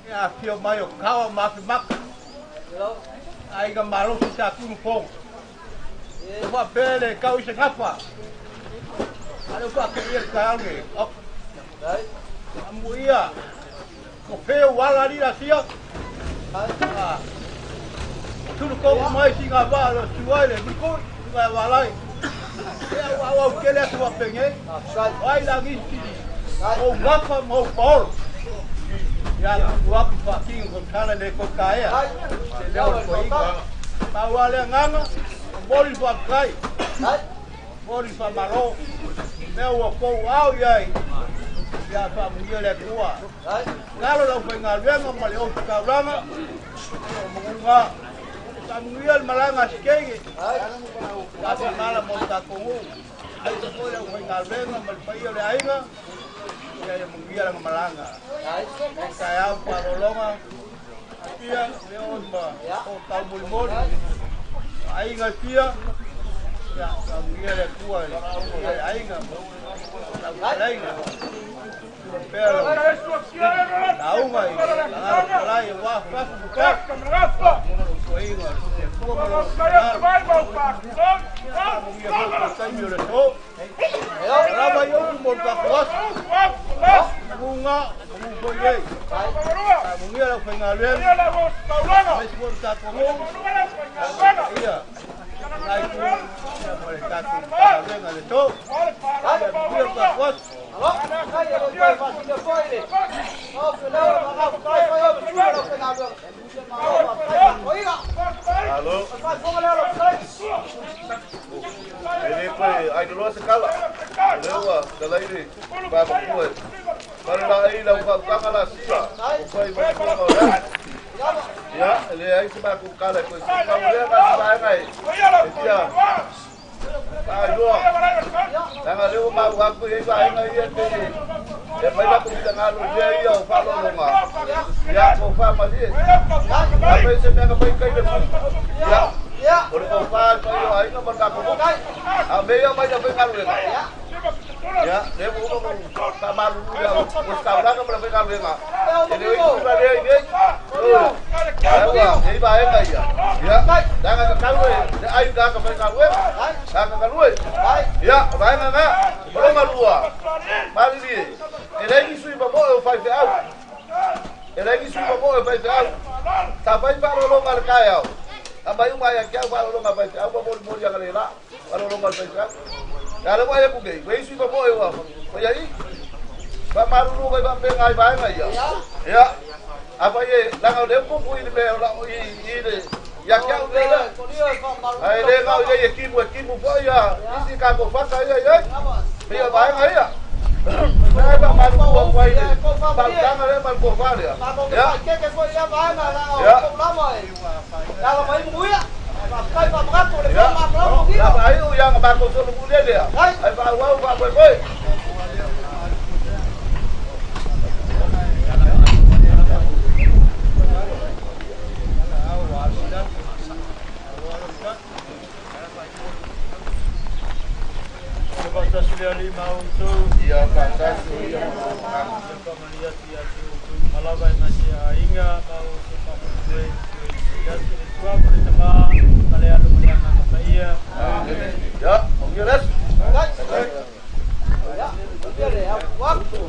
e a pio mai o kawa maki maka ainga malo si sa kunu pong e wha pele kau isa ngapa ale wha kia kaange op amu ia ko peo wala ni la sia tulu ko mai singa ba lo suai le ko singa walai e au kele tu wa penge ai la ngi o ngapa mo bol ya wap fucking ko kala le ko kaya se leo ko inga pa wale nganga bol fa kai bol fa maro meu ko au yai ya fa mungia le tua ngalo lo fa ngalwenga male o ka ranga munga Samuel malanga skenge ya fa mala mo ta ko ai to ko le fa ngalwenga mal pa yo le ainga ya mungia malanga kaya parolonga pia leon ba o talmul ainga pia ya mungia le tua ainga ainga pero aunga lai wa fa buka ainga bunga bunga bunga la fengalen mais por ta como iya lai tu boleh ta venga de to bunga ta what Halo. Ini ai dulu sekala. Lewa, kalau ini bapa kuat. Kalau lai lau kakala sia. Koi mau ya, le ai sebab aku kala koi. Kau dia kan sebagai. Dia. Ayo. Jangan lewa mau aku itu ai ngai dia. Ya mai aku bisa ngalu dia yo falo longa. Ya ko fa mali. Apa ise me ngapai kai de. Ya. Por ko fa ko yo ai no banda ko. A me yo mai da ngalu. Ya, dia mau sama dulu ya. Sekarang kan berapa kali enggak? Ini sudah dia ini. Ya, ini baik enggak ya? Ya, jangan kalau dia ayo dah ke kalau. Jangan kalau. Ya, baik enggak? Belum malua. Mari dia. Ele ini sudah bawa 5 out. Ele ini sudah bawa 5 out. Sampai baru lo markaya. Abai umay kya baru lo ngabai. Apa mau yang lela? Baru lo ngabai. Kalau mau ya bukan, bayi sudah mau ya, bayar ini, baru lu bayar pengai bayar ya, ya, apa ye, langgau demo pun ini bayar ini, ya kau deh, ay deh kau ye kimu bayar, isi kau fakta ya, bayar bayar ya, bayar baru buat bayar, baru jangan deh baru buat bayar, ya, ya, kalau main buaya. Kai pa mga to le ma pro mo dito. Ayo yang ba ko so lu dia. Ai ba wa ba boy. Basta sudah 5 untuk dia basta sudah pemelihat dia untuk malawai masih hingga mau sampai ya semua bersama kalian lumayan apa iya ya oke les ya biar ya waktu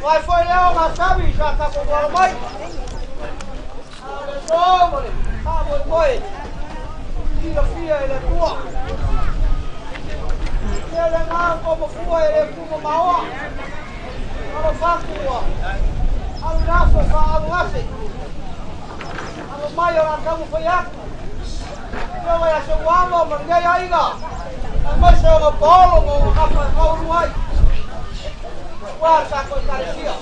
Vai foi leo masabi sa ka ko mai. Ale so mole. Ha mo moi. Dia fia ele tua. Ele na ko mo fua ele ku mo mawa. Alo fa ku. Alo raso fa alo ase. Alo mai ora ka mo foi aku. Yo vai a so wamo mo ngai aiga. Mo so mo polo mo ka fa ko ruai. Guarda con carecia.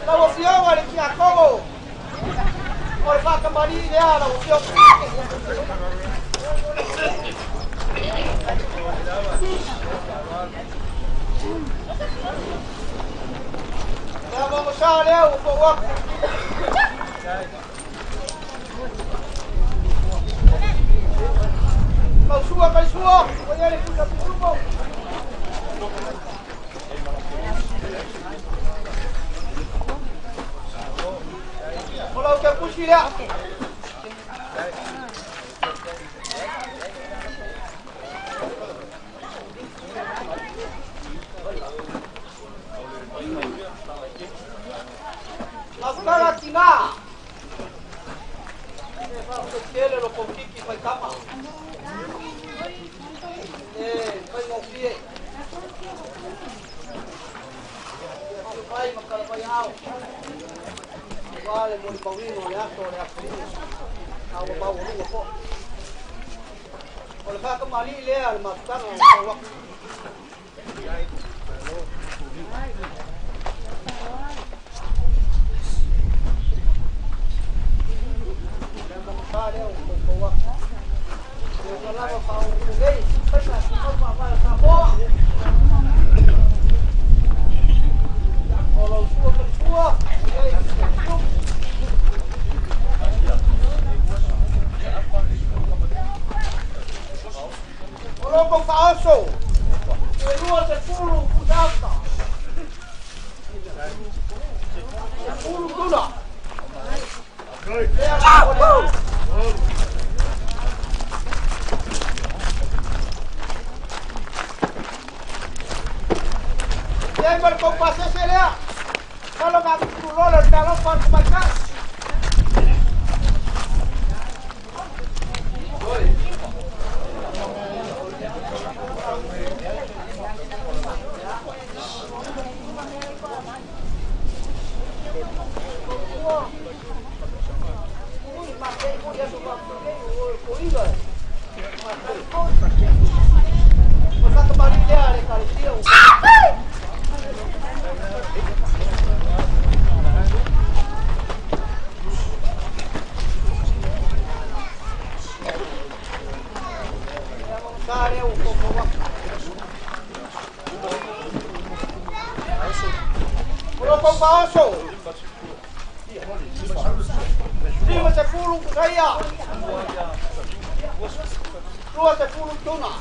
La voción al que acogo. Por faca marina la voción. Ya vamos a leer un poco. Kai sua, olha ele fica tudo bom. Olha o que é puxilha. Las caratina. Ele lo conquista vai capa. Vai ngofie. Vai makala vai ao. Vale mo pawino le ato le afri. Au mau lu ko. Ol ka mali le al makana wa. Vale o ko wa. Kalau kau pergi, pernah kau apa sahaja. Kalau suah bersuah, kalau kau palsu, keluar sepuluh kudata, sepuluh kuda. Yang berkompasnya saya kalau nggak turun dari dalam kemasan. Masa kembali dia ada kali dia. Paso. Lima sepuluh saya. Dua sepuluh tuna.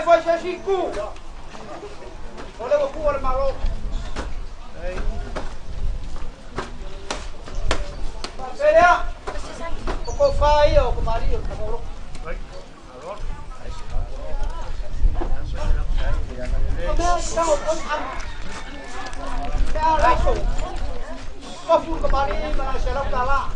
Vai ser 5. Oleh aku oleh malu. Saya, kau fai atau kemari atau kau? Kau pun am. Saya langsung. Kau pun kemari mana saya lakukan.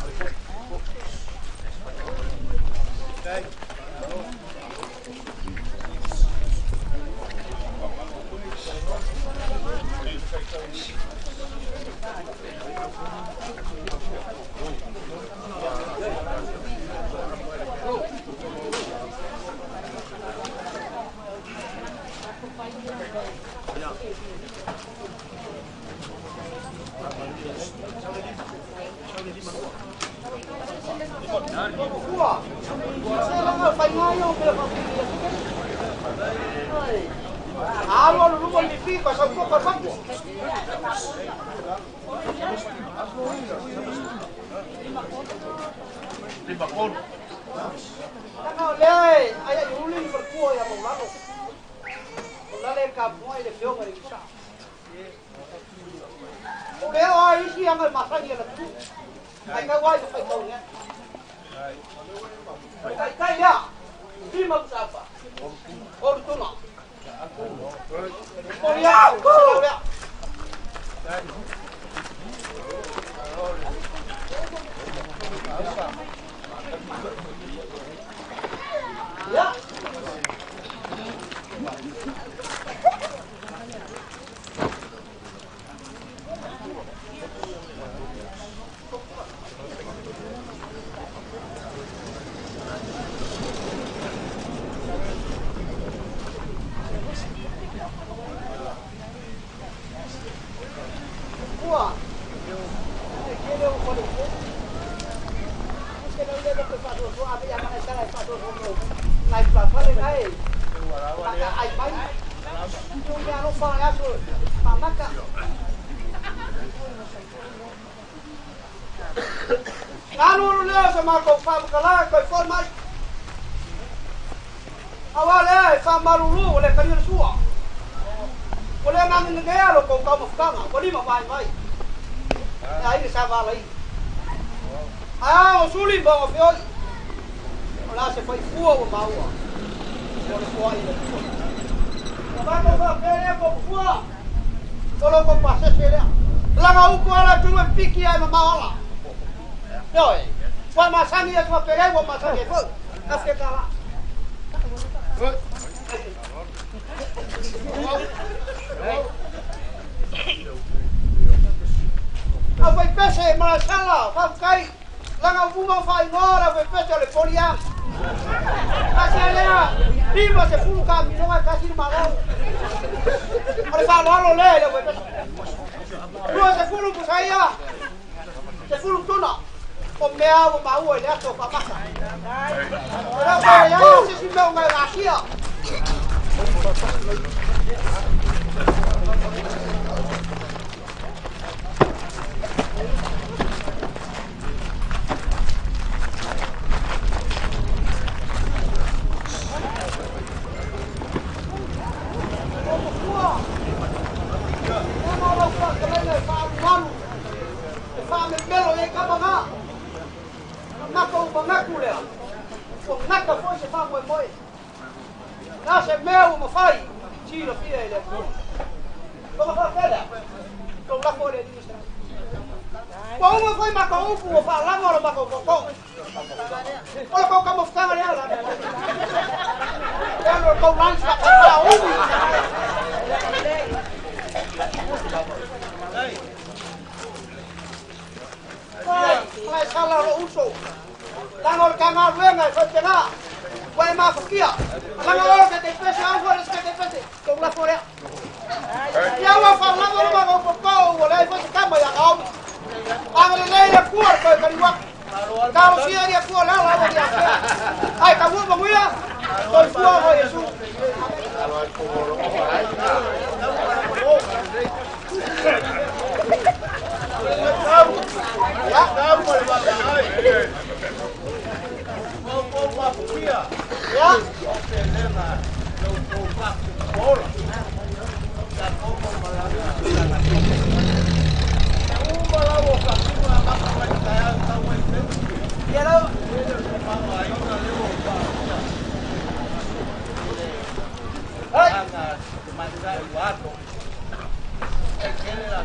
kene la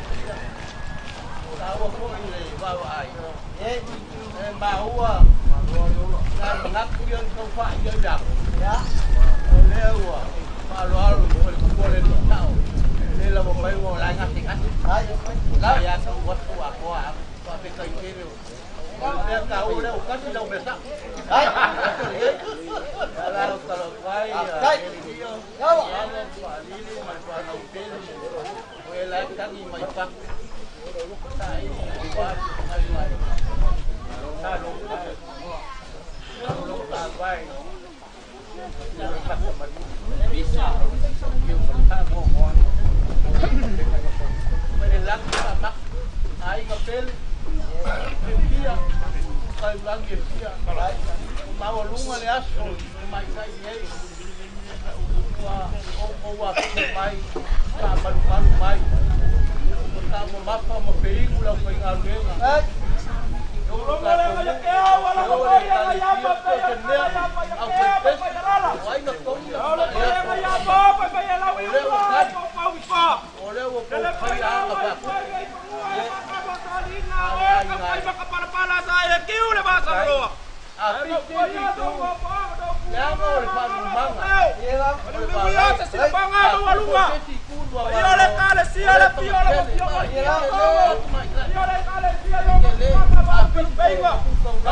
ta wa ko ile wa ai ma huwa na ngak yon ko fa yo da ya lewa ma lo alo ko le tao le la mo mai mo la ngak ngak la ya so wa ko pe kai kene le ka u le ka ti lo me sa ai la kalau kai kai yo ya wa ni mai pa no pe we la ka ni mai pa tai wa ai mai ta lo ta vai bisa yêu ta mo mo me la ka mak ai ngapel dia kai lang dia mau lunga le aso mai kai ye wa mai ta malu mai ta mo mapa mo peligula ko ngalwenga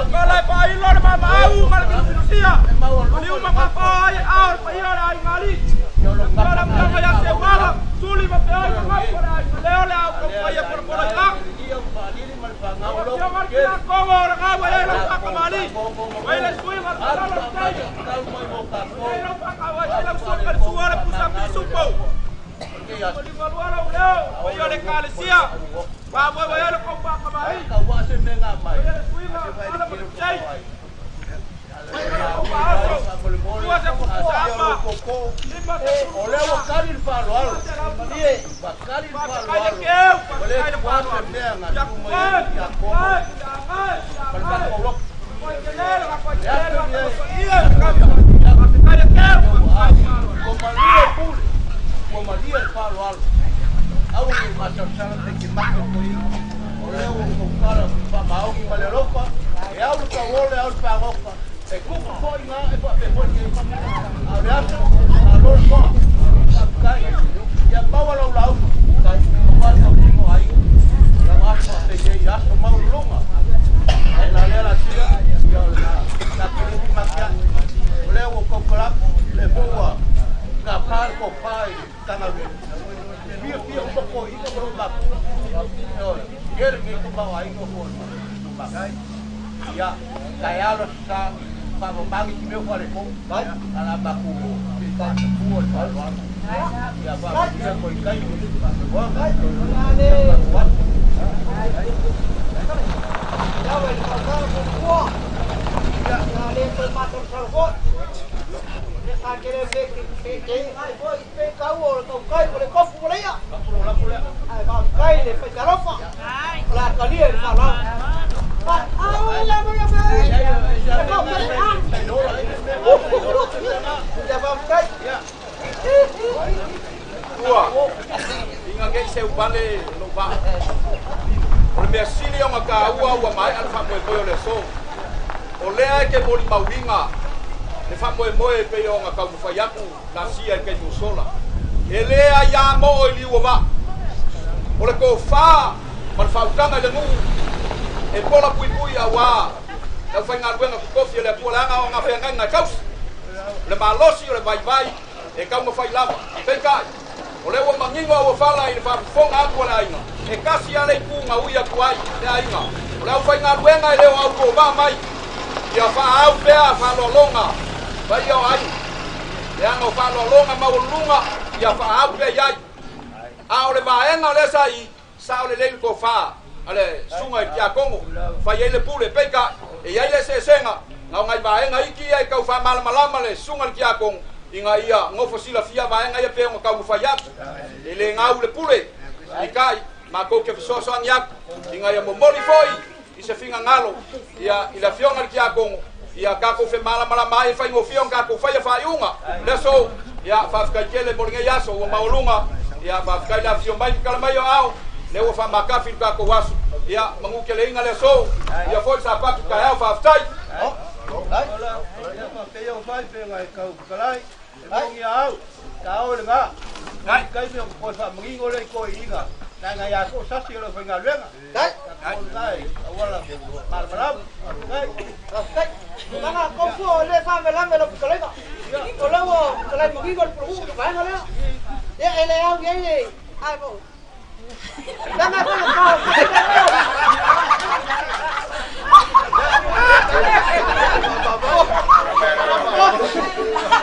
Kalau pak Ilon mau kalau Indonesia, beliau mengapa awal pak Ilon ay ngali. Kalau mereka yang semalam sulit pakai mengapa leo leo kaya perpolosak. Jangan kita kau orang apa yang nak kembali. Wala suwi masalah lagi. Wala pakai wala sukan suara pusat disupo. Beli maluara leo, bayar lekal sia. Bawa bayar kau pak kembali. Kau masih mengamai. E kuku foi nga e pa pe foi que ahora alor ko kai ya bawa lo lau kai pa no mo ai la basta de que ya so mau longa la tira ya la que makia le wo ko kala le boa ka par ko pai tana vi un poco y no ba no quiere que ko ba ai ko ba kai ya kaya lo sa pa bang ki meu fare ko ala ba ku ta ku ta wa ya ba ya ko kai wa kai ale ya wa ka ka ko ya ale ko ma to sa ko ne ka kere ke ai ko pe ka wo to kai ko le ko fu le ya ai ba kai le pe garofa la ka li el fa la Inga ke seu vale no va. O me asili o maka ua mai al fa mo ko le so. O le ke mo mauinga. Le fa mo pe o ngaka mo fa yaku na sia ke tu sola. Ele ya mo o li o va. O le ko fa man fa utanga le mu. E pola pui awa. Ka fa nga wenga ko kofi le pola nga o nga fa nga kaus. Le malosi le vai e ka mo fa lava. Penka o le wo mangingo o fala i fa fonga aku la ina. E kasi ale ku nga uia kuai le ina. O le fa nga wenga le o ko ba mai. Ia fa au pe fa lo longa. Vai o ai. Ya no fa lo longa ma o lunga. Ia fa au pe yai. A o le vaenga le sai. Sa o le ko fa. Ale sunga kia kongo fa yele pule peka e yele se senga nga ngai bae ngai ki ai kau fa malama le sunga kia kongo inga ia ngofo sila fia bae ngai pe ngo kau fa yap ele ngau le pule ikai ma ko ke so so nyak inga ia momoli foi i se finga ngalo ia ila fionga kia kongo ia ka ko fe malama mai fa ngo fionga ka ko fa ia fa yunga le so ia fa ka kele bolinga yaso o maulunga ia ba kai la fio mai kala mai au le o fa makafi ka ko wasu ia mangu ke le ngale so ia fo sa pa ka au fa ftai ai ia fa pe yo fai pe ngai ka kalai ai ia au ka o le nga ai kai me ko fa mangi ngole ko inga ngai ya ko sa si lo fa nga lenga ai ai awala mal malam ai ai Nanga kofo le fa me la me lo kalai ka. Ko lawo kalai mangi gol pro ku ba ngale. Ya ele au ye ai bo. Nanga ko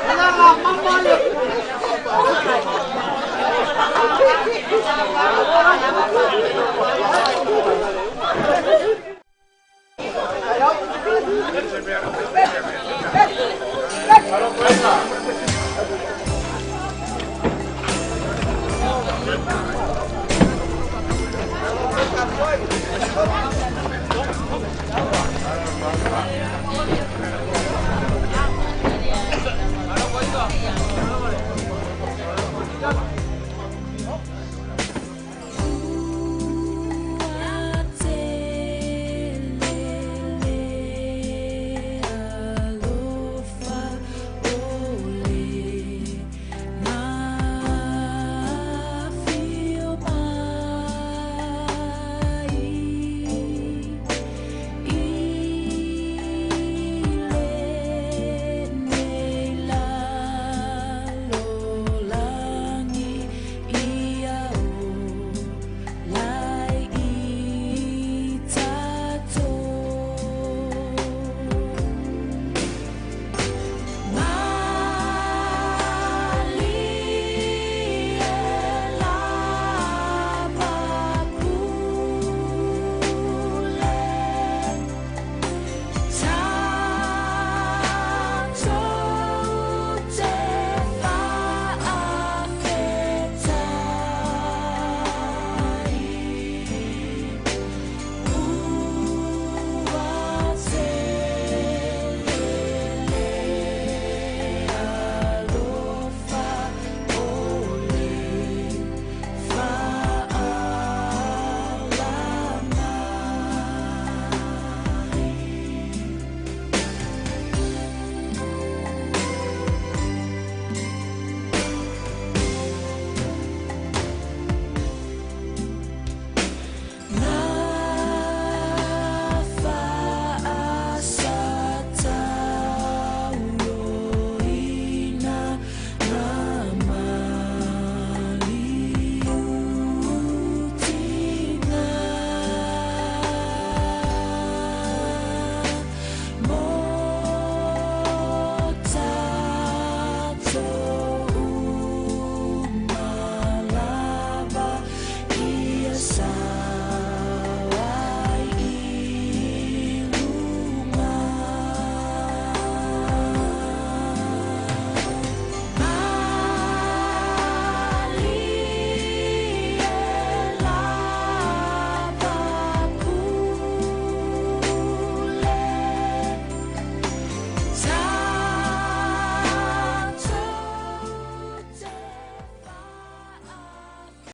Nanga mamma le. Hello,